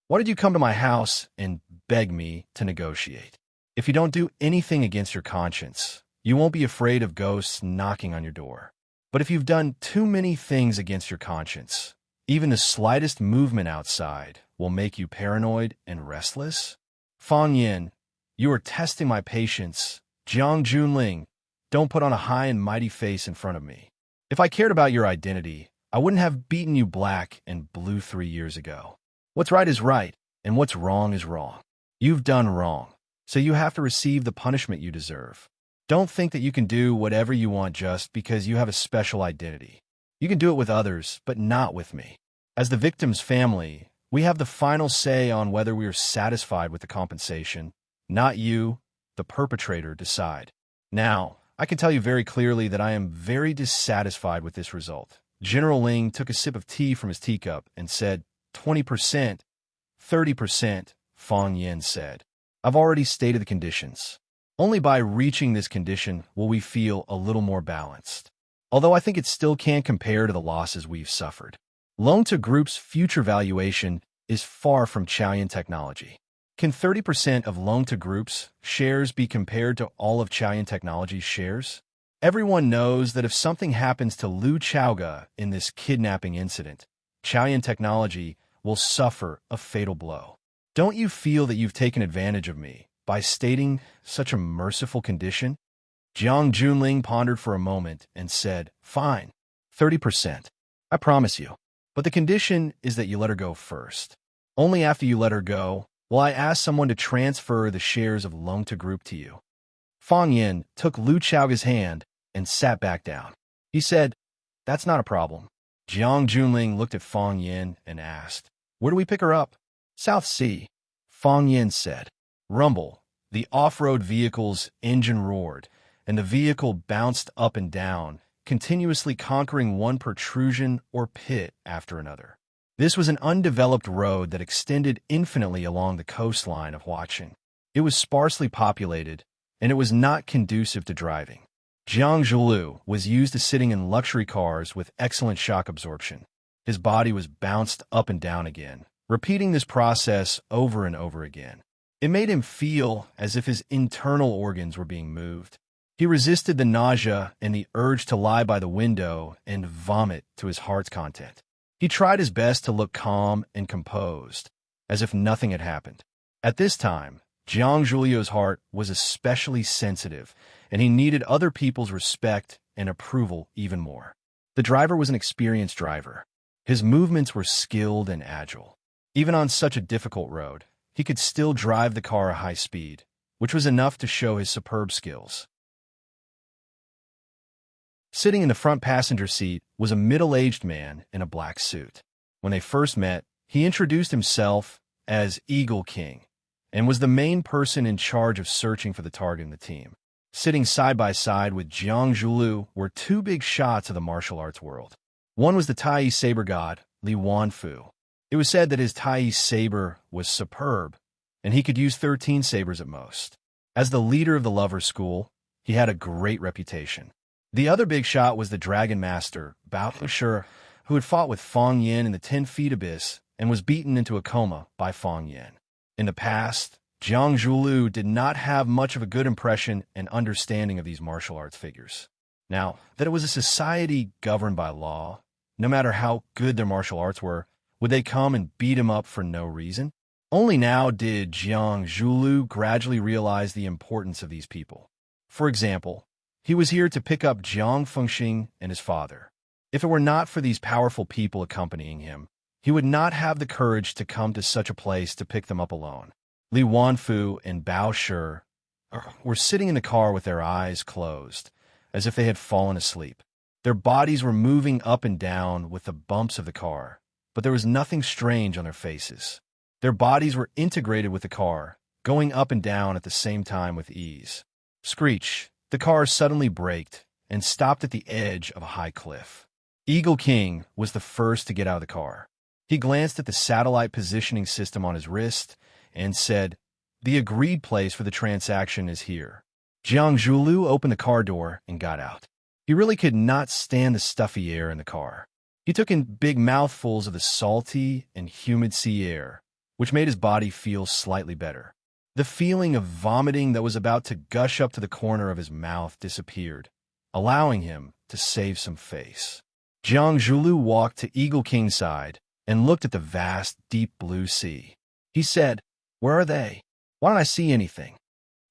Why did you come to my house and beg me to negotiate? If you don't do anything against your conscience, you won't be afraid of ghosts knocking on your door. But if you've done too many things against your conscience, even the slightest movement outside will make you paranoid and restless. Fang Yin, you are testing my patience. Jiang Junling, don't put on a high and mighty face in front of me. If I cared about your identity, I wouldn't have beaten you black and blue 3 years ago. What's right is right, and what's wrong is wrong. You've done wrong, so you have to receive the punishment you deserve. Don't think that you can do whatever you want just because you have a special identity. You can do it with others, but not with me. As the victim's family, we have the final say on whether we are satisfied with the compensation. Not you, the perpetrator, decide. Now, I can tell you very clearly that I am very dissatisfied with this result." General Ling took a sip of tea from his teacup and said, 20%, 30%, Fang Yin said. "I've already stated the conditions. Only by reaching this condition will we feel a little more balanced. Although I think it still can't compare to the losses we've suffered. Loan to Group's future valuation is far from Chaoyin technology. Can 30% of Loan to Group's shares be compared to all of Chaoyin Technology's shares? Everyone knows that if something happens to Lu Chaoga in this kidnapping incident, Chaoyin Technology will suffer a fatal blow. Don't you feel that you've taken advantage of me by stating such a merciful condition?" Jiang Junling pondered for a moment and said, "Fine, 30%. I promise you. But the condition is that you let her go first. Only after you let her go will I ask someone to transfer the shares of Loan to Group to you." Fang Yin took Lu Chaoga's hand and sat back down. He said, "That's not a problem." Jiang Junling looked at Fang Yin and asked, "Where do we pick her up?" "South Sea," Fang Yin said. Rumble, the off-road vehicle's engine roared, and the vehicle bounced up and down, continuously conquering one protrusion or pit after another. This was an undeveloped road that extended infinitely along the coastline of Huaqing. It was sparsely populated, and it was not conducive to driving. Jiang Zhulu was used to sitting in luxury cars with excellent shock absorption. His body was bounced up and down again, repeating this process over and over again. It made him feel as if his internal organs were being moved. He resisted the nausea and the urge to lie by the window and vomit to his heart's content. He tried his best to look calm and composed, as if nothing had happened. At this time, Jiang Zhulio's heart was especially sensitive, and he needed other people's respect and approval even more. The driver was an experienced driver. His movements were skilled and agile. Even on such a difficult road, he could still drive the car at high speed, which was enough to show his superb skills. Sitting in the front passenger seat was a middle-aged man in a black suit. When they first met, he introduced himself as Eagle King and was the main person in charge of searching for the target in the team. Sitting side by side with Jiang Zhulu were two big shots of the martial arts world. One was the Tai saber god, Li Wanfu. It was said that his Tai saber was superb, and he could use 13 sabers at most. As the leader of the lover school, he had a great reputation. The other big shot was the Dragon Master, Bao Shi, who had fought with Fang Yin in the 10 Feet Abyss and was beaten into a coma by Feng Yan. In the past, Jiang Zhulu did not have much of a good impression and understanding of these martial arts figures. Now, that it was a society governed by law, no matter how good their martial arts were, would they come and beat him up for no reason? Only now did Jiang Zhulu gradually realize the importance of these people. For example, he was here to pick up Jiang Fengxing and his father. If it were not for these powerful people accompanying him, he would not have the courage to come to such a place to pick them up alone. Li Wanfu and Bao Shi were sitting in the car with their eyes closed, as if they had fallen asleep. Their bodies were moving up and down with the bumps of the car, but there was nothing strange on their faces. Their bodies were integrated with the car, going up and down at the same time with ease. Screech! The car suddenly braked and stopped at the edge of a high cliff. Eagle King was the first to get out of the car. He glanced at the satellite positioning system on his wrist and said, "The agreed place for the transaction is here." Jiang Zhulu opened the car door and got out. He really could not stand the stuffy air in the car. He took in big mouthfuls of the salty and humid sea air, which made his body feel slightly better. The feeling of vomiting that was about to gush up to the corner of his mouth disappeared, allowing him to save some face. Jiang Zhulu walked to Eagle King's side and looked at the vast, deep blue sea. He said, "Where are they? Why don't I see anything?"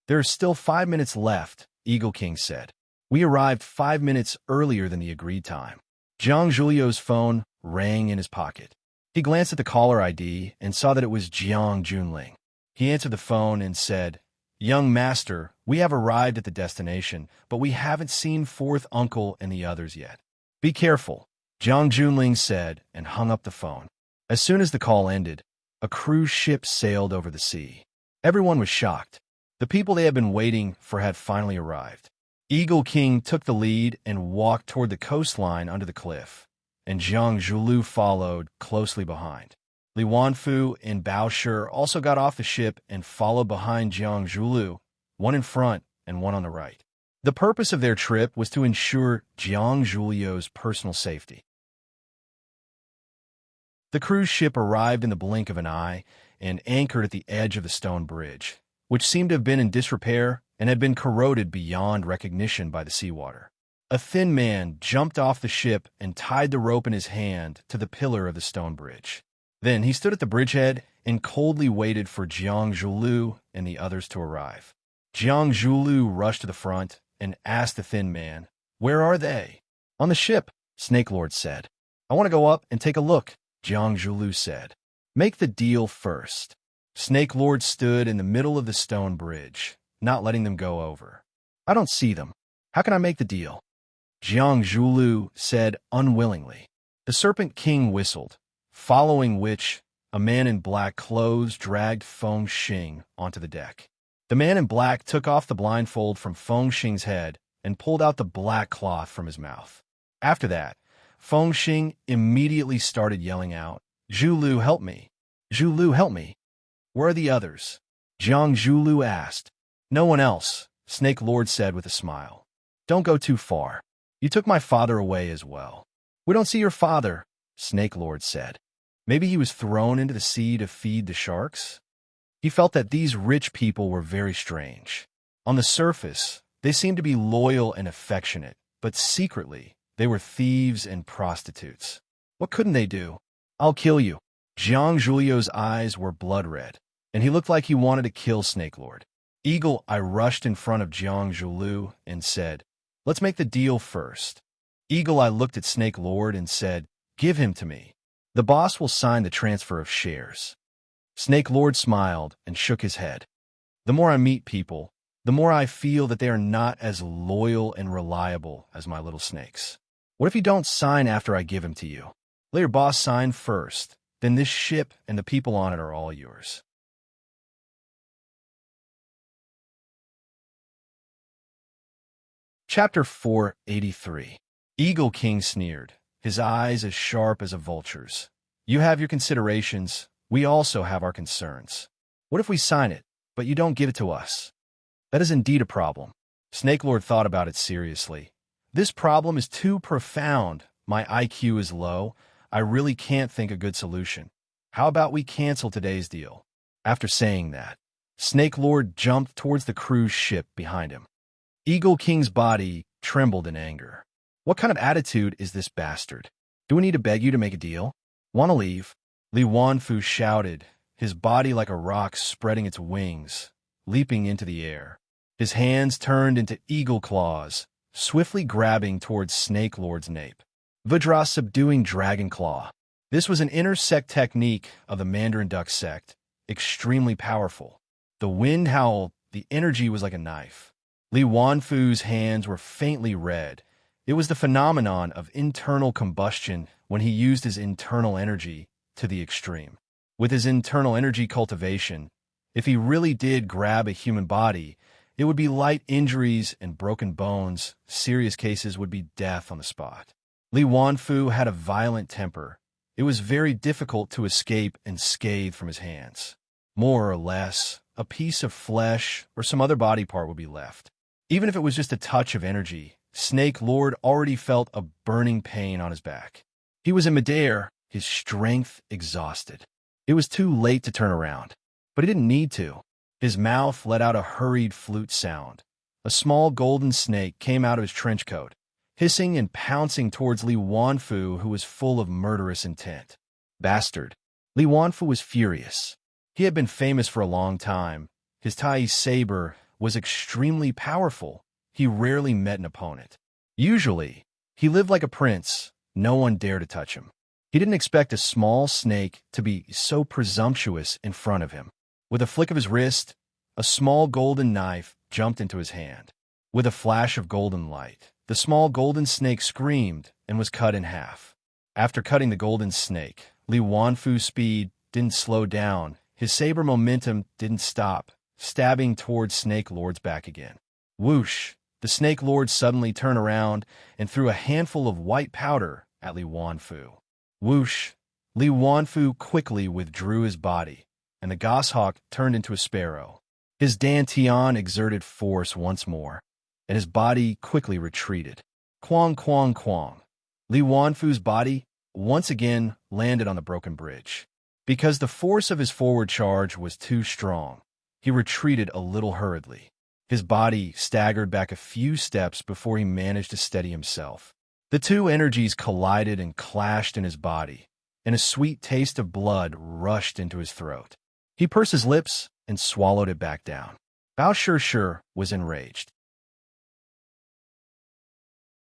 "There are still 5 minutes left," Eagle King said. "We arrived 5 minutes earlier than the agreed time." Jiang Zhulio's phone rang in his pocket. He glanced at the caller ID and saw that it was Jiang Junling. He answered the phone and said, "Young master, we have arrived at the destination, but we haven't seen fourth uncle and the others yet." "Be careful," Jiang Junling said and hung up the phone. As soon as the call ended, a cruise ship sailed over the sea. Everyone was shocked. The people they had been waiting for had finally arrived. Eagle King took the lead and walked toward the coastline under the cliff, and Jiang Zhulu followed closely behind. Li Wanfu and Bao Shi also got off the ship and followed behind Jiang Zhulu, one in front and one on the right. The purpose of their trip was to ensure Jiang Zhulio's personal safety. The cruise ship arrived in the blink of an eye and anchored at the edge of the stone bridge, which seemed to have been in disrepair and had been corroded beyond recognition by the seawater. A thin man jumped off the ship and tied the rope in his hand to the pillar of the stone bridge. Then he stood at the bridgehead and coldly waited for Jiang Zhulu and the others to arrive. Jiang Zhulu rushed to the front and asked the thin man, "Where are they?" "On the ship," Snake Lord said. "I want to go up and take a look," Jiang Zhulu said. "Make the deal first." Snake Lord stood in the middle of the stone bridge, not letting them go over. "I don't see them. How can I make the deal?" Jiang Zhulu said unwillingly. The Serpent King whistled, following which a man in black clothes dragged Feng Xing onto the deck. The man in black took off the blindfold from Feng Xing's head and pulled out the black cloth from his mouth. After that, Feng Xing immediately started yelling out, "Zhulu, help me! Zhulu, help me! Where are the others?" Jiang Zhulu asked. "No one else," Snake Lord said with a smile. "Don't go too far. You took my father away as well." "We don't see your father," Snake Lord said. Maybe he was thrown into the sea to feed the sharks? He felt that these rich people were very strange. On the surface, they seemed to be loyal and affectionate, but secretly, they were thieves and prostitutes. What couldn't they do? "I'll kill you." Jiang Zhulio's eyes were blood red, and he looked like he wanted to kill Snake Lord. Eagle Eye rushed in front of Jiang Zhulu and said, "Let's make the deal first." Eagle Eye looked at Snake Lord and said, "Give him to me. The boss will sign the transfer of shares." Snake Lord smiled and shook his head. "The more I meet people, the more I feel that they are not as loyal and reliable as my little snakes. What if you don't sign after I give him to you? Let your boss sign first, then this ship and the people on it are all yours." Chapter 483. Eagle King sneered, his eyes as sharp as a vulture's. "You have your considerations. We also have our concerns. What if we sign it, but you don't give it to us?" "That is indeed a problem." Snake Lord thought about it seriously. "This problem is too profound. My IQ is low. I really can't think a good solution. How about we cancel today's deal? After saying that, Snake Lord jumped towards the cruise ship behind him. Eagle King's body trembled in anger. What kind of attitude is this bastard? Do we need to beg you to make a deal? Want to leave? Li Wanfu shouted, his body like a rock spreading its wings, leaping into the air. His hands turned into eagle claws, swiftly grabbing towards Snake Lord's nape. Vajra subduing Dragon Claw. This was an inter-sect technique of the Mandarin Duck sect, extremely powerful. The wind howled, the energy was like a knife. Li Wanfu's hands were faintly red. It was the phenomenon of internal combustion when he used his internal energy to the extreme. With his internal energy cultivation, if he really did grab a human body, it would be light injuries and broken bones. Serious cases would be death on the spot. Li Wanfu had a violent temper. It was very difficult to escape and scathe from his hands. More or less, a piece of flesh or some other body part would be left. Even if it was just a touch of energy, Snake Lord already felt a burning pain on his back. He was in midair, his strength exhausted. It was too late to turn around, but he didn't need to. His mouth let out a hurried flute sound. A small golden snake came out of his trench coat, hissing and pouncing towards Li Wanfu, who was full of murderous intent. Bastard. Li Wanfu was furious. He had been famous for a long time. His Tai saber was extremely powerful. He rarely met an opponent. Usually, he lived like a prince. No one dared to touch him. He didn't expect a small snake to be so presumptuous in front of him. With a flick of his wrist, a small golden knife jumped into his hand. With a flash of golden light, the small golden snake screamed and was cut in half. After cutting the golden snake, Li Wanfu's speed didn't slow down. His saber momentum didn't stop, stabbing towards Snake Lord's back again. Whoosh! The Snake Lord suddenly turned around and threw a handful of white powder at Li Wanfu. Whoosh! Li Wanfu quickly withdrew his body, and the goshawk turned into a sparrow. His dantian exerted force once more, and his body quickly retreated. Quang, quang, quang. Li Wanfu's body once again landed on the broken bridge. Because the force of his forward charge was too strong, he retreated a little hurriedly. His body staggered back a few steps before he managed to steady himself. The two energies collided and clashed in his body, and a sweet taste of blood rushed into his throat. He pursed his lips and swallowed it back down. Bao Shi was enraged.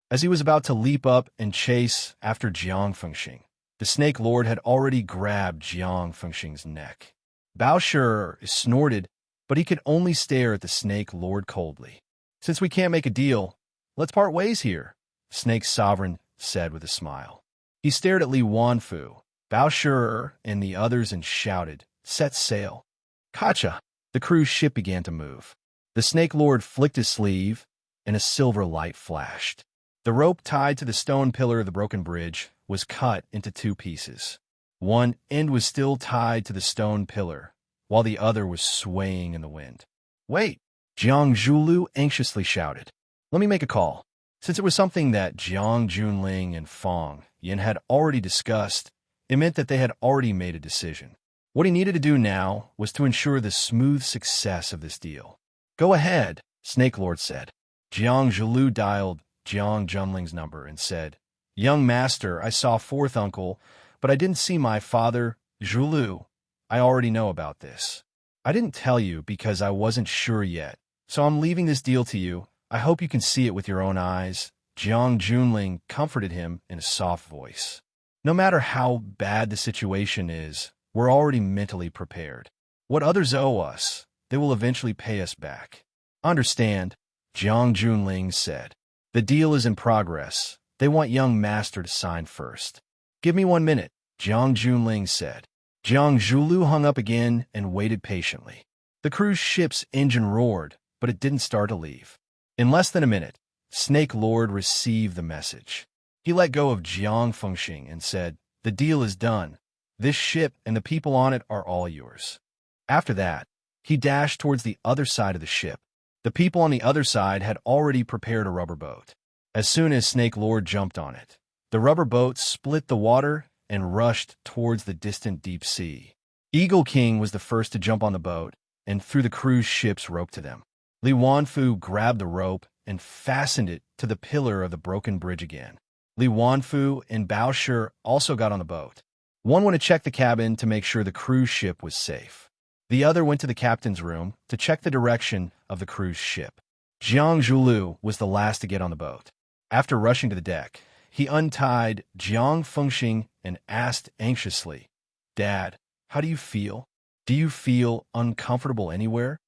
As he was about to leap up and chase after Jiang Fengxing, the Snake Lord had already grabbed Jiang Fengxing's neck. Bao Shi snorted, but he could only stare at the Snake Lord coldly. "Since we can't make a deal, let's part ways here," Snake Sovereign said with a smile. He stared at Li Wanfu, Bao Shi, and the others and shouted, "Set sail." Kacha! The cruise ship began to move. The Snake Lord flicked his sleeve, and a silver light flashed. The rope tied to the stone pillar of the broken bridge was cut into two pieces. One end was still tied to the stone pillar, while the other was swaying in the wind. "Wait!" Jiang Zhulu anxiously shouted. "Let me make a call." Since it was something that Jiang Junling and Fong Yin had already discussed, it meant that they had already made a decision. What he needed to do now was to ensure the smooth success of this deal. "Go ahead," Snake Lord said. Jiang Zhulu dialed Jiang Junling's number and said, "Young master, I saw fourth uncle, but I didn't see my father, Zhulu. I already know about this. I didn't tell you because I wasn't sure yet, so I'm leaving this deal to you. I hope you can see it with your own eyes." Jiang Junling comforted him in a soft voice. "No matter how bad the situation is, we're already mentally prepared. What others owe us, they will eventually pay us back." "Understand," Jiang Junling said. "The deal is in progress. They want young master to sign first." "Give me 1 minute," Jiang Junling said. Jiang Zhulu hung up again and waited patiently. The cruise ship's engine roared, but it didn't start to leave. In less than a minute, Snake Lord received the message. He let go of Jiang Fengxing and said, "The deal is done. This ship and the people on it are all yours." After that, he dashed towards the other side of the ship. The people on the other side had already prepared a rubber boat. As soon as Snake Lord jumped on it, the rubber boat split the water and rushed towards the distant deep sea. Eagle King was the first to jump on the boat and threw the cruise ship's rope to them. Li Wanfu grabbed the rope and fastened it to the pillar of the broken bridge again. Li Wanfu and Bao Shi also got on the boat. One went to check the cabin to make sure the cruise ship was safe. The other went to the captain's room to check the direction of the cruise ship. Jiang Zhulu was the last to get on the boat. After rushing to the deck, he untied Jiang Fengxing and asked anxiously, "Dad, how do you feel? Do you feel uncomfortable anywhere?"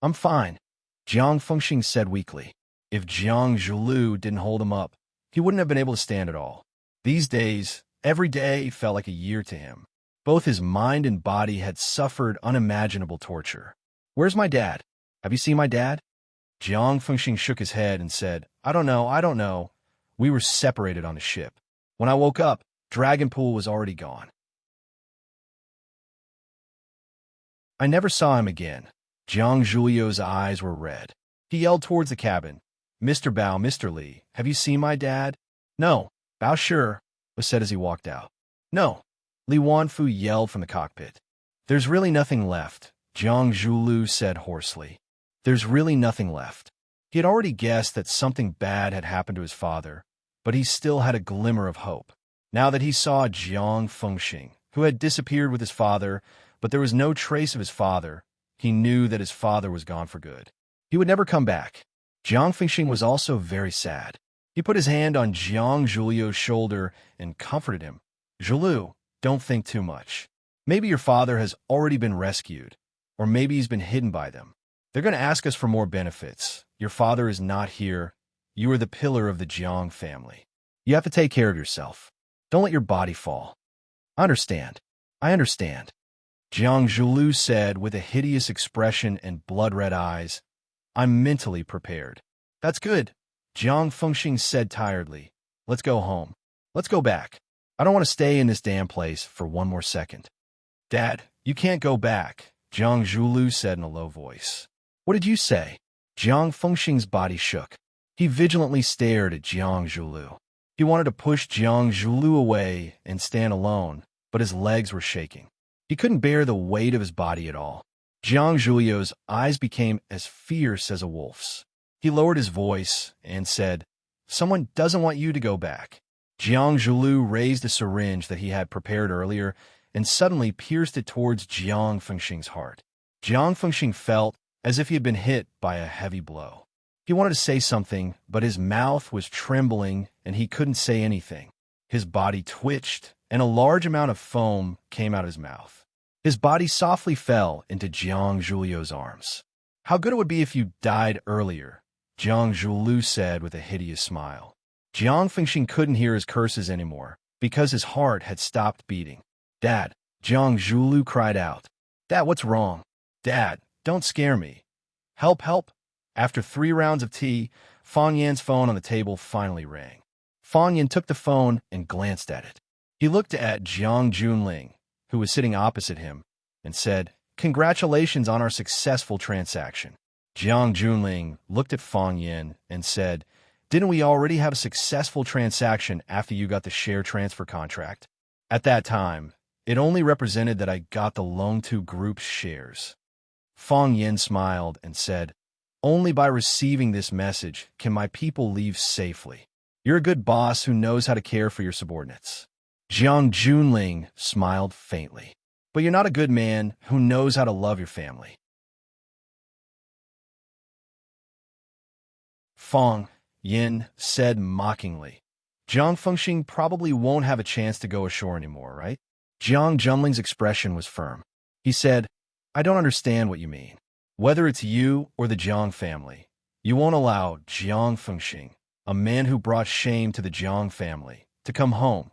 "I'm fine," Jiang Fengxing said weakly. If Jiang Zhulu didn't hold him up, he wouldn't have been able to stand at all. These days, every day felt like a year to him. Both his mind and body had suffered unimaginable torture. "Where's my dad? Have you seen my dad?" Jiang Fengxing shook his head and said, I don't know. We were separated on the ship. When I woke up, Dragonpool was already gone. I never saw him again. Jiang Zhulio's eyes were red. He yelled towards the cabin, "Mr. Bao, Mr. Li, have you seen my dad?" "No," Bao Shi was said as he walked out. "No," Li Wanfu yelled from the cockpit. "There's really nothing left," Jiang Zhulu said hoarsely. "There's really nothing left." He had already guessed that something bad had happened to his father, but he still had a glimmer of hope. Now that he saw Jiang Fengxing, who had disappeared with his father, but there was no trace of his father, he knew that his father was gone for good. He would never come back. Jiang Fengxing was also very sad. He put his hand on Jiang Zhulio's shoulder and comforted him. "Zhulu, don't think too much. Maybe your father has already been rescued, or maybe he's been hidden by them. They're going to ask us for more benefits. Your father is not here. You are the pillar of the Jiang family. You have to take care of yourself. Don't let your body fall." I understand. Jiang Zhulu said with a hideous expression and blood-red eyes. "I'm mentally prepared." "That's good," Jiang Fengxing said tiredly. "Let's go home. Let's go back. I don't want to stay in this damn place for one more second." "Dad, you can't go back," Jiang Zhulu said in a low voice. "What did you say?" Jiang Fengxing's body shook. He vigilantly stared at Jiang Zhulu. He wanted to push Jiang Zhulu away and stand alone, but his legs were shaking. He couldn't bear the weight of his body at all. Jiang Zhulio's eyes became as fierce as a wolf's. He lowered his voice and said, "Someone doesn't want you to go back." Jiang Zhulu raised a syringe that he had prepared earlier and suddenly pierced it towards Jiang Fengxing's heart. Jiang Fengxing felt as if he had been hit by a heavy blow. He wanted to say something, but his mouth was trembling and he couldn't say anything. His body twitched, and a large amount of foam came out of his mouth. His body softly fell into Jiang Zhulio's arms. "How good it would be if you died earlier," Jiang Zhulu said with a hideous smile. Jiang Fengxing couldn't hear his curses anymore because his heart had stopped beating. "Dad," Jiang Zhulu cried out. "Dad, what's wrong? Dad, don't scare me. Help, help." After 3 rounds of tea, Fang Yan's phone on the table finally rang. Fang Yan took the phone and glanced at it. He looked at Jiang Junling, who was sitting opposite him, and said, "Congratulations on our successful transaction." Jiang Junling looked at Fang Yan and said, "Didn't we already have a successful transaction after you got the share transfer contract?" At that time, it only represented that I got the Long2 Group's shares. Fang Yan smiled and said, "Only by receiving this message can my people leave safely. You're a good boss who knows how to care for your subordinates." Jiang Junling smiled faintly. "But you're not a good man who knows how to love your family." Fang Yan said mockingly, "Jiang Fengxing probably won't have a chance to go ashore anymore, right?" Jiang Junling's expression was firm. He said, "I don't understand what you mean. Whether it's you or the Jiang family, you won't allow Jiang Fengxing, a man who brought shame to the Jiang family, to come home,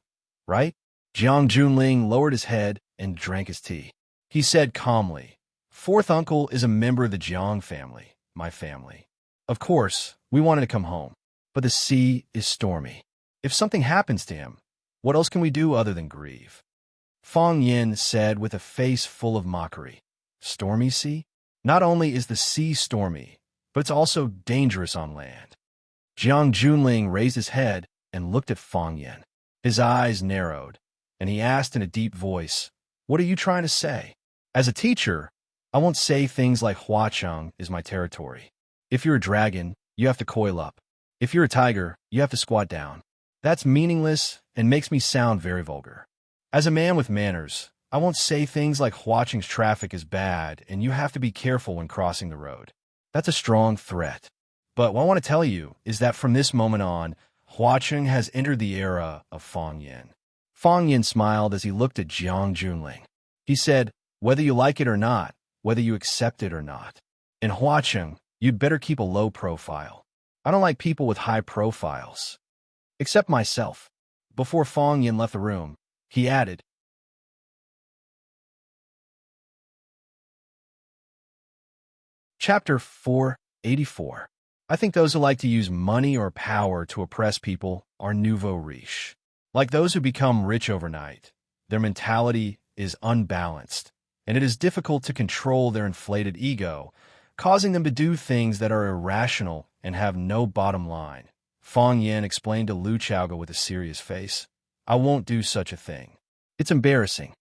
right?" Jiang Junling lowered his head and drank his tea. He said calmly, "Fourth uncle is a member of the Jiang family, my family. Of course, we wanted to come home, but the sea is stormy. If something happens to him, what else can we do other than grieve?" Fang Yan said with a face full of mockery, "Stormy sea? Not only is the sea stormy, but it's also dangerous on land." Jiang Junling raised his head and looked at Fang Yan. His eyes narrowed. and he asked in a deep voice, "What are you trying to say?" As a teacher, I won't say things like Huacheng is my territory. If you're a dragon, you have to coil up. If you're a tiger, you have to squat down. That's meaningless and makes me sound very vulgar. As a man with manners, I won't say things like Huacheng's traffic is bad and you have to be careful when crossing the road. That's a strong threat. But what I want to tell you is that from this moment on, Huacheng has entered the era of Fang Yin. Fang Yin smiled as he looked at Jiang Junling. He said, "Whether you like it or not, whether you accept it or not, in Huacheng, you'd better keep a low profile. I don't like people with high profiles. Except myself." Before Fang Yin left the room, he added, Chapter 484. I think those who like to use money or power to oppress people are nouveau riche. Like those who become rich overnight, their mentality is unbalanced, and it is difficult to control their inflated ego, causing them to do things that are irrational and have no bottom line. Fang Yin explained to Lu Chaoga with a serious face, "I won't do such a thing. It's embarrassing."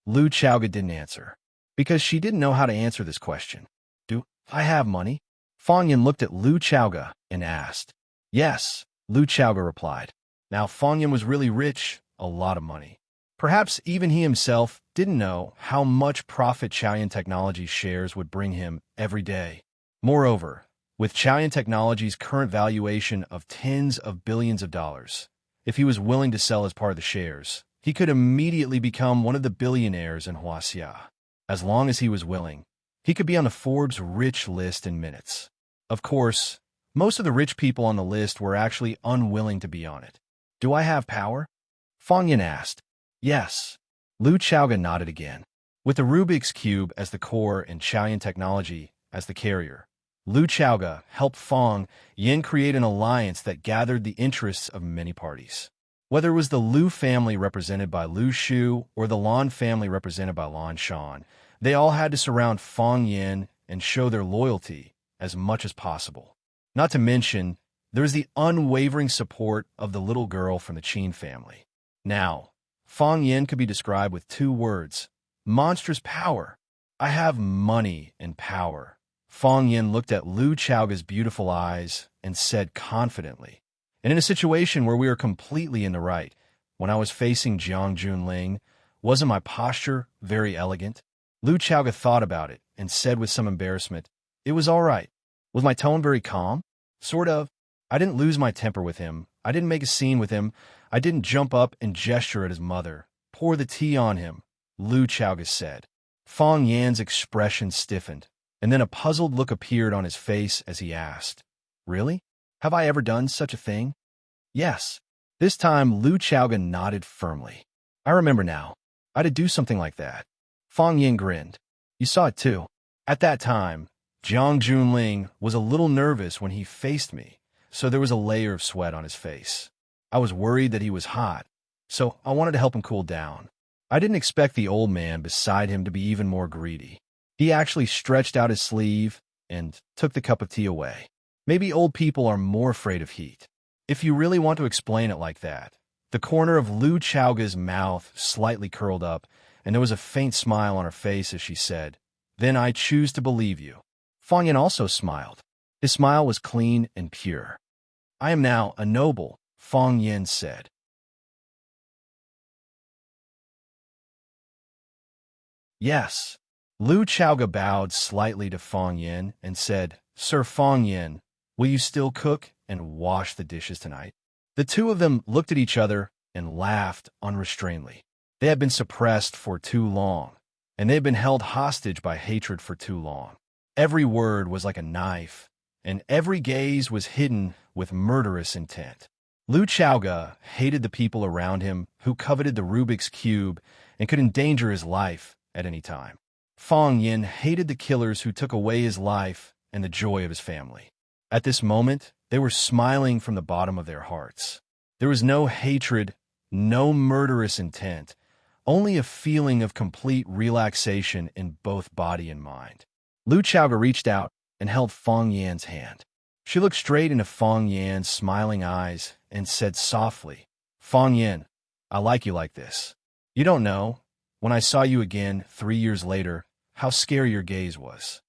Lu Chaoga didn't answer, because she didn't know how to answer this question. "Do I have money?" Fang Yin looked at Lu Chaoga and asked. "Yes," Lu Chaoga replied. Now Fang Yin was really rich, a lot of money. Perhaps even he himself didn't know how much profit Chaoyan Technologies shares would bring him every day. Moreover, with Chaoyan Technologies' current valuation of tens of billions of dollars, if he was willing to sell as part of the shares, he could immediately become one of the billionaires in Huaxia. As long as he was willing, he could be on the Forbes rich list in minutes. Of course, most of the rich people on the list were actually unwilling to be on it. "Do I have power?" Fang Yin asked. "Yes." Lu Chaoga nodded again. With the Rubik's Cube as the core and Chaoyan Technology as the carrier, Lu Chaoga helped Fang Yin create an alliance that gathered the interests of many parties. Whether it was the Lu family represented by Lu Shu or the Lan family represented by Lan Shan, they all had to surround Fang Yin and show their loyalty as much as possible. Not to mention, there was the unwavering support of the little girl from the Qin family. Now, Fang Yin could be described with two words: monstrous power. "I have money and power." Fang Yin looked at Lu Chaoga's beautiful eyes and said confidently, "And in a situation where we are completely in the right, when I was facing Jiang Junling, wasn't my posture very elegant?" Lu Chaoga thought about it and said with some embarrassment, "It was all right." Was my tone very calm? Sort of. I didn't lose my temper with him. I didn't make a scene with him. I didn't jump up and gesture at his mother. "Pour the tea on him," Lu Chaoga said. Fang Yan's expression stiffened, and then a puzzled look appeared on his face as he asked, "Really? Have I ever done such a thing?" "Yes." This time, Lu Chaoga nodded firmly. "I remember now. I did do something like that." Fang Yin grinned. "You saw it too." At that time, Jiang Junling was a little nervous when he faced me, so there was a layer of sweat on his face. I was worried that he was hot, so I wanted to help him cool down. I didn't expect the old man beside him to be even more greedy. He actually stretched out his sleeve and took the cup of tea away. Maybe old people are more afraid of heat. If you really want to explain it like that. The corner of Lu Chaoga's mouth slightly curled up, and there was a faint smile on her face as she said, "Then I choose to believe you." Fang Yin also smiled. His smile was clean and pure. "I am now a noble," Fang Yin said. "Yes." Lu Chaoga bowed slightly to Fang Yin and said, "Sir Fang Yin, will you still cook and wash the dishes tonight?" The two of them looked at each other and laughed unrestrainedly. They had been suppressed for too long, and they had been held hostage by hatred for too long. Every word was like a knife, and every gaze was hidden with murderous intent. Lu Chaoga hated the people around him who coveted the Rubik's Cube and could endanger his life at any time. Fang Yin hated the killers who took away his life and the joy of his family. At this moment, they were smiling from the bottom of their hearts. There was no hatred, no murderous intent, only a feeling of complete relaxation in both body and mind. Lu Chaoga reached out and held Fang Yan's hand. She looked straight into Fang Yan's smiling eyes and said softly, "Fang Yan, I like you like this." You don't know, when I saw you again 3 years later, how scary your gaze was.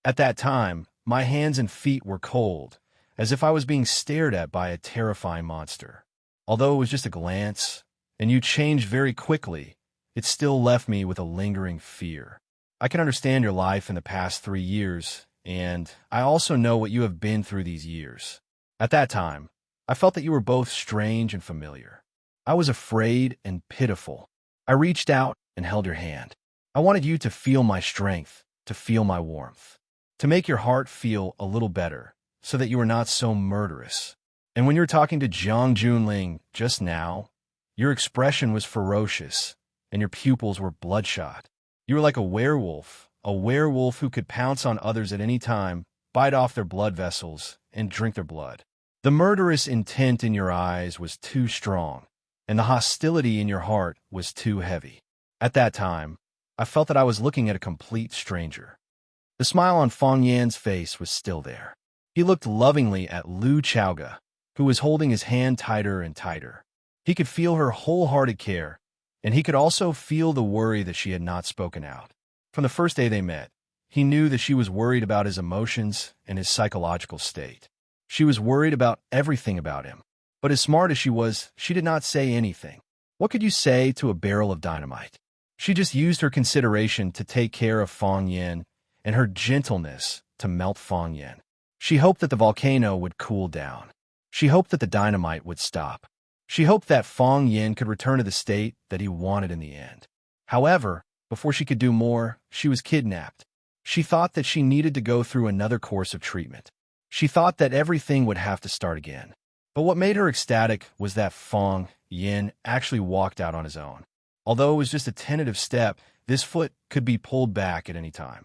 At that time, my hands and feet were cold, as if I was being stared at by a terrifying monster. Although it was just a glance, and you changed very quickly, it still left me with a lingering fear. I can understand your life in the past 3 years, and I also know what you have been through these years. At that time, I felt that you were both strange and familiar. I was afraid and pitiful. I reached out and held your hand. I wanted you to feel my strength, to feel my warmth, to make your heart feel a little better, so that you were not so murderous. And when you were talking to Jiang Junling just now, your expression was ferocious, and your pupils were bloodshot. You were like a werewolf who could pounce on others at any time, bite off their blood vessels, and drink their blood. The murderous intent in your eyes was too strong, and the hostility in your heart was too heavy. At that time, I felt that I was looking at a complete stranger. The smile on Fang Yan's face was still there. He looked lovingly at Lu Chaoga, who was holding his hand tighter and tighter. He could feel her wholehearted care, and he could also feel the worry that she had not spoken out. From the first day they met, he knew that she was worried about his emotions and his psychological state. She was worried about everything about him. But as smart as she was, she did not say anything. What could you say to a barrel of dynamite? She just used her consideration to take care of Fang Yan and her gentleness to melt Fang Yan. She hoped that the volcano would cool down. She hoped that the dynamite would stop. She hoped that Fang Yan could return to the state that he wanted in the end. However, before she could do more, she was kidnapped. She thought that she needed to go through another course of treatment. She thought that everything would have to start again. But what made her ecstatic was that Fang Yan actually walked out on his own. Although it was just a tentative step, this foot could be pulled back at any time.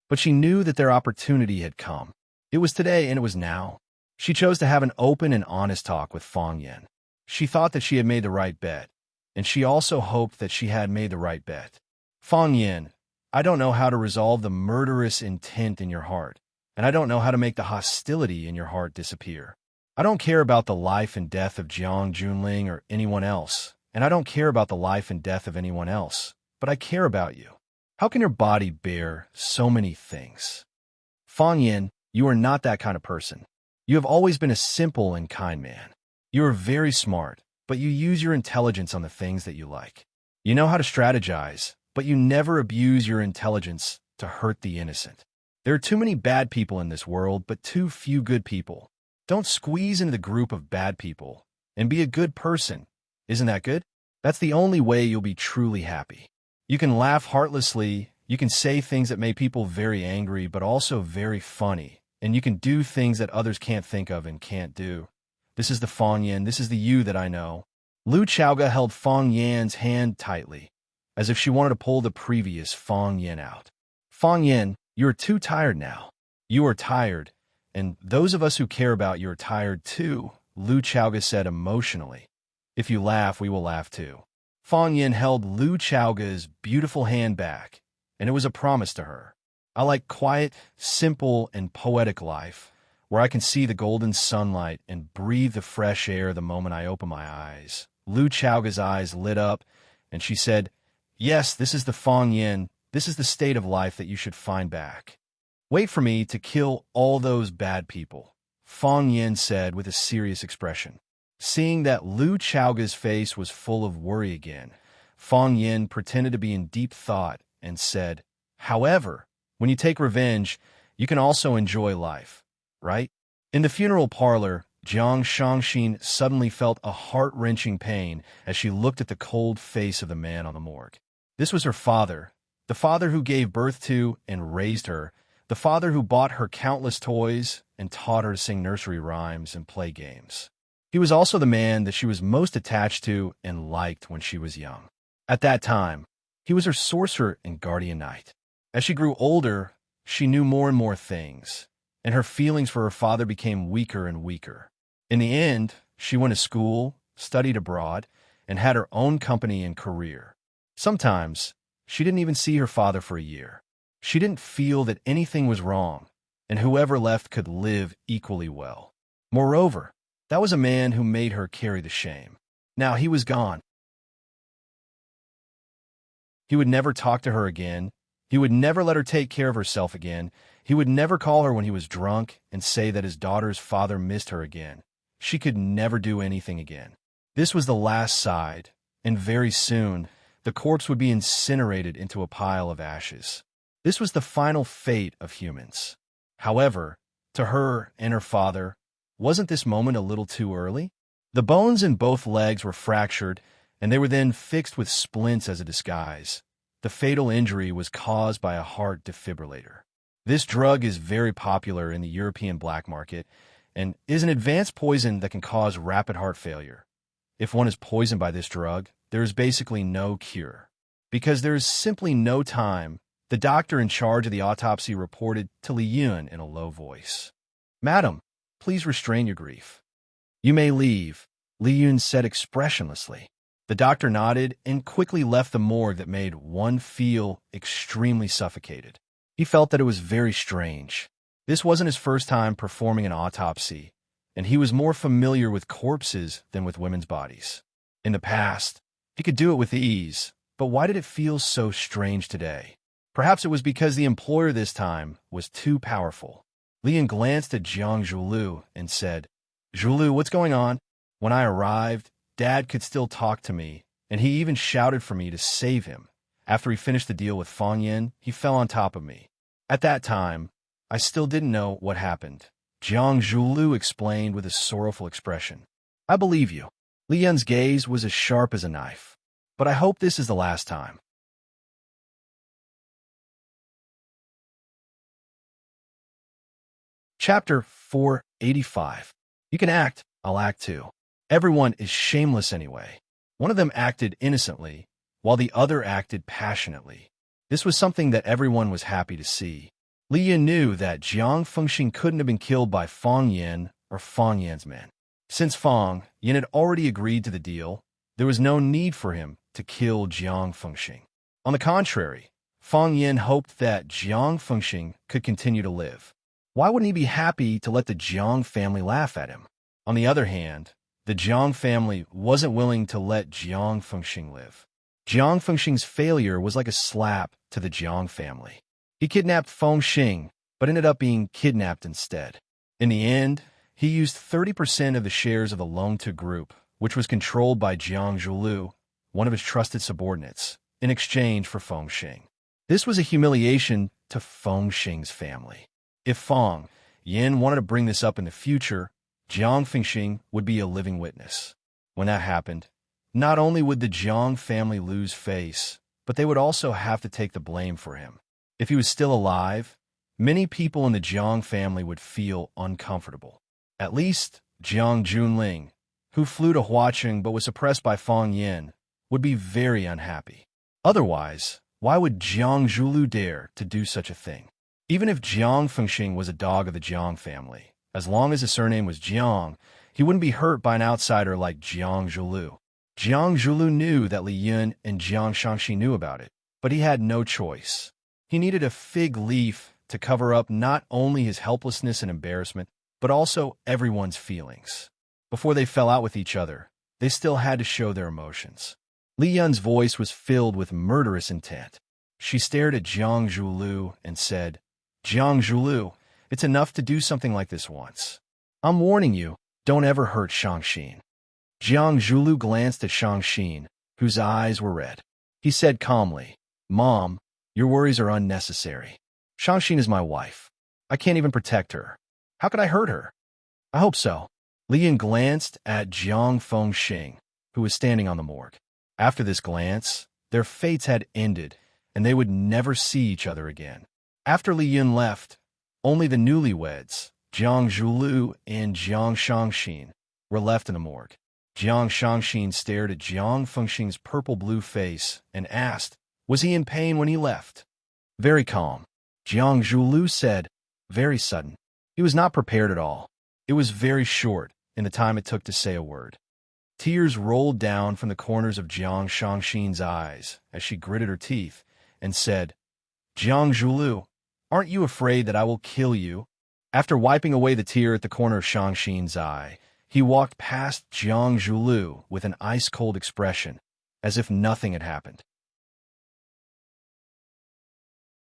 But she knew that their opportunity had come. It was today and it was now. She chose to have an open and honest talk with Fang Yan. She thought that she had made the right bet, and she also hoped that she had made the right bet. Fang Yan, I don't know how to resolve the murderous intent in your heart, and I don't know how to make the hostility in your heart disappear. I don't care about the life and death of Jiang Junling or anyone else, and I don't care about the life and death of anyone else, but I care about you. How can your body bear so many things? Fang Yan, you are not that kind of person. You have always been a simple and kind man. You are very smart, but you use your intelligence on the things that you like. You know how to strategize, but you never abuse your intelligence to hurt the innocent. There are too many bad people in this world, but too few good people. Don't squeeze into the group of bad people and be a good person. Isn't that good? That's the only way you'll be truly happy. You can laugh heartlessly, you can say things that make people very angry, but also very funny, and you can do things that others can't think of and can't do. This is the Fang Yan, this is the you that I know. Lu Chaoga held Fang Yan's hand tightly, as if she wanted to pull the previous Fang Yan out. Fang Yan, you are too tired now. You are tired, and those of us who care about you are tired too, Lu Chaoga said emotionally. If you laugh, we will laugh too. Fang Yan held Lu Chaoga's beautiful hand back, and it was a promise to her. I like quiet, simple, and poetic life, where I can see the golden sunlight and breathe the fresh air the moment I open my eyes. Lu Chaoga's eyes lit up, and she said, yes, this is the Fang Yan, this is the state of life that you should find back. Wait for me to kill all those bad people, Fang Yan said with a serious expression. Seeing that Lu Chaoga's face was full of worry again, Fang Yan pretended to be in deep thought and said, however, when you take revenge, you can also enjoy life. Right? In the funeral parlor, Jiang Shangxin suddenly felt a heart-wrenching pain as she looked at the cold face of the man on the morgue. This was her father, the father who gave birth to and raised her, the father who bought her countless toys and taught her to sing nursery rhymes and play games. He was also the man that she was most attached to and liked when she was young. At that time, he was her sorcerer and guardian knight. As she grew older, she knew more and more things, and her feelings for her father became weaker and weaker. In the end, she went to school, studied abroad, and had her own company and career. Sometimes, she didn't even see her father for a year. She didn't feel that anything was wrong, and whoever left could live equally well. Moreover, That was a man who made her carry the shame. Now he was gone. He would never talk to her again. He would never let her take care of herself again. He would never call her when he was drunk and say that his daughter's father missed her again. She could never do anything again. This was the last side, and very soon, the corpse would be incinerated into a pile of ashes. This was the final fate of humans. However, to her and her father, wasn't this moment a little too early? The bones in both legs were fractured, and they were then fixed with splints as a disguise. The fatal injury was caused by a heart defibrillator. This drug is very popular in the European black market and is an advanced poison that can cause rapid heart failure. If one is poisoned by this drug, there is basically no cure. Because there is simply no time, the doctor in charge of the autopsy reported to Li Yun in a low voice. "Madam, please restrain your grief. You may leave," Li Yun said expressionlessly. The doctor nodded and quickly left the morgue that made one feel extremely suffocated. He felt that it was very strange. This wasn't his first time performing an autopsy, and he was more familiar with corpses than with women's bodies. In the past, he could do it with ease, but why did it feel so strange today? Perhaps it was because the employer this time was too powerful. Lian glanced at Jiang Zhulu and said, "Zhulu, what's going on?" When I arrived, Dad could still talk to me, and he even shouted for me to save him. After he finished the deal with Fang Yin, he fell on top of me. At that time, I still didn't know what happened. Jiang Zhulu explained with a sorrowful expression. "I believe you." Lian's gaze was as sharp as a knife. "But I hope this is the last time." Chapter 485. You can act, I'll act too. Everyone is shameless anyway. One of them acted innocently, while the other acted passionately. This was something that everyone was happy to see. Li Yin knew that Jiang Fengxing couldn't have been killed by Fang Yin or Fang Yan's men. Since Fang Yin had already agreed to the deal, there was no need for him to kill Jiang Fengxing. On the contrary, Fang Yin hoped that Jiang Fengxing could continue to live. Why wouldn't he be happy to let the Jiang family laugh at him? On the other hand, the Jiang family wasn't willing to let Jiang Fengxing live. Jiang Fengxing's failure was like a slap to the Jiang family. He kidnapped Fengxing, but ended up being kidnapped instead. In the end, he used 30% of the shares of the Longtu Group, which was controlled by Jiang Zhulu, one of his trusted subordinates, in exchange for Fengxing. This was a humiliation to Fengxing's family. If Fang Yin wanted to bring this up in the future, Jiang Fengxing would be a living witness. When that happened, not only would the Jiang family lose face, but they would also have to take the blame for him. If he was still alive, many people in the Jiang family would feel uncomfortable. At least Jiang Junling, who flew to Huaqing but was suppressed by Fang Yin, would be very unhappy. Otherwise, why would Jiang Zhulu dare to do such a thing? Even if Jiang Fengxing was a dog of the Jiang family, as long as his surname was Jiang, he wouldn't be hurt by an outsider like Jiang Zhulu. Jiang Zhulu knew that Li Yun and Jiang Shangxi knew about it, but he had no choice. He needed a fig leaf to cover up not only his helplessness and embarrassment, but also everyone's feelings. Before they fell out with each other, they still had to show their emotions. Li Yun's voice was filled with murderous intent. She stared at Jiang Zhulu and said, "Jiang Zhulu, it's enough to do something like this once. I'm warning you, don't ever hurt Shangxin." Jiang Zhulu glanced at Shangxin, whose eyes were red. He said calmly, "Mom, your worries are unnecessary. Shangxin is my wife. I can't even protect her. How could I hurt her?" "I hope so." Li Yin glanced at Jiang Fengxing, who was standing on the morgue. After this glance, their fates had ended, and they would never see each other again. After Li Yun left, only the newlyweds, Jiang Zhulu and Jiang Shangxin, were left in the morgue. Jiang Shangxin stared at Jiang Fengxing's purple-blue face and asked, was he in pain when he left? Very calm. Jiang Zhulu said, very sudden. He was not prepared at all. It was very short in the time it took to say a word. Tears rolled down from the corners of Jiang Shangxin's eyes as she gritted her teeth and said, "Jiang Zhulu, aren't you afraid that I will kill you?" After wiping away the tear at the corner of Shangxin's eye, He walked past Jiang Zhulu with an ice-cold expression, as if nothing had happened.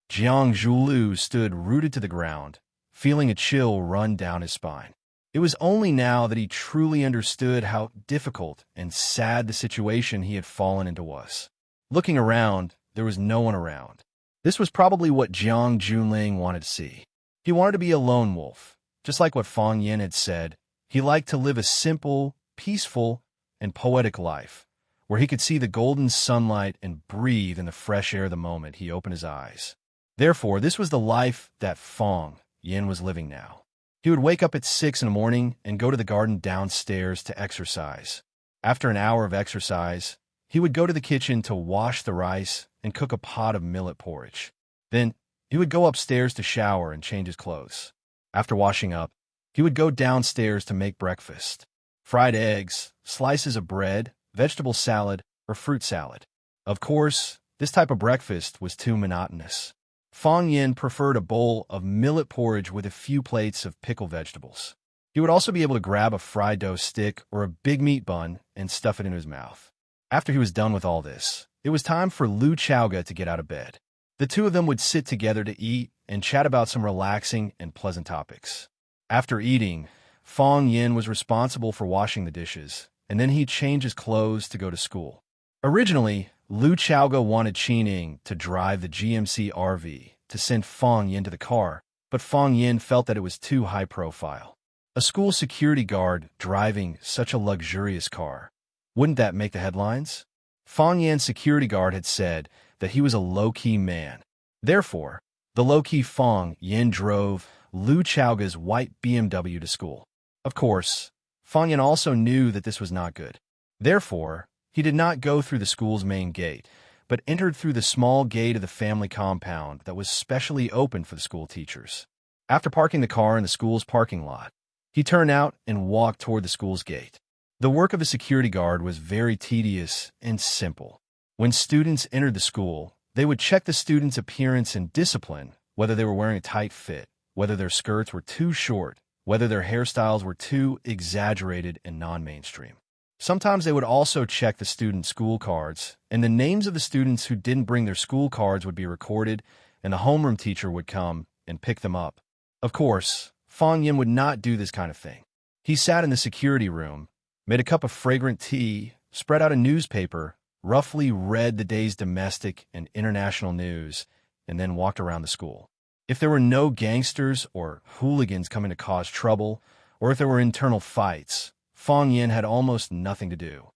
Jiang Zhulu stood rooted to the ground, feeling a chill run down his spine. It was only now that he truly understood how difficult and sad the situation he had fallen into was. Looking around, there was no one around. This was probably what Jiang Junling wanted to see. He wanted to be a lone wolf, just like what Fang Yin had said. He liked to live a simple, peaceful, and poetic life, where he could see the golden sunlight and breathe in the fresh air the moment he opened his eyes. Therefore, this was the life that Fang Yin was living now. He would wake up at 6 in the morning and go to the garden downstairs to exercise. After an hour of exercise, he would go to the kitchen to wash the rice and cook a pot of millet porridge. Then, he would go upstairs to shower and change his clothes. After washing up, he would go downstairs to make breakfast. Fried eggs, slices of bread, vegetable salad, or fruit salad. Of course, this type of breakfast was too monotonous. Fang Yin preferred a bowl of millet porridge with a few plates of pickled vegetables. He would also be able to grab a fried dough stick or a big meat bun and stuff it into his mouth. After he was done with all this, it was time for Lu Chaoga to get out of bed. The two of them would sit together to eat and chat about some relaxing and pleasant topics. After eating, Fang Yin was responsible for washing the dishes, and then he'd change his clothes to go to school. Originally, Lu Chaoga wanted Qining to drive the GMC RV to send Fang Yin to the car, but Fang Yin felt that it was too high profile. A school security guard driving such a luxurious car. Wouldn't that make the headlines? Fang Yin's security guard had said that he was a low-key man. Therefore, the low-key Fang Yin drove Lu Chaoga's white BMW to school. Of course, Fang Yin also knew that this was not good. Therefore, he did not go through the school's main gate, but entered through the small gate of the family compound that was specially opened for the school teachers. After parking the car in the school's parking lot, he turned out and walked toward the school's gate. The work of a security guard was very tedious and simple. When students entered the school, they would check the students' appearance and discipline, whether they were wearing a tight fit, whether their skirts were too short, whether their hairstyles were too exaggerated and non-mainstream. Sometimes they would also check the student school cards, and the names of the students who didn't bring their school cards would be recorded, and the homeroom teacher would come and pick them up. Of course, Fang Yin would not do this kind of thing. He sat in the security room, made a cup of fragrant tea, spread out a newspaper, roughly read the day's domestic and international news, and then walked around the school. If there were no gangsters or hooligans coming to cause trouble, or if there were internal fights, Fang Yin had almost nothing to do.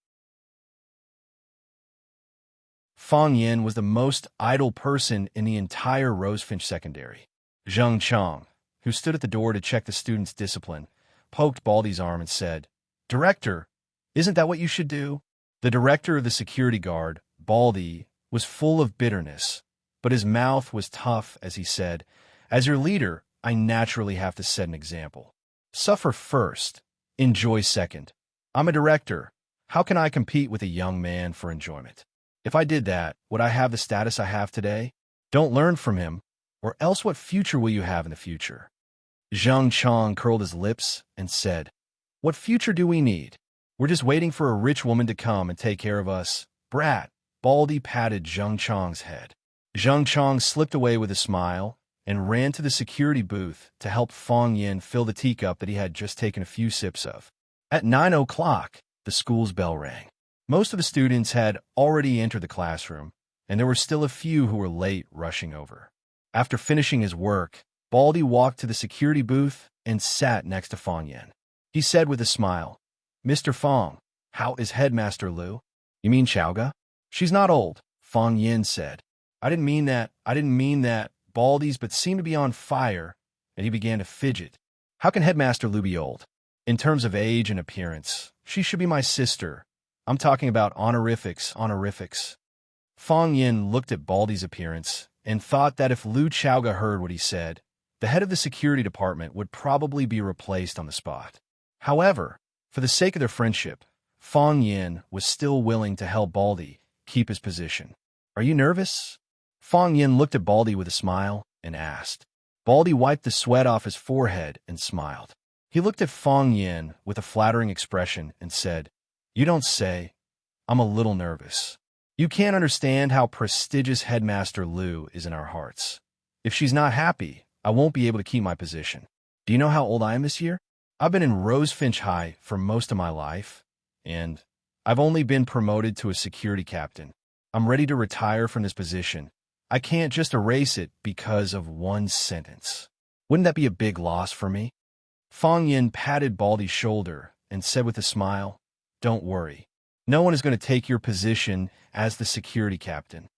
Fang Yin was the most idle person in the entire Rosefinch Secondary. Zheng Chang, who stood at the door to check the students' discipline, poked Baldy's arm and said, "Director, isn't that what you should do?" The director of the security guard, Baldy, was full of bitterness, but his mouth was tough as he said, "As your leader, I naturally have to set an example. Suffer first. Enjoy second. I'm a director. How can I compete with a young man for enjoyment? If I did that, would I have the status I have today? Don't learn from him, or else what future will you have in the future?" Zheng Chang curled his lips and said, "What future do we need? We're just waiting for a rich woman to come and take care of us." "Brat," Baldy patted Zheng Chang's head. Zheng Chang slipped away with a smile and ran to the security booth to help Fang Yin fill the teacup that he had just taken a few sips of. At 9 o'clock, the school's bell rang. Most of the students had already entered the classroom, and there were still a few who were late rushing over. After finishing his work, Baldy walked to the security booth and sat next to Fang Yin. He said with a smile, "Mr. Fang, how is Headmaster Lu?" "You mean Chaoga?" "She's not old," Fang Yin said. I didn't mean that, Baldy's but seemed to be on fire, and he began to fidget. "How can Headmaster Lu be old? In terms of age and appearance, she should be my sister. I'm talking about honorifics. Fang Yin looked at Baldy's appearance and thought that if Lu Chaoga heard what he said, the head of the security department would probably be replaced on the spot. However, for the sake of their friendship, Fang Yin was still willing to help Baldy keep his position. "Are you nervous?" Fang Yin looked at Baldy with a smile and asked. Baldy wiped the sweat off his forehead and smiled. He looked at Fong Yin with a flattering expression and said, "You don't say. I'm a little nervous. You can't understand how prestigious Headmaster Liu is in our hearts. If she's not happy, I won't be able to keep my position. Do you know how old I am this year? I've been in Rosefinch High for most of my life, and I've only been promoted to a security captain. I'm ready to retire from this position. I can't just erase it because of one sentence. Wouldn't that be a big loss for me?" Fong Yin patted Baldy's shoulder and said with a smile, "Don't worry. No one is going to take your position as the security captain."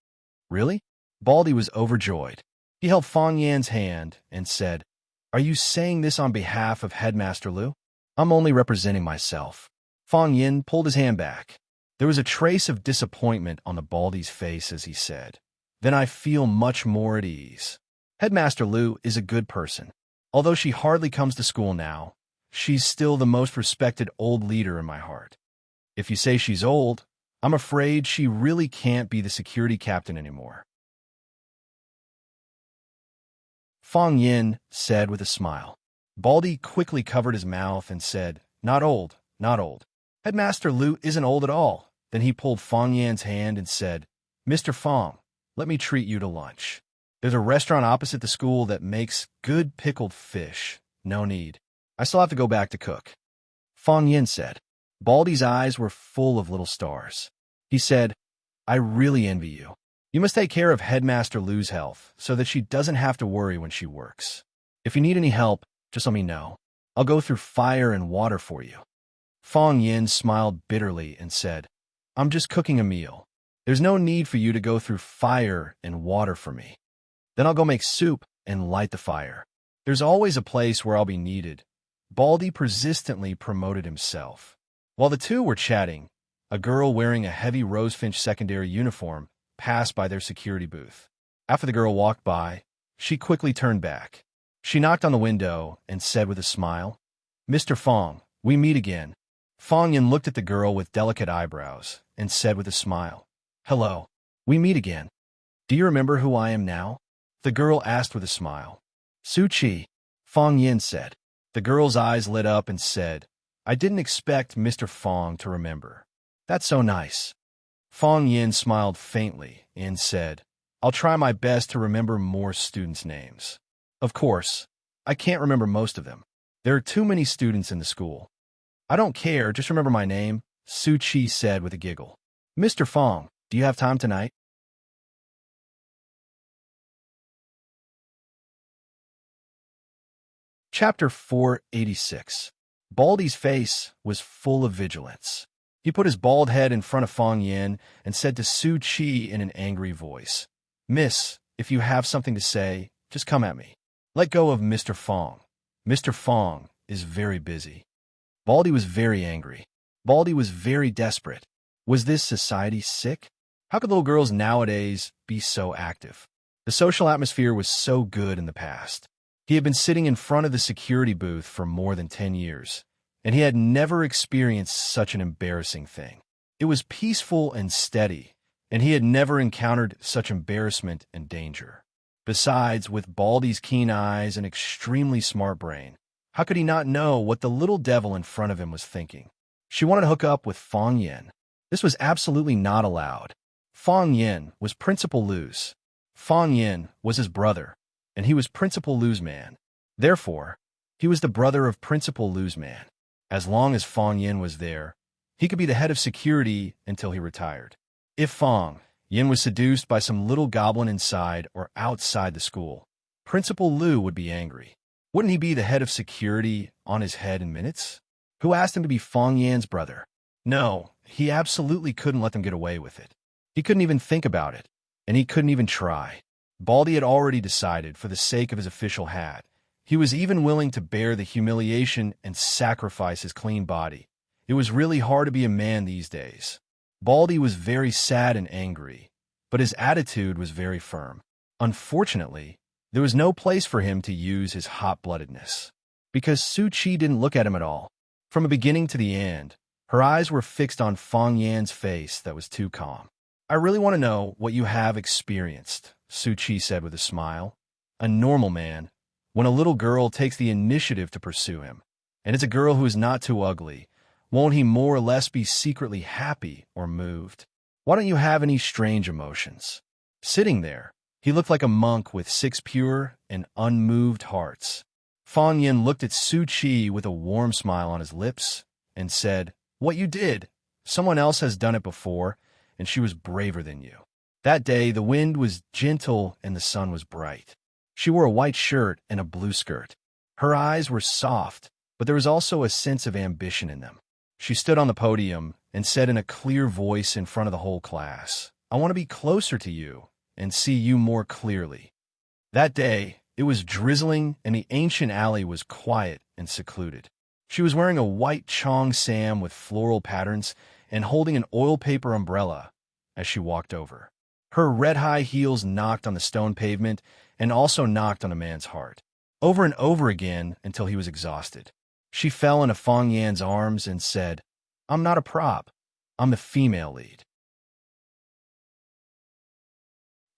"Really?" Baldy was overjoyed. He held Fong Yan's hand and said, "Are you saying this on behalf of Headmaster Liu?" "I'm only representing myself." Fong Yin pulled his hand back. There was a trace of disappointment on the Baldy's face as he said, "Then I feel much more at ease. Headmaster Liu is a good person. Although she hardly comes to school now, she's still the most respected old leader in my heart. If you say she's old, I'm afraid she really can't be the security captain anymore." Fong Yin said with a smile. Baldy quickly covered his mouth and said, "Not old, not old. Headmaster Liu isn't old at all." Then he pulled Fong Yan's hand and said, "Mr. Fong, let me treat you to lunch. There's a restaurant opposite the school that makes good pickled fish. No need. I still have to go back to cook." Fong Yin said. Baldy's eyes were full of little stars. He said, "I really envy you. You must take care of Headmaster Liu's health so that she doesn't have to worry when she works. If you need any help, just let me know. I'll go through fire and water for you." Fong Yin smiled bitterly and said, "I'm just cooking a meal. There's no need for you to go through fire and water for me. Then I'll go make soup and light the fire. There's always a place where I'll be needed." Baldy persistently promoted himself. While the two were chatting, a girl wearing a heavy Rosefinch secondary uniform passed by their security booth. After the girl walked by, she quickly turned back. She knocked on the window and said with a smile, "Mr. Fong, we meet again." Fong Yin looked at the girl with delicate eyebrows and said with a smile, "Hello, we meet again. Do you remember who I am now?" The girl asked with a smile. "Su Chi," Fong Yin said. The girl's eyes lit up and said, "I didn't expect Mr. Fong to remember. That's so nice." Fong Yin smiled faintly and said, "I'll try my best to remember more students' names. Of course, I can't remember most of them. There are too many students in the school." "I don't care, just remember my name," Su Chi said with a giggle. "Mr. Fong, do you have time tonight?" Chapter 486. Baldy's face was full of vigilance. He put his bald head in front of Fong Yin and said to Su Chi in an angry voice, "Miss, if you have something to say, just come at me. Let go of Mr. Fong. Mr. Fong is very busy." Baldy was very angry. Baldy was very desperate. Was this society sick? How could little girls nowadays be so active? The social atmosphere was so good in the past. He had been sitting in front of the security booth for more than 10 years, and he had never experienced such an embarrassing thing. It was peaceful and steady, and he had never encountered such embarrassment and danger. Besides, with Baldy's keen eyes and extremely smart brain, how could he not know what the little devil in front of him was thinking? She wanted to hook up with Fong Yin. This was absolutely not allowed. Fong Yin was Principal Liu's. Fong Yin was his brother, and he was Principal Liu's man. Therefore, he was the brother of Principal Liu's man. As long as Fong Yin was there, he could be the head of security until he retired. If Fong Yin was seduced by some little goblin inside or outside the school, Principal Liu would be angry. Wouldn't he be the head of security on his head in minutes? Who asked him to be Fong Yan's brother? No, he absolutely couldn't let them get away with it. He couldn't even think about it, and he couldn't even try. Baldy had already decided, for the sake of his official hat, he was even willing to bear the humiliation and sacrifice his clean body. It was really hard to be a man these days. Baldy was very sad and angry, but his attitude was very firm. Unfortunately, there was no place for him to use his hot-bloodedness, because Su Chi didn't look at him at all. From the beginning to the end, her eyes were fixed on Fong Yan's face that was too calm. "I really want to know what you have experienced," Su Chi said with a smile. "A normal man, when a little girl takes the initiative to pursue him, And it's a girl who is not too ugly. Won't he more or less be secretly happy or moved? Why don't you have any strange emotions? Sitting there, he looked like a monk with 6 pure and unmoved hearts. Fang Yin looked at Su Qi with a warm smile on his lips and said, "What you did, someone else has done it before, and she was braver than you." That day, the wind was gentle and the sun was bright. She wore a white shirt and a blue skirt. Her eyes were soft, but there was also a sense of ambition in them. She stood on the podium and said in a clear voice in front of the whole class, "I want to be closer to you and see you more clearly." That day, it was drizzling and the ancient alley was quiet and secluded. She was wearing a white chong sam with floral patterns and holding an oil paper umbrella as she walked over. Her red high heels knocked on the stone pavement and also knocked on a man's heart, over and over again until he was exhausted. She fell into Fang Yan's arms and said, "I'm not a prop. I'm the female lead."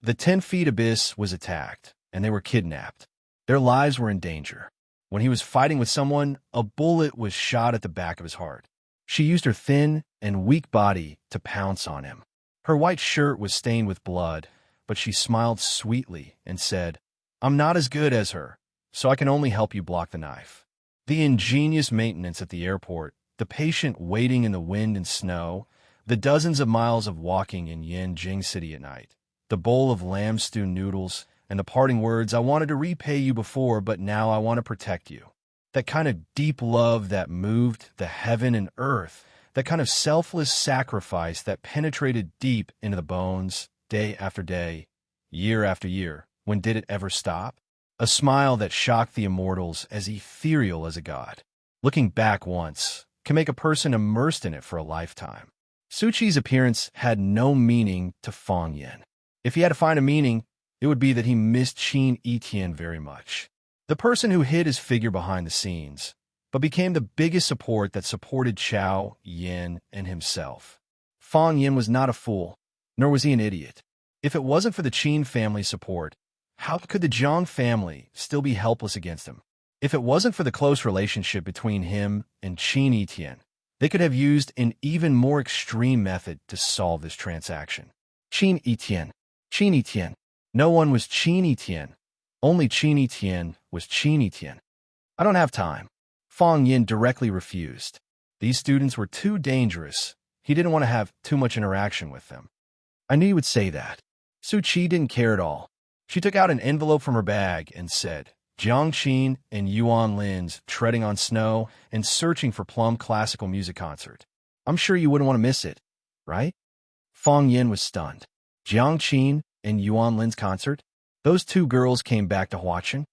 The 10 feet abyss was attacked, and they were kidnapped. Their lives were in danger. When he was fighting with someone, a bullet was shot at the back of his heart. She used her thin and weak body to pounce on him. Her white shirt was stained with blood, but she smiled sweetly and said, "I'm not as good as her, so I can only help you block the knife." The ingenious maintenance at the airport, the patient waiting in the wind and snow, the dozens of miles of walking in Yanjing City at night, the bowl of lamb stew noodles, and the parting words, "I wanted to repay you before, but now I want to protect you." That kind of deep love that moved the heaven and earth, that kind of selfless sacrifice that penetrated deep into the bones, day after day, year after year. When did it ever stop? A smile that shocked the immortals as ethereal as a god. Looking back once can make a person immersed in it for a lifetime. Su Qi's appearance had no meaning to Fang Yin. If he had to find a meaning, it would be that he missed Qin Etian very much. The person who hid his figure behind the scenes, but became the biggest support that supported Chao, Yin, and himself. Fang Yin was not a fool, nor was he an idiot. If it wasn't for the Qin family's support, how could the Zhang family still be helpless against him? If it wasn't for the close relationship between him and Qin Etian, they could have used an even more extreme method to solve this transaction. Qin Etian. Qin Etian. No one was Qin Etian. Only Qin Etian was Qin Etian. "I don't have time." Fang Yin directly refused. These students were too dangerous. He didn't want to have too much interaction with them. "I knew you would say that." Su Qi didn't care at all. She took out an envelope from her bag and said, "Jiang Qin and Yuan Lin's treading on snow and searching for Plum classical music concert. I'm sure you wouldn't want to miss it, right?" Fang Yin was stunned. Jiang Qin and Yuan Lin's concert? Those 2 girls came back to Huaqing?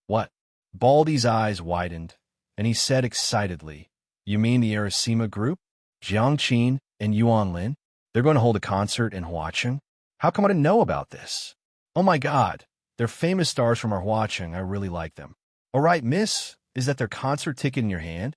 What? Baldy's eyes widened, and he said excitedly, "You mean the Arasima group? Jiang Qin and Yuan Lin? They're going to hold a concert in Huaqing? How come I didn't know about this? Oh my God, they're famous stars from our Huaqing. I really like them." "All right, miss, is that their concert ticket in your hand?"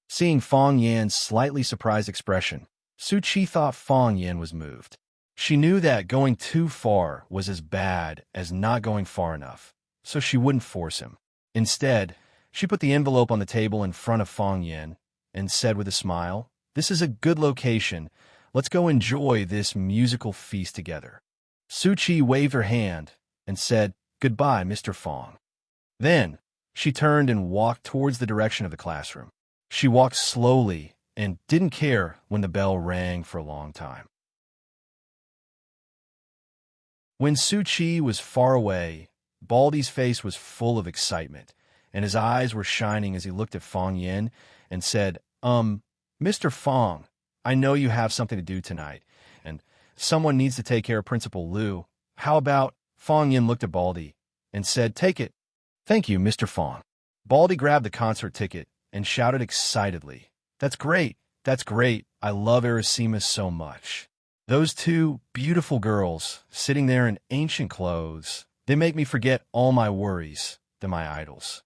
Seeing Fang Yan's slightly surprised expression, Su Qi thought Fang Yan was moved. She knew that going too far was as bad as not going far enough, so she wouldn't force him. Instead, she put the envelope on the table in front of Fang Yan and said with a smile, "This is a good location. Let's go enjoy this musical feast together." Su Qi waved her hand and said, "Goodbye, Mr. Fang." Then, she turned and walked towards the direction of the classroom. She walked slowly and didn't care when the bell rang for a long time. When Su Qi was far away, Baldy's face was full of excitement, and his eyes were shining as he looked at Fang Yin and said, Mr. Fang, I know you have something to do tonight, and someone needs to take care of Principal Liu. How about—" Fang Yin looked at Baldy and said, "Take it." "Thank you, Mr. Fang." Baldy grabbed the concert ticket and shouted excitedly, "That's great! That's great! I love Arasima so much. Those 2 beautiful girls sitting there in ancient clothes, they make me forget all my worries. They're my idols.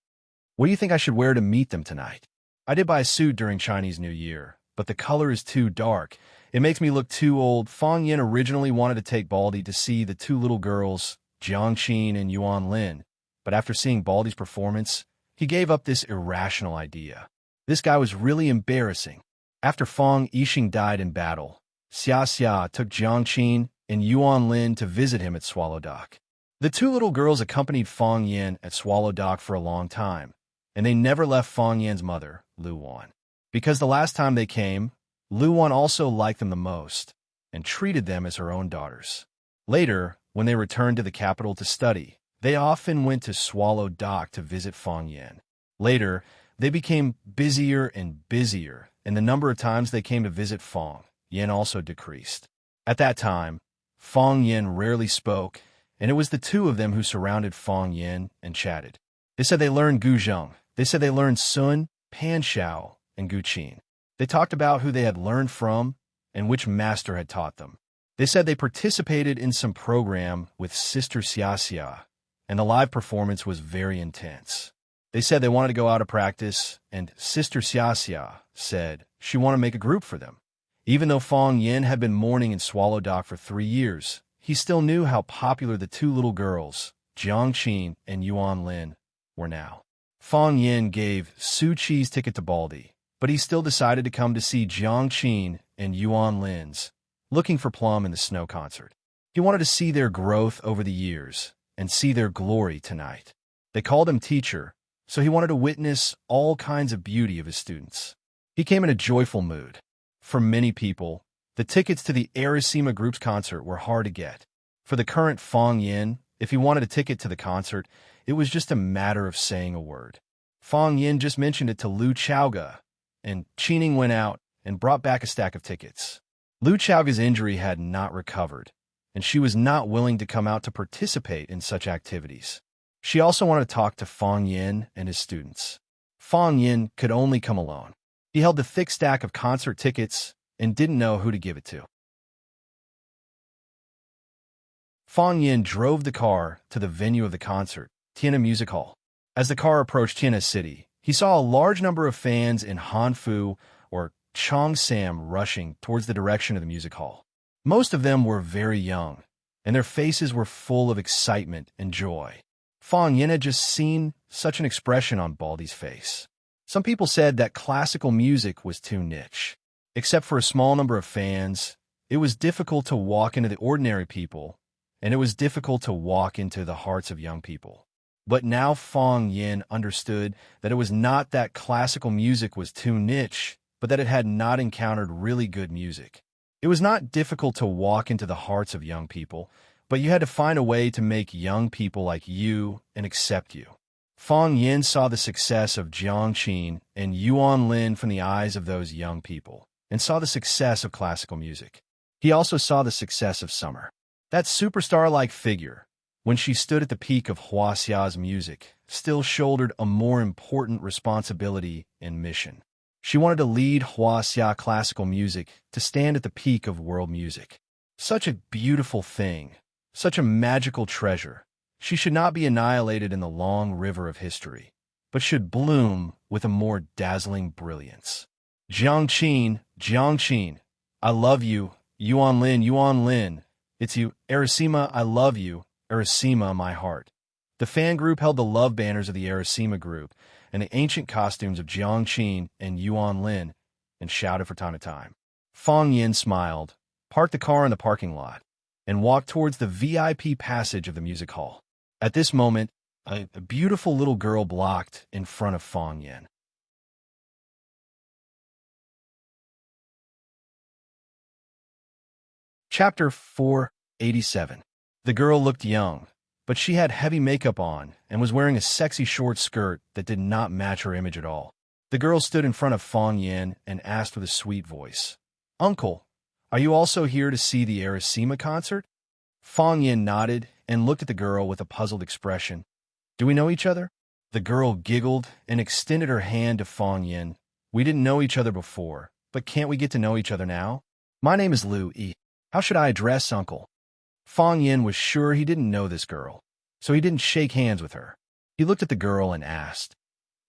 What do you think I should wear to meet them tonight? I did buy a suit during Chinese New Year, but the color is too dark. It makes me look too old." Fang Yin originally wanted to take Baldy to see the 2 little girls, Jiang Qin and Yuan Lin, but after seeing Baldy's performance, he gave up this irrational idea. This guy was really embarrassing. After Fang Yixing died in battle, Xia Xia took Jiang Qin and Yuan Lin to visit him at Swallow Dock. The two little girls accompanied Fang Yin at Swallow Dock for a long time, and they never left Fang Yin's mother, Lu Wan. Because the last time they came, Lu Wan also liked them the most and treated them as her own daughters. Later, when they returned to the capital to study, they often went to Swallow Dock to visit Fang Yin. Later, they became busier and busier, and the number of times they came to visit Fang Yin also decreased. At that time, Fang Yin rarely spoke, and it was the two of them who surrounded Fang Yin and chatted. They said they learned Guzheng. They said they learned Sun, Panshao, and Guqin. They talked about who they had learned from and which master had taught them. They said they participated in some program with Sister Xia Xia, and the live performance was very intense. They said they wanted to go out of practice, and Sister Xia Xia said she wanted to make a group for them. Even though Fang Yin had been mourning in Swallow Dock for 3 years, he still knew how popular the two little girls, Jiang Qin and Yuan Lin, were now. Fang Yin gave Su Qi's ticket to Baldy, but he still decided to come to see Jiang Qin and Yuan Lin's Looking for Plum in the Snow concert. He wanted to see their growth over the years and see their glory tonight. They called him teacher, so he wanted to witness all kinds of beauty of his students. He came in a joyful mood. For many people, the tickets to the Arasima Group's concert were hard to get. For the current Fang Yin, if he wanted a ticket to the concert, it was just a matter of saying a word. Fang Yin just mentioned it to Lu Chaoga, and Qining went out and brought back a stack of tickets. Lu Chaoga's injury had not recovered, and she was not willing to come out to participate in such activities. She also wanted to talk to Fang Yin and his students. Fang Yin could only come alone. He held a thick stack of concert tickets and didn't know who to give it to. Fang Yin drove the car to the venue of the concert, Tiana Music Hall. As the car approached Tiana City, he saw a large number of fans in Hanfu or Cheongsam rushing towards the direction of the music hall. Most of them were very young, and their faces were full of excitement and joy. Fang Yin had just seen such an expression on Baldy's face. Some people said that classical music was too niche. Except for a small number of fans, it was difficult to walk into the ordinary people, and it was difficult to walk into the hearts of young people. But now Fang Yin understood that it was not that classical music was too niche, but that it had not encountered really good music. It was not difficult to walk into the hearts of young people, but you had to find a way to make young people like you and accept you. Fang Yin saw the success of Jiang Qin and Yuan Lin from the eyes of those young people, and saw the success of classical music. He also saw the success of Summer. That superstar-like figure, when she stood at the peak of Huaxia's music, still shouldered a more important responsibility and mission. She wanted to lead Huaxia classical music to stand at the peak of world music. Such a beautiful thing, such a magical treasure. She should not be annihilated in the long river of history, but should bloom with a more dazzling brilliance. Jiang Qin, I love you. Yuan Lin, it's you. Arasima, I love you. Arasima, my heart. The fan group held the love banners of the Arasima group and the ancient costumes of Jiang Qin and Yuan Lin and shouted for time to time. Fang Yin smiled, parked the car in the parking lot, and walked towards the VIP passage of the music hall. At this moment, a beautiful little girl blocked in front of Fang Yin. Chapter 487. The girl looked young, but she had heavy makeup on and was wearing a sexy short skirt that did not match her image at all. The girl stood in front of Fang Yin and asked with a sweet voice, "Uncle, are you also here to see the Arasima concert?" Fang Yin nodded and looked at the girl with a puzzled expression. "Do we know each other?" The girl giggled and extended her hand to Fang Yin. "We didn't know each other before, but can't we get to know each other now? My name is Lu Yi. How should I address Uncle?" Fang Yin was sure he didn't know this girl, so he didn't shake hands with her. He looked at the girl and asked,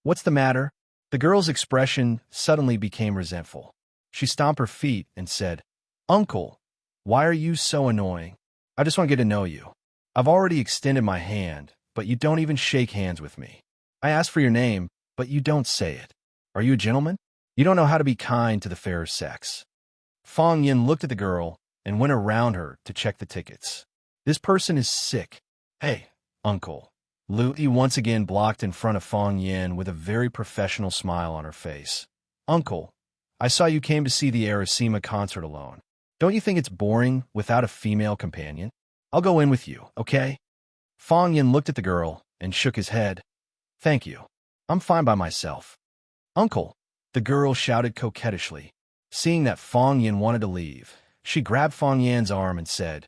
"What's the matter?" The girl's expression suddenly became resentful. She stomped her feet and said, "Uncle, why are you so annoying? I just want to get to know you. I've already extended my hand, but you don't even shake hands with me. I asked for your name, but you don't say it. Are you a gentleman? You don't know how to be kind to the fairer sex. Fong Yin looked at the girl and went around her to check the tickets. This person is sick. Hey, uncle. Lu Yi once again blocked in front of Fong Yin with a very professional smile on her face. Uncle, I saw you came to see the Arasima concert alone. Don't you think it's boring without a female companion? I'll go in with you, okay? Fong Yin looked at the girl and shook his head. Thank you. I'm fine by myself. Uncle, the girl shouted coquettishly. Seeing that Fong Yin wanted to leave, she grabbed Fong Yan's arm and said,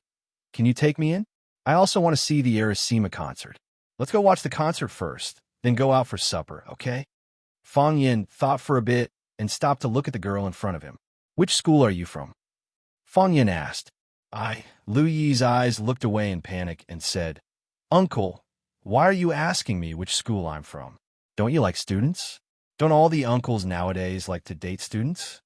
Can you take me in? I also want to see the Arasima concert. Let's go watch the concert first, then go out for supper, okay? Fong Yin thought for a bit and stopped to look at the girl in front of him. Which school are you from? Fong Yin asked. Lu Yi's eyes looked away in panic and said, Uncle, why are you asking me which school I'm from? Don't you like students? Don't all the uncles nowadays like to date students?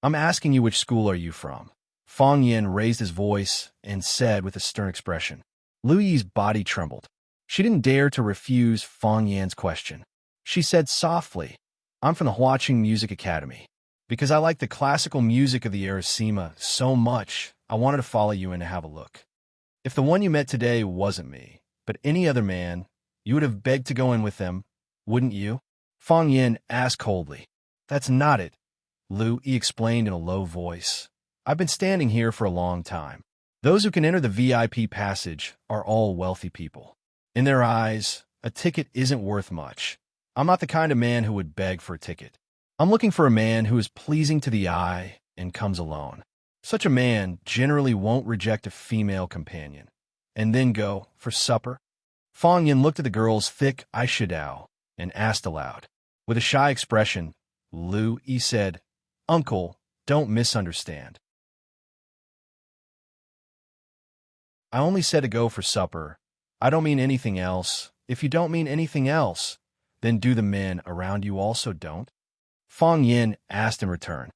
I'm asking you which school are you from? Fong Yin raised his voice and said with a stern expression. Lu Yi's body trembled. She didn't dare to refuse Fong Yan's question. She said softly, I'm from the Huaqing Music Academy. Because I like the classical music of the Arasima so much, I wanted to follow you in to have a look. If the one you met today wasn't me, but any other man, you would have begged to go in with them, wouldn't you? Fong Yin asked coldly. That's not it, Lu Yi explained in a low voice. I've been standing here for a long time. Those who can enter the VIP passage are all wealthy people. In their eyes, a ticket isn't worth much. I'm not the kind of man who would beg for a ticket. I'm looking for a man who is pleasing to the eye and comes alone. Such a man generally won't reject a female companion. And then go for supper. Fong Yin looked at the girl's thick eyeshadow and asked aloud. With a shy expression, Lu Yi said, Uncle, don't misunderstand. I only said to go for supper. I don't mean anything else. If you don't mean anything else, then do the men around you also don't? Fong Yin asked in return.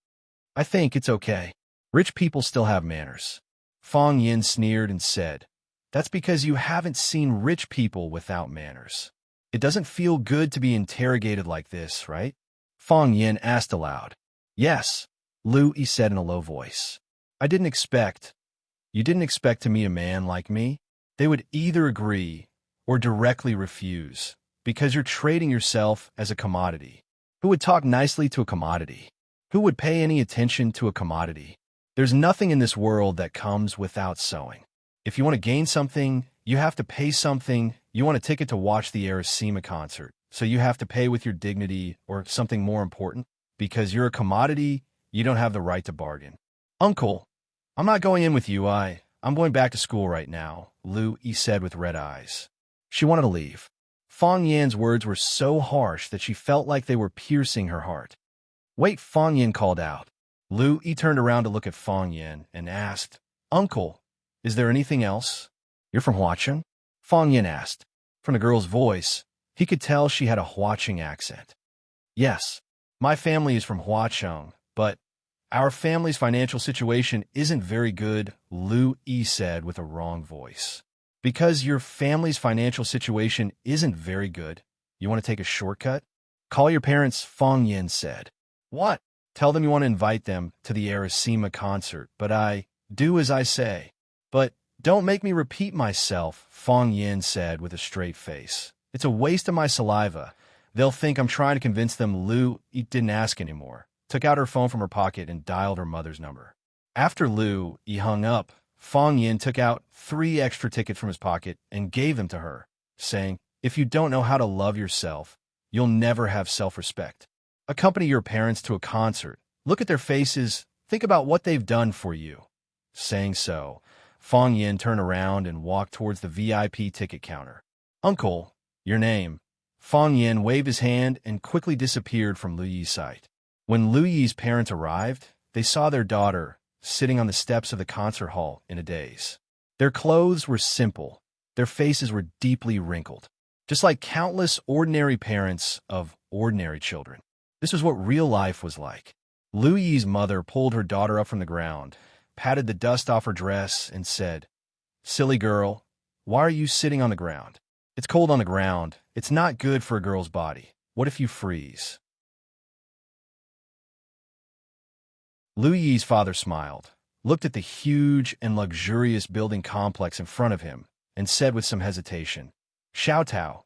I think it's okay. Rich people still have manners. Fong Yin sneered and said, That's because you haven't seen rich people without manners. It doesn't feel good to be interrogated like this, right? Fong Yin asked aloud. Yes, Lu Yi said in a low voice. You didn't expect to meet a man like me? They would either agree or directly refuse, because you're trading yourself as a commodity. Who would talk nicely to a commodity? Who would pay any attention to a commodity? There's nothing in this world that comes without sowing. If you want to gain something, you have to pay something. You want a ticket to watch the Arasima concert, so you have to pay with your dignity or something more important. Because you're a commodity, you don't have the right to bargain. Uncle, I'm not going in with you. I'm going back to school right now, Lu Yi said with red eyes. She wanted to leave. Fong Yan's words were so harsh that she felt like they were piercing her heart. Wait, Fong Yan called out. Lu Yi turned around to look at Fong Yan and asked, Uncle, is there anything else? You're from Huaqing? Fong Yan asked. From the girl's voice, he could tell she had a Huaqing accent. Yes, my family is from Huaqing, but our family's financial situation isn't very good, Lu Yi said with a wrong voice. Because your family's financial situation isn't very good, you want to take a shortcut? Call your parents, Fong Yin said. What? Tell them you want to invite them to the Arasima concert, but I do as I say. But don't make me repeat myself, Fong Yin said with a straight face. It's a waste of my saliva. They'll think I'm trying to convince them. Lu Yi didn't ask anymore, took out her phone from her pocket and dialed her mother's number. After Lu Yi hung up, Fong Yin took out 3 extra tickets from his pocket and gave them to her, saying, If you don't know how to love yourself, you'll never have self-respect. Accompany your parents to a concert. Look at their faces. Think about what they've done for you. Saying so, Fong Yin turned around and walked towards the VIP ticket counter. Uncle, your name. Fong Yin waved his hand and quickly disappeared from Lu Yi's sight. When Lu Yi's parents arrived, they saw their daughter sitting on the steps of the concert hall in a daze. Their clothes were simple. Their faces were deeply wrinkled, just like countless ordinary parents of ordinary children. This was what real life was like. Lu Yi's mother pulled her daughter up from the ground, patted the dust off her dress, and said, Silly girl, why are you sitting on the ground? It's cold on the ground. It's not good for a girl's body. What if you freeze? Lu Yi's father smiled, looked at the huge and luxurious building complex in front of him, and said with some hesitation, "Xiao Tao,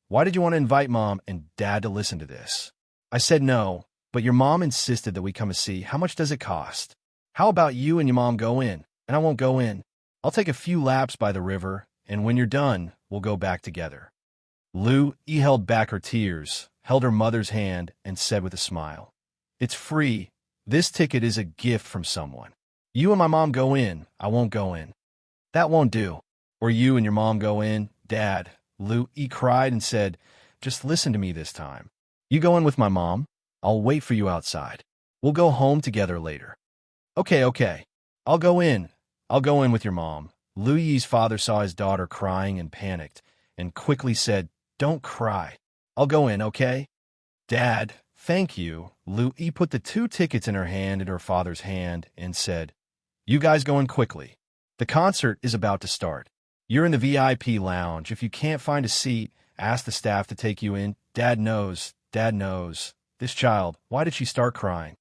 why did you want to invite Mom and Dad to listen to this?" I said no, but your mom insisted that we come and see. How much does it cost? How about you and your mom go in, and I won't go in? I'll take a few laps by the river, and when you're done, we'll go back together. Lu Yi held back her tears, held her mother's hand, and said with a smile, "It's free. This ticket is a gift from someone. You and my mom go in, I won't go in." "That won't do." "Or you and your mom go in, Dad," Lu Yi cried and said, "Just listen to me this time. You go in with my mom. I'll wait for you outside. We'll go home together later." Okay. I'll go in. I'll go in with your mom." Lu Yi's father saw his daughter crying and panicked, and quickly said, "Don't cry. I'll go in, okay?" "Dad, thank you." Lu Yi put the 2 tickets in her hand into her father's hand and said, "You guys go in quickly. The concert is about to start. You're in the VIP lounge. If you can't find a seat, ask the staff to take you in. Dad knows. This child, why did she start crying?"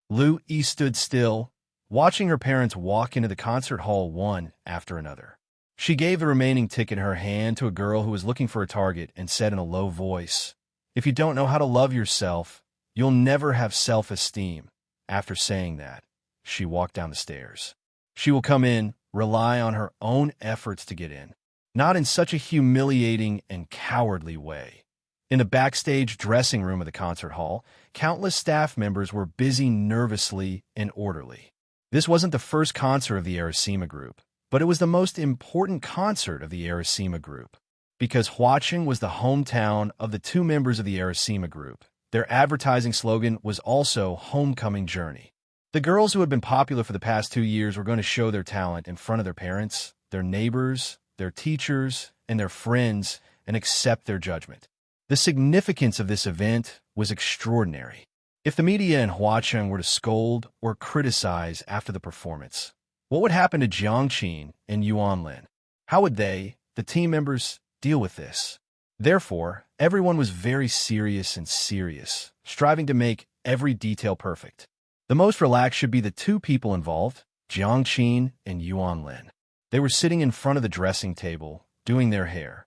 Lu Yi stood still, watching her parents walk into the concert hall one after another. She gave the remaining ticket in her hand to a girl who was looking for a target and said in a low voice, "If you don't know how to love yourself, you'll never have self-esteem." After saying that, she walked down the stairs. She will come in, rely on her own efforts to get in, not in such a humiliating and cowardly way. In the backstage dressing room of the concert hall, countless staff members were busy nervously and orderly. This wasn't the first concert of the Arasima group, but it was the most important concert of the Arasima group. Because Huacheng was the hometown of the 2 members of the Arasima group, their advertising slogan was also Homecoming Journey. The girls who had been popular for the past 2 years were going to show their talent in front of their parents, their neighbors, their teachers, and their friends, and accept their judgment. The significance of this event was extraordinary. If the media in Huacheng were to scold or criticize after the performance, what would happen to Jiangqin and Yuanlin? How would they, the team members, deal with this? Therefore, everyone was very serious, striving to make every detail perfect. The most relaxed should be the 2 people involved, Jiangqin and Yuanlin. They were sitting in front of the dressing table, doing their hair.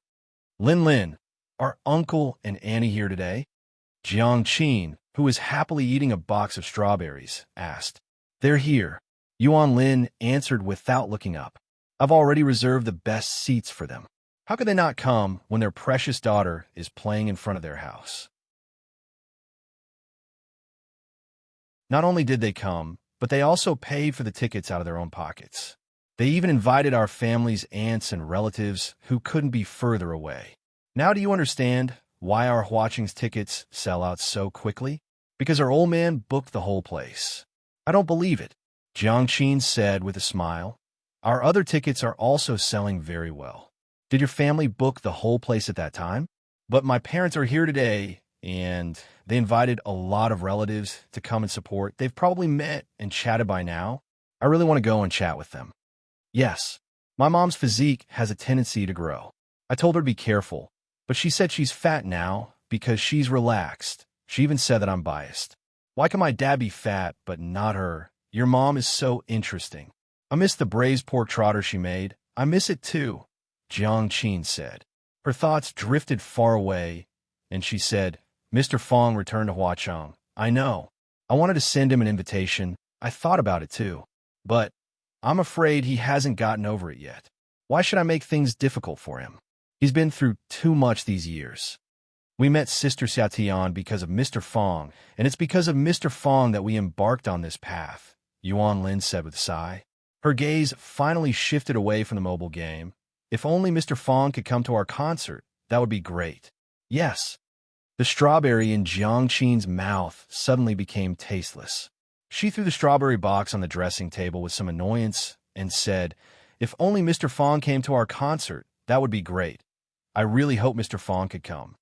"Lin, are Uncle and Annie here today?" Jiangqin, who was happily eating a box of strawberries, asked. "They're here," Yuanlin answered without looking up. "I've already reserved the best seats for them. How could they not come when their precious daughter is playing in front of their house?" Not only did they come, but they also paid for the tickets out of their own pockets. They even invited our family's aunts and relatives who couldn't be further away. Now do you understand why our Huacheng's tickets sell out so quickly? Because our old man booked the whole place. "I don't believe it," Jiangqin said with a smile. "Our other tickets are also selling very well." "Did your family book the whole place at that time?" "But my parents are here today, and they invited a lot of relatives to come and support. They've probably met and chatted by now. I really want to go and chat with them." "Yes, my mom's physique has a tendency to grow. I told her to be careful, but she said she's fat now because she's relaxed. She even said that I'm biased. Why can my dad be fat, but not her? Your mom is so interesting. I miss the braised pork trotter she made. I miss it too," Jiangqin said. Her thoughts drifted far away, and she said, "Mr. Fong returned to Huacheng. I know. I wanted to send him an invitation. I thought about it too. But I'm afraid he hasn't gotten over it yet. Why should I make things difficult for him? He's been through too much these years. We met Sister Xiatian because of Mr. Fong, and it's because of Mr. Fong that we embarked on this path," Yuanlin said with a sigh. Her gaze finally shifted away from the mobile game. "If only Mr. Fong could come to our concert, that would be great." "Yes." The strawberry in Jiangqin's mouth suddenly became tasteless. She threw the strawberry box on the dressing table with some annoyance and said, "If only Mr. Fong came to our concert, that would be great. I really hope Mr. Fong could come."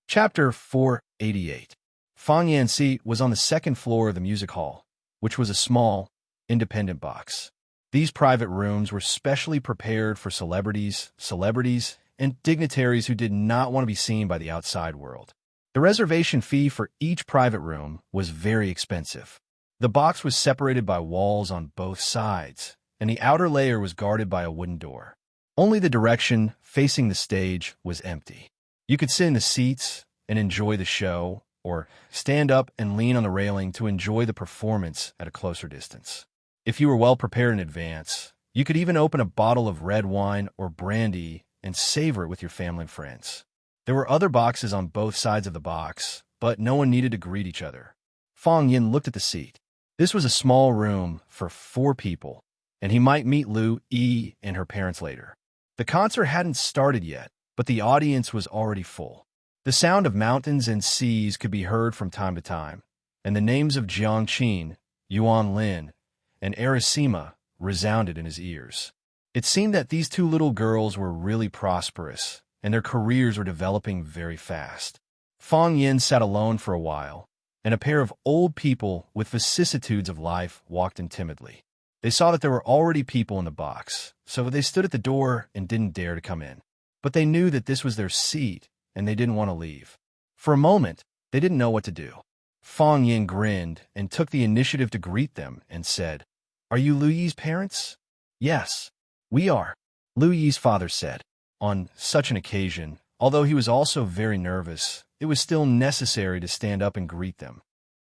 Chapter 488. Fang Yanxi was on the 2nd floor of the music hall, which was a small, independent box. These private rooms were specially prepared for celebrities, and dignitaries who did not want to be seen by the outside world. The reservation fee for each private room was very expensive. The box was separated by walls on both sides, and the outer layer was guarded by a wooden door. Only the direction facing the stage was empty. You could sit in the seats and enjoy the show, or stand up and lean on the railing to enjoy the performance at a closer distance. If you were well prepared in advance, you could even open a bottle of red wine or brandy and savor it with your family and friends. There were other boxes on both sides of the box, but no one needed to greet each other. Fong Yin looked at the seat. This was a small room for 4 people, and he might meet Lu Yi and her parents later. The concert hadn't started yet, but the audience was already full. The sound of mountains and seas could be heard from time to time, and the names of Jiang Qin, Yuan Lin, and Arasima resounded in his ears. It seemed that these 2 little girls were really prosperous, and their careers were developing very fast. Fong Yin sat alone for a while, and a pair of old people with vicissitudes of life walked in timidly. They saw that there were already people in the box, so they stood at the door and didn't dare to come in. But they knew that this was their seat, and they didn't want to leave. For a moment, they didn't know what to do. Fong Yin grinned and took the initiative to greet them and said, "Are you Lu Yi's parents?" "Yes, we are," Lu Yi's father said. On such an occasion, although he was also very nervous, it was still necessary to stand up and greet them.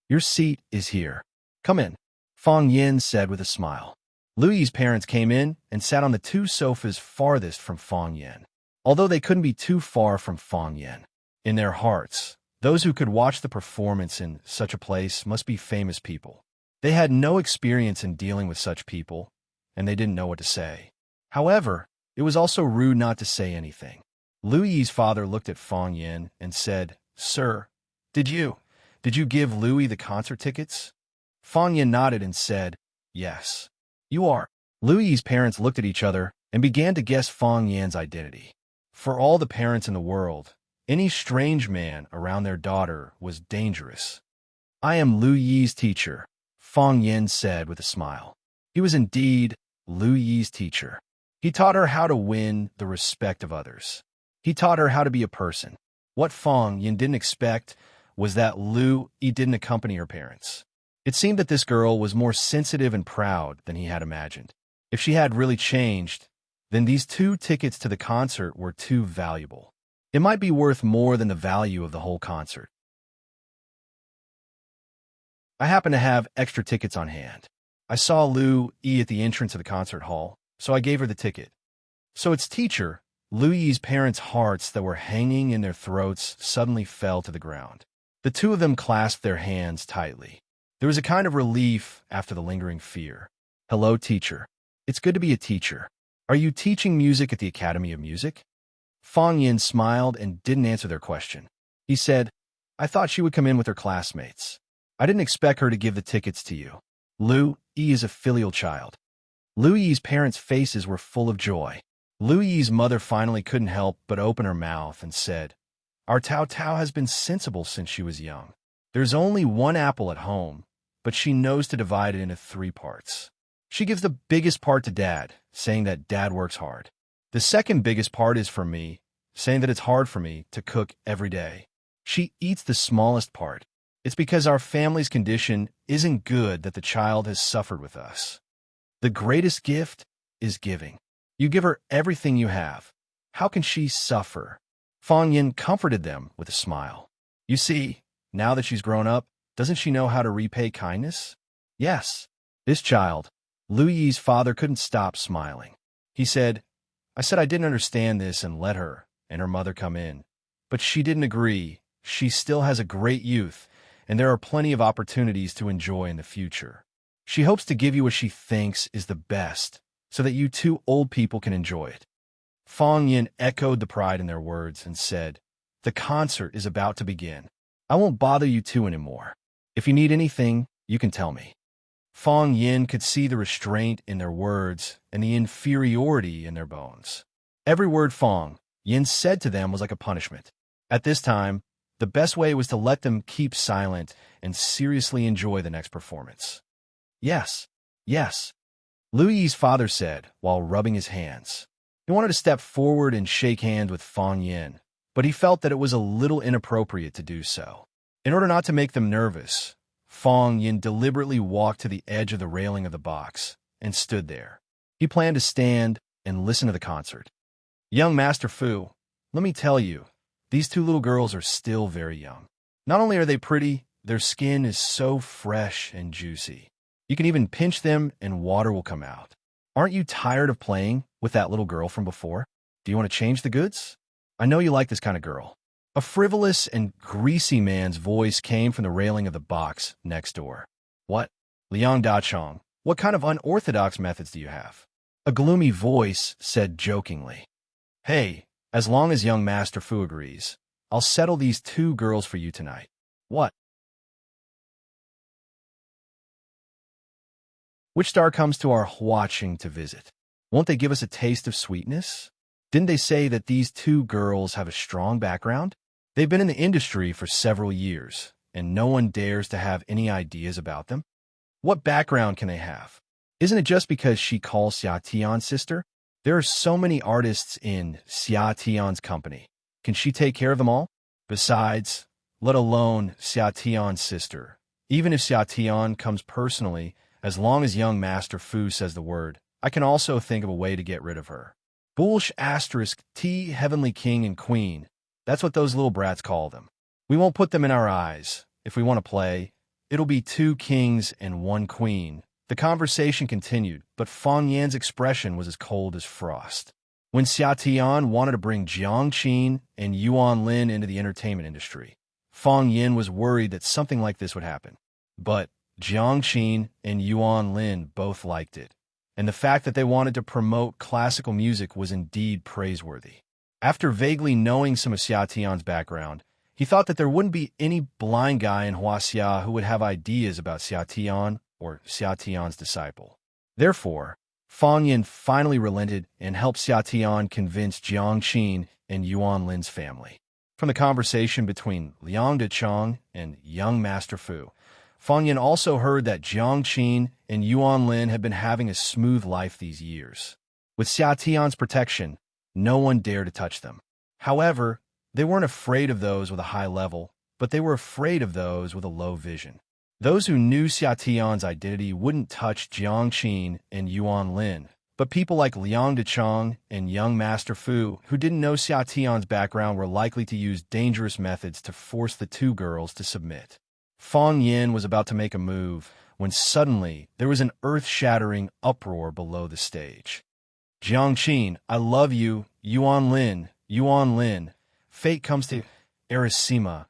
"Your seat is here. Come in," Fong Yin said with a smile. Lu Yi's parents came in and sat on the 2 sofas farthest from Fong Yin. Although they couldn't be too far from Fong Yin, in their hearts, those who could watch the performance in such a place must be famous people. They had no experience in dealing with such people, and they didn't know what to say. However, it was also rude not to say anything. Lu Yi's father looked at Fong Yin and said, "Sir, did you give Lu Yi the concert tickets?" Fong Yin nodded and said, "Yes, you are." Lu Yi's parents looked at each other and began to guess Fong Yin's identity. For all the parents in the world, any strange man around their daughter was dangerous. "I am Lu Yi's teacher," Fong Yin said with a smile. He was indeed Lu Yi's teacher. He taught her how to win the respect of others. He taught her how to be a person. What Fong Yin didn't expect was that Lu Yi didn't accompany her parents. It seemed that this girl was more sensitive and proud than he had imagined. If she had really changed, then these 2 tickets to the concert were too valuable. It might be worth more than the value of the whole concert. I happened to have extra tickets on hand. I saw Lu Yi at the entrance of the concert hall, so I gave her the ticket. So its teacher, Lu Yi's parents' hearts that were hanging in their throats suddenly fell to the ground. The 2 of them clasped their hands tightly. There was a kind of relief after the lingering fear. "Hello, teacher. It's good to be a teacher. Are you teaching music at the Academy of Music?" Fong Yin smiled and didn't answer their question. He said, "I thought she would come in with her classmates. I didn't expect her to give the tickets to you. Lu Yi is a filial child." Lu Yi's parents' faces were full of joy. Lu Yi's mother finally couldn't help but open her mouth and said, "Our Tao Tao has been sensible since she was young. There's only 1 apple at home, but she knows to divide it into 3 parts. She gives the biggest part to Dad, saying that Dad works hard. The second biggest part is for me, saying that it's hard for me to cook every day. She eats the smallest part. It's because our family's condition isn't good that the child has suffered with us. The greatest gift is giving. You give her everything you have. How can she suffer?" Fong Yin comforted them with a smile. "You see, now that she's grown up, doesn't she know how to repay kindness?" "Yes." This child, Lu Yi's father, couldn't stop smiling. He said, "I said I didn't understand this and let her and her mother come in. But she didn't agree. She still has a great youth, and there are plenty of opportunities to enjoy in the future. She hopes to give you what she thinks is the best, so that you 2 old people can enjoy it." Fong Yin echoed the pride in their words and said, "The concert is about to begin. I won't bother you 2 anymore. If you need anything, you can tell me." Fong Yin could see the restraint in their words and the inferiority in their bones. Every word Fong Yin said to them was like a punishment. At this time, the best way was to let them keep silent and seriously enjoy the next performance. "Yes, yes," Lu Yi's father said while rubbing his hands. He wanted to step forward and shake hands with Fang Yin, but he felt that it was a little inappropriate to do so. In order not to make them nervous, Fang Yin deliberately walked to the edge of the railing of the box and stood there. He planned to stand and listen to the concert. Young Master Fu, let me tell you, these two little girls are still very young. Not only are they pretty, their skin is so fresh and juicy. You can even pinch them and water will come out. Aren't you tired of playing with that little girl from before? Do you want to change the goods? I know you like this kind of girl. A frivolous and greasy man's voice came from the railing of the box next door. What? Liang Dachong, what kind of unorthodox methods do you have? A gloomy voice said jokingly. Hey, as long as young Master Fu agrees, I'll settle these two girls for you tonight. What? Which star comes to our watching to visit? Won't they give us a taste of sweetness? Didn't they say that these two girls have a strong background? They've been in the industry for several years, and no one dares to have any ideas about them. What background can they have? Isn't it just because she calls Xia Tian's sister? There are so many artists in Xia Tian's company. Can she take care of them all? Besides, let alone Xia Tian's sister. Even if Xia Tian comes personally, as long as young Master Fu says the word, I can also think of a way to get rid of her. Bulsh asterisk T Heavenly King and Queen. That's what those little brats call them. We won't put them in our eyes. If we want to play, it'll be 2 kings and 1 queen. The conversation continued, but Fang Yan's expression was as cold as frost. When Xia Tian wanted to bring Jiang Qin and Yuan Lin into the entertainment industry, Fang Yin was worried that something like this would happen. But Jiang Qin and Yuan Lin both liked it, and the fact that they wanted to promote classical music was indeed praiseworthy. After vaguely knowing some of Xia Tian's background, he thought that there wouldn't be any blind guy in Huaxia who would have ideas about Xia Tian or Xia Tian's disciple. Therefore, Fang Yin finally relented and helped Xia Tian convince Jiang Qin and Yuan Lin's family. From the conversation between Liang Dachong and young Master Fu, Fang Yin also heard that Jiang Qin and Yuan Lin had been having a smooth life these years. With Xia Tian's protection, no one dared to touch them. However, they weren't afraid of those with a high level, but they were afraid of those with a low vision. Those who knew Xia Tian's identity wouldn't touch Jiang Qin and Yuan Lin, but people like Liang Dachong and young Master Fu, who didn't know Xia Tian's background, were likely to use dangerous methods to force the two girls to submit. Fang Yin was about to make a move when suddenly there was an earth-shattering uproar below the stage. Jiang Qin, I love you, Yuan Lin, Yuan Lin. Fate comes to Erisima.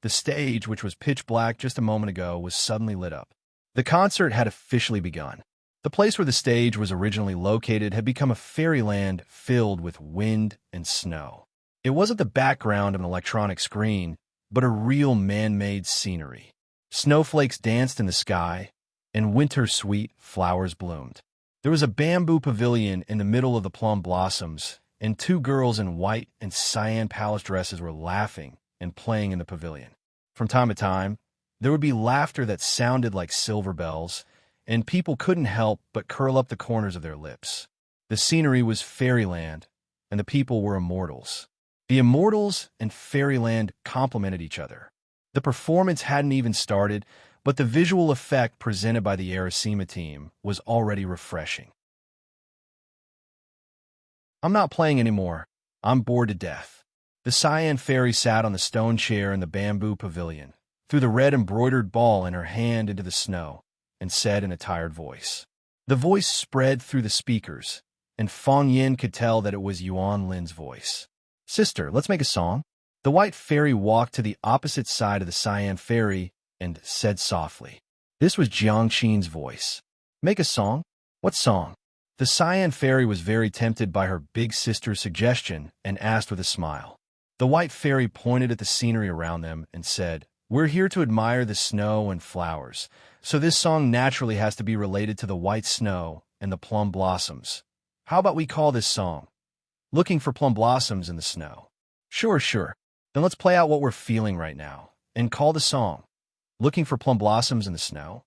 The stage, which was pitch black just a moment ago, was suddenly lit up. The concert had officially begun. The place where the stage was originally located had become a fairyland filled with wind and snow. It wasn't the background of an electronic screen, but a real man-made scenery. Snowflakes danced in the sky, and winter-sweet flowers bloomed. There was a bamboo pavilion in the middle of the plum blossoms, and 2 girls in white and cyan palace dresses were laughing and playing in the pavilion. From time to time, there would be laughter that sounded like silver bells, and people couldn't help but curl up the corners of their lips. The scenery was fairyland, and the people were immortals. The immortals and fairyland complemented each other. The performance hadn't even started, but the visual effect presented by the Erisima team was already refreshing. I'm not playing anymore. I'm bored to death. The cyan fairy sat on the stone chair in the bamboo pavilion, threw the red embroidered ball in her hand into the snow, and said in a tired voice. The voice spread through the speakers, and Fang Yin could tell that it was Yuan Lin's voice. Sister, let's make a song. The white fairy walked to the opposite side of the cyan fairy and said softly. This was Jiang Qin's voice. Make a song? What song? The cyan fairy was very tempted by her big sister's suggestion and asked with a smile. The white fairy pointed at the scenery around them and said, We're here to admire the snow and flowers, so this song naturally has to be related to the white snow and the plum blossoms. How about we call this song Looking for Plum Blossoms in the Snow? Sure. Then let's play out what we're feeling right now and call the song Looking for Plum Blossoms in the Snow.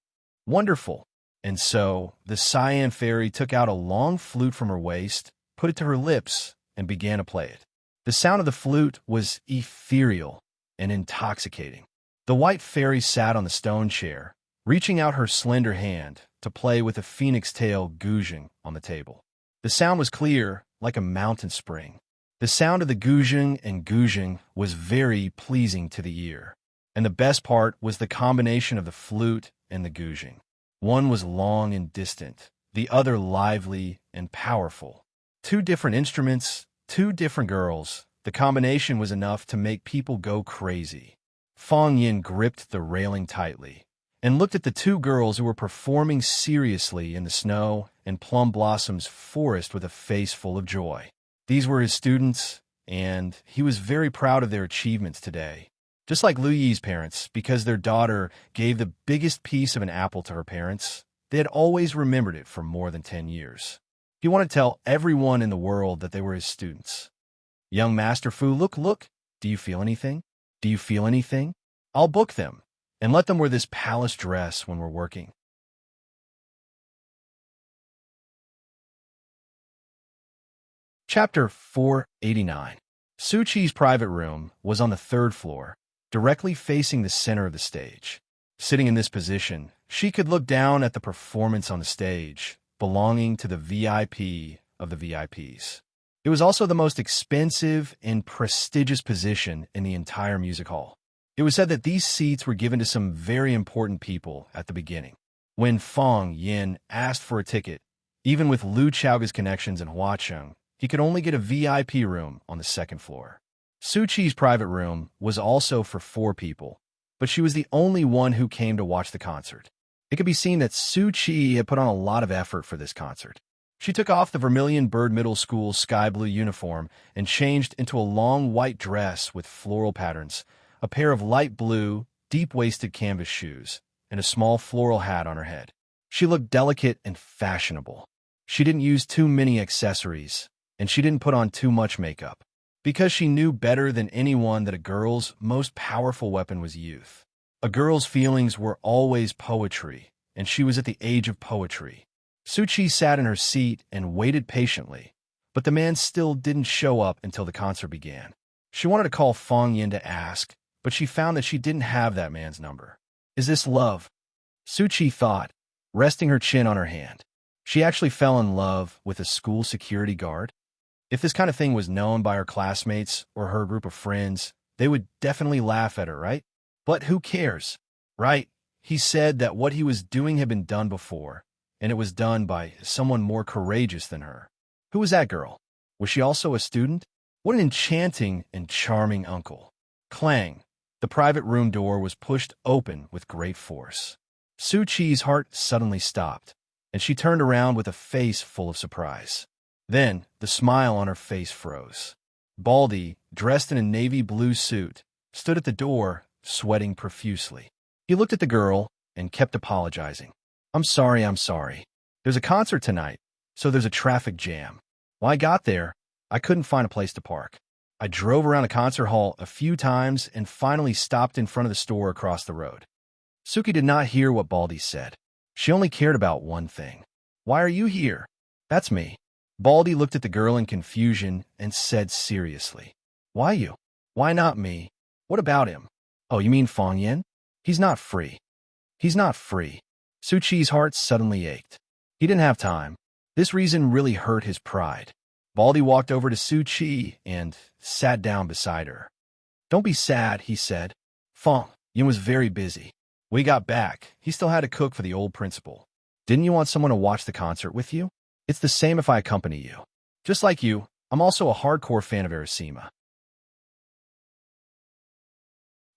Wonderful. And so the Cyan Fairy took out a long flute from her waist, put it to her lips, and began to play it. The sound of the flute was ethereal and intoxicating. The White Fairy sat on the stone chair, reaching out her slender hand to play with a phoenix tail guzheng on the table. The sound was clear, like a mountain spring. The sound of the guzheng and guzheng was very pleasing to the ear. And the best part was the combination of the flute and the guzheng. One was long and distant, the other lively and powerful. Two different instruments, two different girls. The combination was enough to make people go crazy. Fang Yin gripped the railing tightly and looked at the two girls who were performing seriously in the snow and plum blossoms forest with a face full of joy. These were his students, and he was very proud of their achievements today. Just like Lu Yi's parents, because their daughter gave the biggest piece of an apple to her parents, they had always remembered it for more than 10 years. He wanted to tell everyone in the world that they were his students. Young Master Fu, look. Do you feel anything? Do you feel anything? I'll book them, and let them wear this palace dress when we're working. Chapter 489. Su Qi's private room was on the 3rd floor, directly facing the center of the stage. Sitting in this position, she could look down at the performance on the stage, belonging to the VIP of the VIPs. It was also the most expensive and prestigious position in the entire music hall. It was said that these seats were given to some very important people at the beginning. When Fang Yin asked for a ticket, even with Lu Chaoga's connections in Huacheng, he could only get a VIP room on the 2nd floor. Su Qi's private room was also for 4 people, but she was the only one who came to watch the concert. It could be seen that Su Qi had put on a lot of effort for this concert. She took off the Vermilion Bird Middle School sky blue uniform and changed into a long white dress with floral patterns, a pair of light blue, deep-waisted canvas shoes, and a small floral hat on her head. She looked delicate and fashionable. She didn't use too many accessories, and she didn't put on too much makeup, because she knew better than anyone that a girl's most powerful weapon was youth. A girl's feelings were always poetry, and she was at the age of poetry. Su Qi sat in her seat and waited patiently, but the man still didn't show up until the concert began. She wanted to call Fang Yin to ask, but she found that she didn't have that man's number. Is this love? Su Qi thought, resting her chin on her hand. She actually fell in love with a school security guard. If this kind of thing was known by her classmates or her group of friends, they would definitely laugh at her, right? But who cares, right? He said that what he was doing had been done before, and it was done by someone more courageous than her. Who was that girl? Was she also a student? What an enchanting and charming uncle. Clang! The private room door was pushed open with great force. Su Qi's heart suddenly stopped, and she turned around with a face full of surprise. Then, the smile on her face froze. Baldy, dressed in a navy blue suit, stood at the door, sweating profusely. He looked at the girl and kept apologizing. I'm sorry. There's a concert tonight, so there's a traffic jam. When I got there, I couldn't find a place to park. I drove around the concert hall a few times and finally stopped in front of the store across the road. Suki did not hear what Baldy said. She only cared about one thing. Why are you here? That's me. Baldy looked at the girl in confusion and said seriously. Why you? Why not me? What about him? Oh, you mean Fang Yin? He's not free. He's not free. Su Qi's heart suddenly ached. He didn't have time. This reason really hurt his pride. Baldy walked over to Su Qi and sat down beside her. Don't be sad, he said. Fang Yin was very busy. When he got back, he still had to cook for the old principal. Didn't you want someone to watch the concert with you? It's the same if I accompany you. Just like you, I'm also a hardcore fan of Arasima.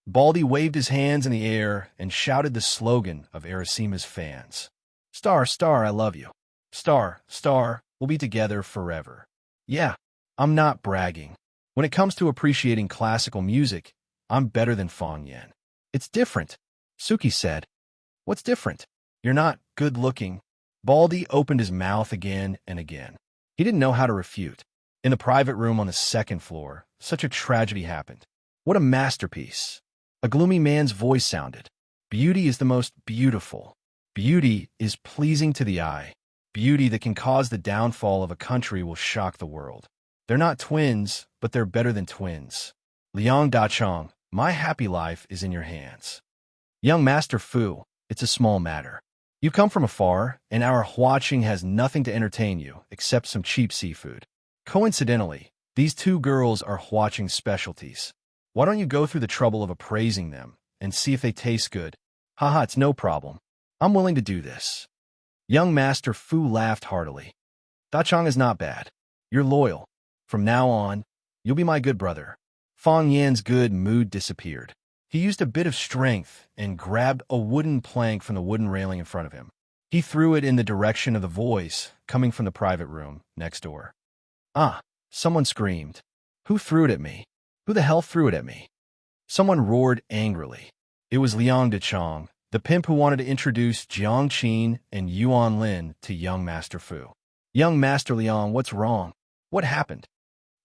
Baldy waved his hands in the air and shouted the slogan of Arasima's fans. Star, star, I love you. Star, star, we'll be together forever. Yeah, I'm not bragging. When it comes to appreciating classical music, I'm better than Fang Yin. It's different, Suki said. What's different? You're not good-looking. Baldy opened his mouth again and again. He didn't know how to refute. In the private room on the 2nd floor, such a tragedy happened. What a masterpiece. A gloomy man's voice sounded. Beauty is the most beautiful. Beauty is pleasing to the eye. Beauty that can cause the downfall of a country will shock the world. They're not twins, but they're better than twins. Liang Dachong, my happy life is in your hands. Young Master Fu, it's a small matter. You've come from afar, and our Huaqing has nothing to entertain you except some cheap seafood. Coincidentally, these two girls are Huaqing's specialties. Why don't you go through the trouble of appraising them and see if they taste good? Haha, it's no problem. I'm willing to do this. Young Master Fu laughed heartily. Dachong is not bad. You're loyal. From now on, you'll be my good brother. Fang Yan's good mood disappeared. He used a bit of strength and grabbed a wooden plank from the wooden railing in front of him. He threw it in the direction of the voice coming from the private room next door. Ah, someone screamed. Who threw it at me? Who the hell threw it at me? Someone roared angrily. It was Liang Dachong, the pimp who wanted to introduce Jiang Qin and Yuan Lin to young Master Fu. Young Master Liang, what's wrong? What happened?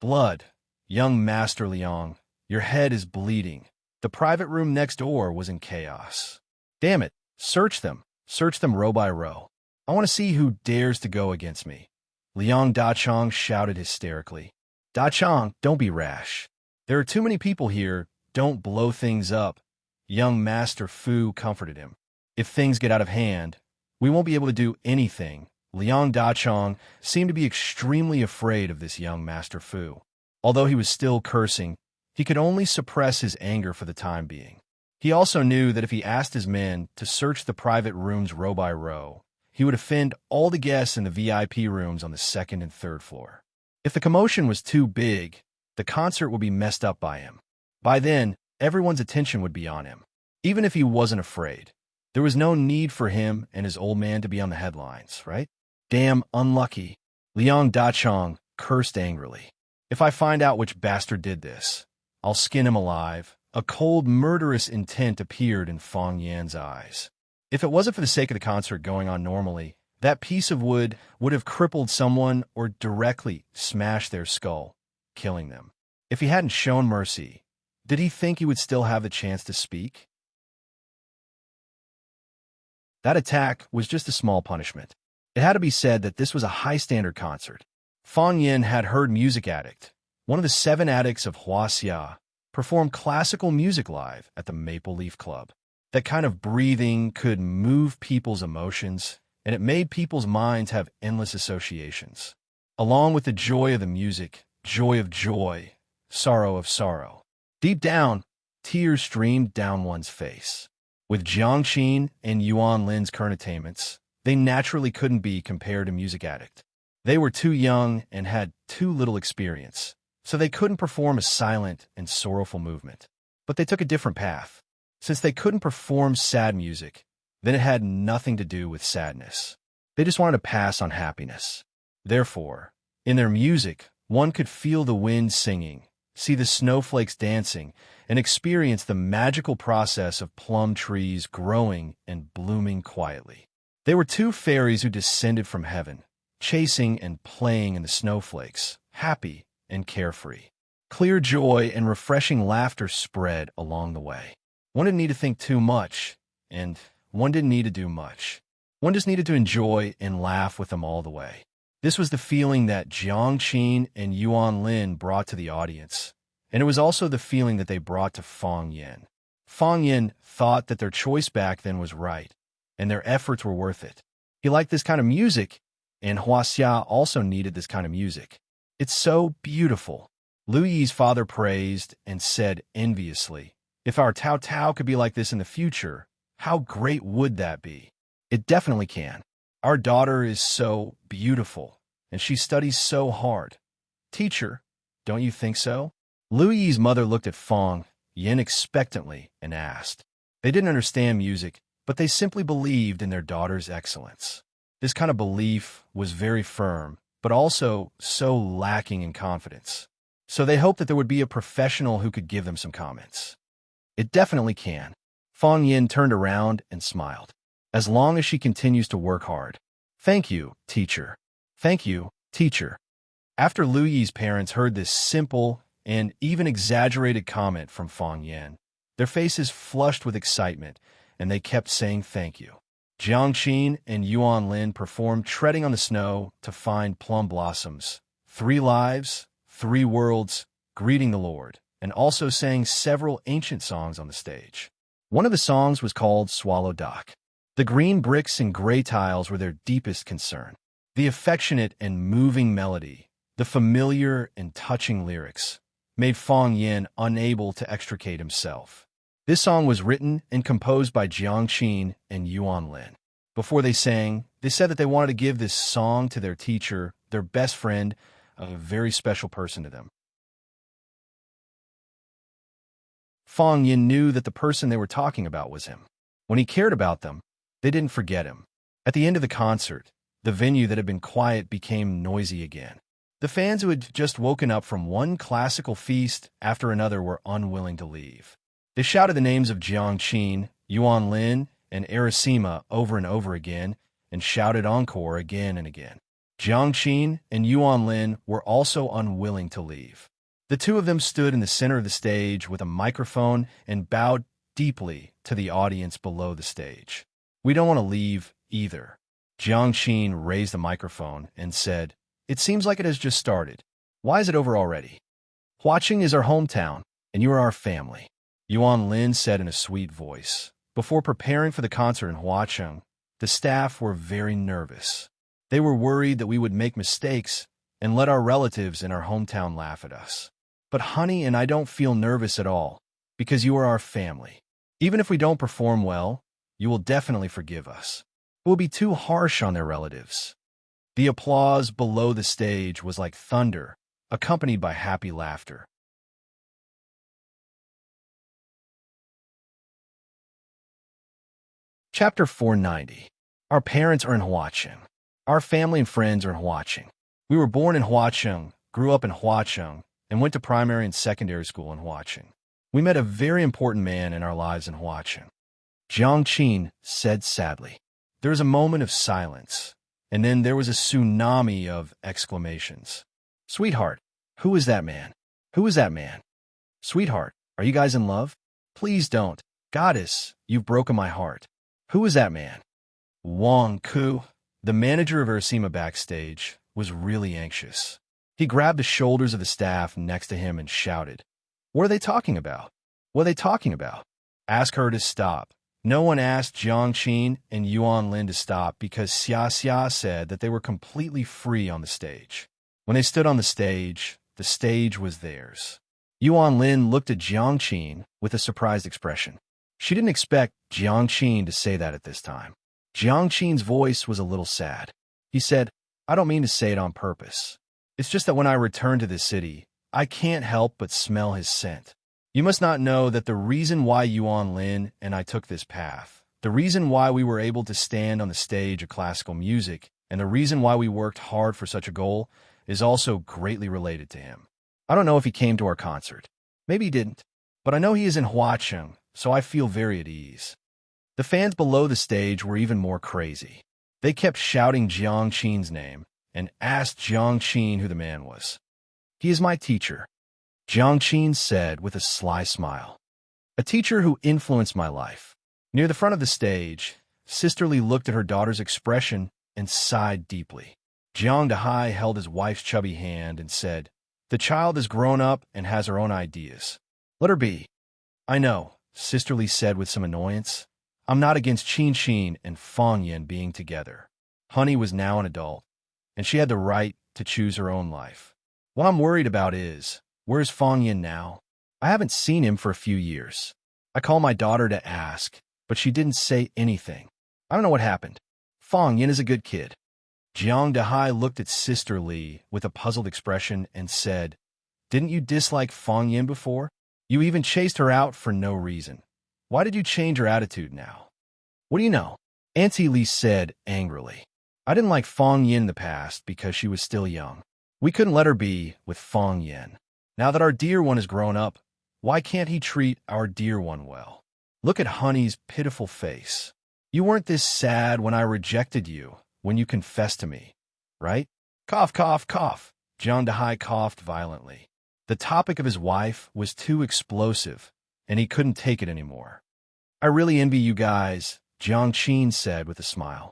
Blood. Young Master Liang, your head is bleeding. The private room next door was in chaos. Damn it, search them. Search them row by row. I want to see who dares to go against me. Liang Dachong shouted hysterically. Dachong, don't be rash. There are too many people here. Don't blow things up. Young Master Fu comforted him. If things get out of hand, we won't be able to do anything. Liang Dachong seemed to be extremely afraid of this young Master Fu. Although he was still cursing, he could only suppress his anger for the time being. He also knew that if he asked his men to search the private rooms row by row, he would offend all the guests in the VIP rooms on the second and third floor. If the commotion was too big, the concert would be messed up by him. By then, everyone's attention would be on him. Even if he wasn't afraid, there was no need for him and his old man to be on the headlines, right? Damn unlucky. Liang Dachong cursed angrily. If I find out which bastard did this, I'll skin him alive. A cold, murderous intent appeared in Fang Yan's eyes. If it wasn't for the sake of the concert going on normally, that piece of wood would have crippled someone or directly smashed their skull, killing them. If he hadn't shown mercy, did he think he would still have the chance to speak? That attack was just a small punishment. It had to be said that this was a high-standard concert. Fang Yan had heard Music Addict, one of the 7 addicts of Huaxia, perform classical music live at the Maple Leaf Club. That kind of breathing could move people's emotions, and it made people's minds have endless associations. Along with the joy of the music, joy of joy, sorrow of sorrow. Deep down, tears streamed down one's face. With Jiang Qin and Yuan Lin's current attainments, they naturally couldn't be compared to Music Addict. They were too young and had too little experience, so they couldn't perform a silent and sorrowful movement. But they took a different path. Since they couldn't perform sad music, then it had nothing to do with sadness. They just wanted to pass on happiness. Therefore, in their music, one could feel the wind singing, see the snowflakes dancing, and experience the magical process of plum trees growing and blooming quietly. They were 2 fairies who descended from heaven, chasing and playing in the snowflakes, happy and carefree. Clear joy and refreshing laughter spread along the way. One didn't need to think too much, and one didn't need to do much. One just needed to enjoy and laugh with them all the way. This was the feeling that Jiang Qin and Yuan Lin brought to the audience, and it was also the feeling that they brought to Fang Yan. Fang Yan thought that their choice back then was right, and their efforts were worth it. He liked this kind of music, and Huaxia also needed this kind of music. It's so beautiful. Lu Yi's father praised and said enviously, if our Tao Tao could be like this in the future, how great would that be? It definitely can. Our daughter is so beautiful, and she studies so hard. Teacher, don't you think so? Lu Yi's mother looked at Fang Yan expectantly and asked. They didn't understand music, but they simply believed in their daughter's excellence. This kind of belief was very firm, but also so lacking in confidence. So they hoped that there would be a professional who could give them some comments. It definitely can. Fang Yan turned around and smiled. As long as she continues to work hard. Thank you, teacher. Thank you, teacher. After Lu Yi's parents heard this simple and even exaggerated comment from Fang Yan, their faces flushed with excitement, and they kept saying thank you. Jiangqin and Yuan Lin performed treading on the snow to find plum blossoms, 3 lives, 3 worlds, greeting the Lord, and also sang several ancient songs on the stage. One of the songs was called Swallow Dock. The green bricks and gray tiles were their deepest concern. The affectionate and moving melody, the familiar and touching lyrics, made Fang Yin unable to extricate himself. This song was written and composed by Jiangqin and Yuan Lin. Before they sang, they said that they wanted to give this song to their teacher, their best friend, a very special person to them. Fang Yin knew that the person they were talking about was him. When he cared about them, they didn't forget him. At the end of the concert, the venue that had been quiet became noisy again. The fans who had just woken up from one classical feast after another were unwilling to leave. They shouted the names of Jiangqin, Yuan Lin, and Arasima over and over again, and shouted encore again and again. Jiangqin and Yuan Lin were also unwilling to leave. The two of them stood in the center of the stage with a microphone and bowed deeply to the audience below the stage. "We don't want to leave either." Jiangqin raised the microphone and said, "It seems like it has just started. Why is it over already? Huaqing is our hometown, and you are our family." Yuan Lin said in a sweet voice. Before preparing for the concert in Huaqing, the staff were very nervous. They were worried that we would make mistakes and let our relatives in our hometown laugh at us. "But honey, and I don't feel nervous at all, because you are our family. Even if we don't perform well, you will definitely forgive us. It will be too harsh on their relatives." The applause below the stage was like thunder, accompanied by happy laughter. Chapter 490. Our parents are in Huaqing. Our family and friends are in Huaqing. We were born in Huaqing, grew up in Huaqing, and went to primary and secondary school in Huaqing. We met a very important man in our lives in Huaqing. Jiangqin said sadly. There was a moment of silence, and then there was a tsunami of exclamations. "Sweetheart, who is that man? Who is that man? Sweetheart, are you guys in love? Please don't. Goddess, you've broken my heart. Who is that man?" Wang Ku, the manager of Arasima backstage, was really anxious. He grabbed the shoulders of the staff next to him and shouted, "What are they talking about? What are they talking about? Ask her to stop." No one asked Jiangqin and Yuan Lin to stop because Xia said that they were completely free on the stage. When they stood on the stage was theirs. Yuan Lin looked at Jiangqin with a surprised expression. She didn't expect Jiangqin to say that at this time. Jiangqin's voice was a little sad. He said, "I don't mean to say it on purpose. It's just that when I return to this city, I can't help but smell his scent. You must not know that the reason why Yuan Lin and I took this path, the reason why we were able to stand on the stage of classical music, and the reason why we worked hard for such a goal is also greatly related to him. I don't know if he came to our concert. Maybe he didn't. But I know he is in Huaqing, so I feel very at ease." The fans below the stage were even more crazy. They kept shouting Jiangqin's name and asked Jiangqin who the man was. "He is my teacher," Jiangqin said with a sly smile. "A teacher who influenced my life." Near the front of the stage, Sister Li looked at her daughter's expression and sighed deeply. Jiang Dehai held his wife's chubby hand and said, "The child has grown up and has her own ideas. Let her be." "I know," Sister Li said with some annoyance. "I'm not against Qin and Fang Yin being together. Honey was now an adult, and she had the right to choose her own life. What I'm worried about is, where's Fang Yin now? I haven't seen him for a few years. I called my daughter to ask, but she didn't say anything. I don't know what happened. Fang Yin is a good kid." Jiang Dehai looked at Sister Li with a puzzled expression and said, "Didn't you dislike Fang Yin before? You even chased her out for no reason. Why did you change your attitude now?" "What do you know?" Auntie Li said angrily. "I didn't like Fang Yin in the past because she was still young. We couldn't let her be with Fang Yin. Now that our dear one has grown up, why can't he treat our dear one well? Look at Honey's pitiful face. You weren't this sad when I rejected you, when you confessed to me, right?" Cough, cough, cough. Jiang Dehai coughed violently. The topic of his wife was too explosive, and he couldn't take it anymore. "I really envy you guys Jiang Qin said with a smile.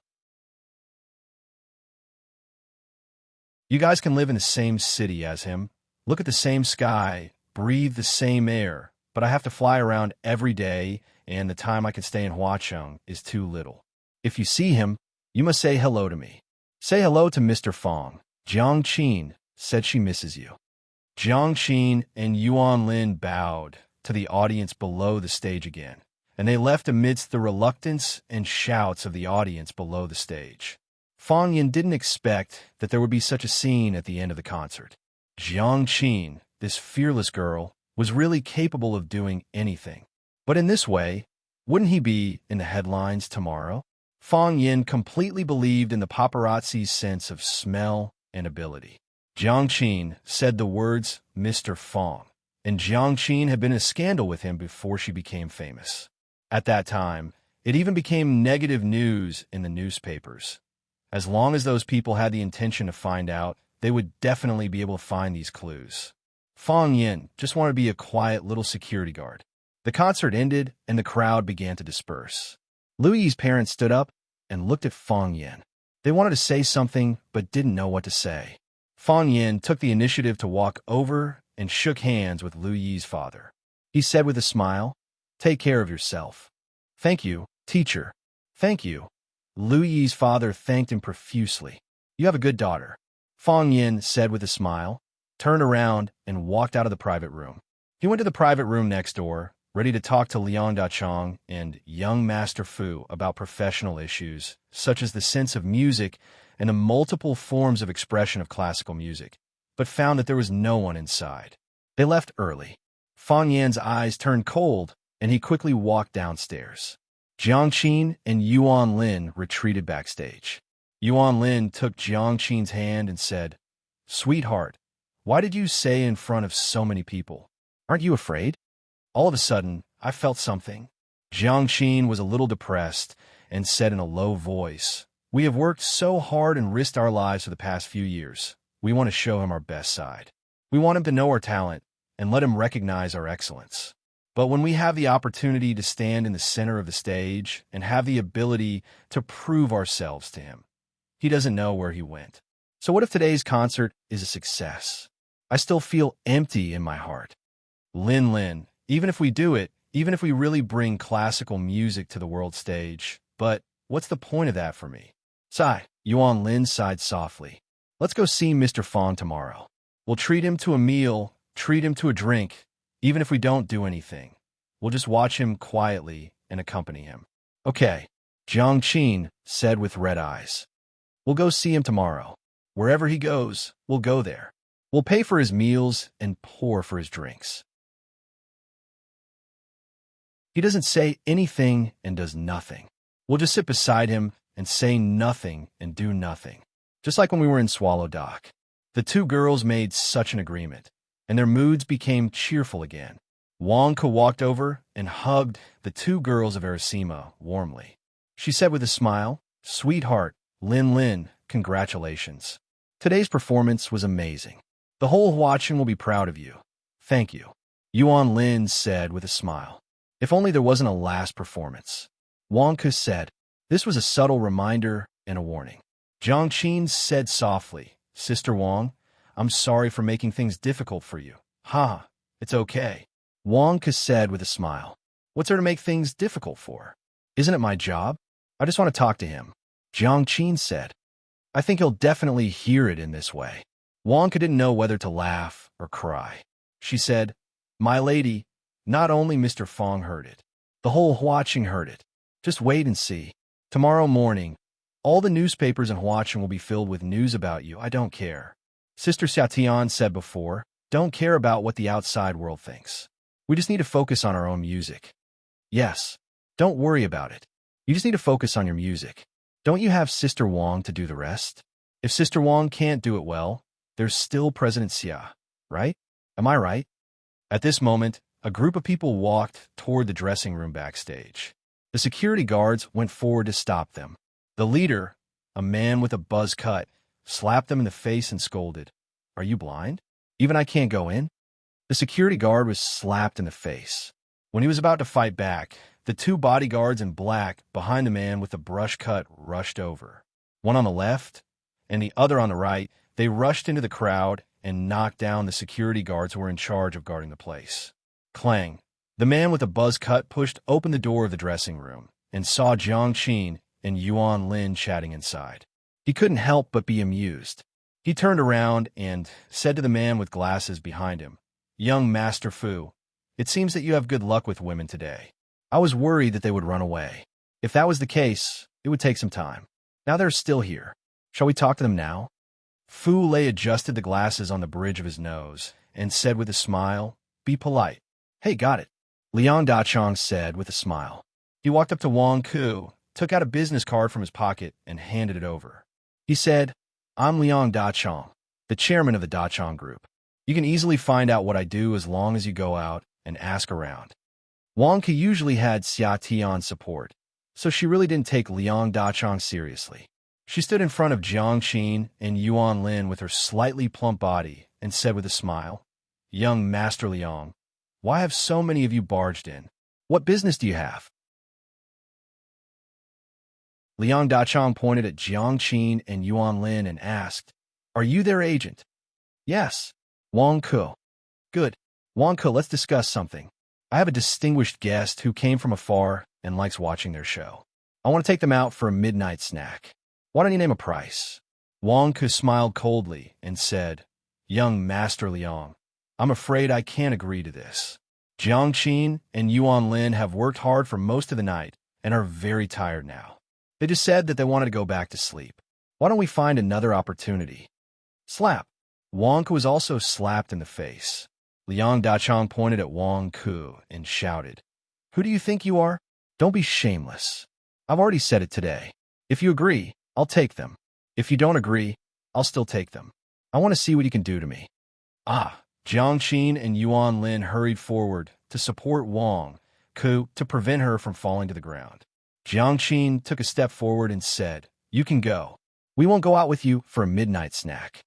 You guys can live in the same city as him, look at the same sky, breathe the same air, but I have to fly around every day, and the time I can stay in Huacheng is too little. If you see him, you must say hello to me. Say hello to Mr. Fong. Jiang Qin said she misses you. Jiang Qin and Yuan Lin bowed to the audience below the stage again, and they left amidst the reluctance and shouts of the audience below the stage. Fong Yin didn't expect that there would be such a scene at the end of the concert. Jiang Qin, this fearless girl, was really capable of doing anything. But in this way, wouldn't he be in the headlines tomorrow? Fong Yin completely believed in the paparazzi's sense of smell and ability. Jiang Qin said the words Mr. Fong, and Jiang Qin had been in a scandal with him before she became famous. At that time, it even became negative news in the newspapers. As long as those people had the intention to find out, they would definitely be able to find these clues. Fong Yin just wanted to be a quiet little security guard. The concert ended, and the crowd began to disperse. Lu Yi's parents stood up and looked at Fong Yin. They wanted to say something, but didn't know what to say. Fong Yin took the initiative to walk over and shook hands with Lu Yi's father. He said with a smile, "Take care of yourself." "Thank you, teacher." "Thank you." Lu Yi's father thanked him profusely. "You have a good daughter," Fong Yin said with a smile, turned around, and walked out of the private room. He went to the private room next door, ready to talk to Liang Dachong and young Master Fu about professional issues, such as the sense of music and the multiple forms of expression of classical music, but found that there was no one inside. They left early. Fong Yin's eyes turned cold, and he quickly walked downstairs. Jiang Qin and Yuan Lin retreated backstage. Yuan Lin took Jiang Qin's hand and said, "Sweetheart, why did you say in front of so many people? Aren't you afraid?" All of a sudden, I felt something. Jiang Qin was a little depressed and said in a low voice, "We have worked so hard and risked our lives for the past few years. We want to show him our best side. We want him to know our talent and let him recognize our excellence. But when we have the opportunity to stand in the center of the stage and have the ability to prove ourselves to him, he doesn't know where he went. So what if today's concert is a success? I still feel empty in my heart. Lin, even if we do it, even if we really bring classical music to the world stage, but what's the point of that for me?" Sigh. Yuan Lin sighed softly. "Let's go see Mr. Fong tomorrow. We'll treat him to a meal, treat him to a drink. Even if we don't do anything, we'll just watch him quietly and accompany him." "Okay," Jiang Qin said with red eyes. "We'll go see him tomorrow. Wherever he goes, we'll go there. We'll pay for his meals and pour for his drinks. He doesn't say anything and does nothing. We'll just sit beside him and say nothing and do nothing. Just like when we were in Swallow Dock." The two girls made such an agreement, and their moods became cheerful again. Wang Ke walked over and hugged the two girls of Arasima warmly. She said with a smile, "Sweetheart, Lin, congratulations. Today's performance was amazing. The whole Huachin will be proud of you." "Thank you," Yuan Lin said with a smile. "If only there wasn't a last performance." Wang Ke said, "This was a subtle reminder and a warning." Jiang Qin said softly, "Sister Wang, I'm sorry for making things difficult for you." "Ha, it's okay," Wang Ke said with a smile. "What's there to make things difficult for? Isn't it my job? I just want to talk to him," Jiang Qin said. "I think he'll definitely hear it in this way." Wang Ke didn't know whether to laugh or cry. She said, "My lady, not only Mr. Fong heard it, the whole Huaching heard it. Just wait and see. Tomorrow morning, all the newspapers in Huaching will be filled with news about you. I don't care." Sister Xiaotian said before, "Don't care about what the outside world thinks. We just need to focus on our own music." "Yes, don't worry about it. You just need to focus on your music. Don't you have Sister Wang to do the rest? If Sister Wang can't do it well, there's still President Xia, right? Am I right?" At this moment, a group of people walked toward the dressing room backstage. The security guards went forward to stop them. The leader, a man with a buzz cut, slapped them in the face and scolded, "Are you blind? Even I can't go in?" The security guard was slapped in the face. When he was about to fight back, The two bodyguards in black behind the man with the brush cut rushed over. One on the left and the other on the right. They rushed into the crowd and knocked down the security guards who were in charge of guarding the place. Clang. The man with the buzz cut pushed open the door of the dressing room and saw Jiang Qin and Yuan Lin chatting inside. He couldn't help but be amused. He turned around and said to the man with glasses behind him, "Young Master Fu, it seems that you have good luck with women today. I was worried that they would run away. If that was the case, it would take some time. Now they're still here. Shall we talk to them now?" Fu Lei adjusted the glasses on the bridge of his nose and said with a smile, "Be polite." "Hey, got it," Liang Dachong said with a smile. He walked up to Wang Ku, took out a business card from his pocket, and handed it over. He said, "I'm Liang Dachong, the chairman of the Dachong Group. You can easily find out what I do as long as you go out and ask around." Wang Ku usually had Xia Tian's support, so she really didn't take Liang Dachong seriously. She stood in front of Jiang Qin and Yuan Lin with her slightly plump body and said with a smile, "Young Master Liang, why have so many of you barged in? What business do you have?" Liang Dachong pointed at Jiang Qin and Yuan Lin and asked, "Are you their agent?" "Yes." Wang Ku. "Good. Wang Ku, let's discuss something. I have a distinguished guest who came from afar and likes watching their show. I want to take them out for a midnight snack. Why don't you name a price?" Wang Ku smiled coldly and said, "Young Master Liang, I'm afraid I can't agree to this. Jiang Qin and Yuan Lin have worked hard for most of the night and are very tired now. They just said that they wanted to go back to sleep. Why don't we find another opportunity?" Slap. Wang Ku was also slapped in the face. Liang Dachong pointed at Wang Ku and shouted, "Who do you think you are? Don't be shameless. I've already said it today. If you agree, I'll take them. If you don't agree, I'll still take them. I want to see what you can do to me." Jiang Qin and Yuan Lin hurried forward to support Wang Ku to prevent her from falling to the ground. Jiang Qin took a step forward and said, "You can go. We won't go out with you for a midnight snack."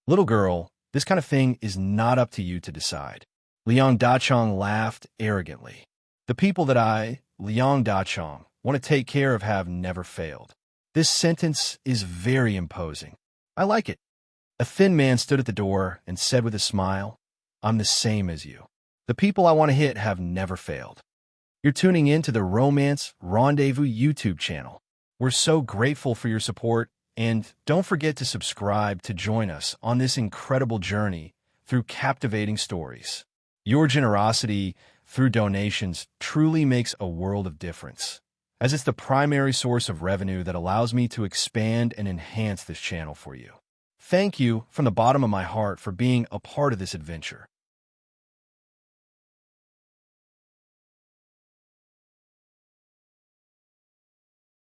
"Little girl, this kind of thing is not up to you to decide." Liang Dachong laughed arrogantly. "The people that I, Liang Dachong, want to take care of have never failed." This sentence is very imposing. I like it. A thin man stood at the door and said with a smile, "I'm the same as you. The people I want to hit have never failed." You're tuning in to the Romance Rendezvous YouTube channel. We're so grateful for your support, and don't forget to subscribe to join us on this incredible journey through captivating stories. Your generosity through donations truly makes a world of difference, as it's the primary source of revenue that allows me to expand and enhance this channel for you. Thank you from the bottom of my heart for being a part of this adventure.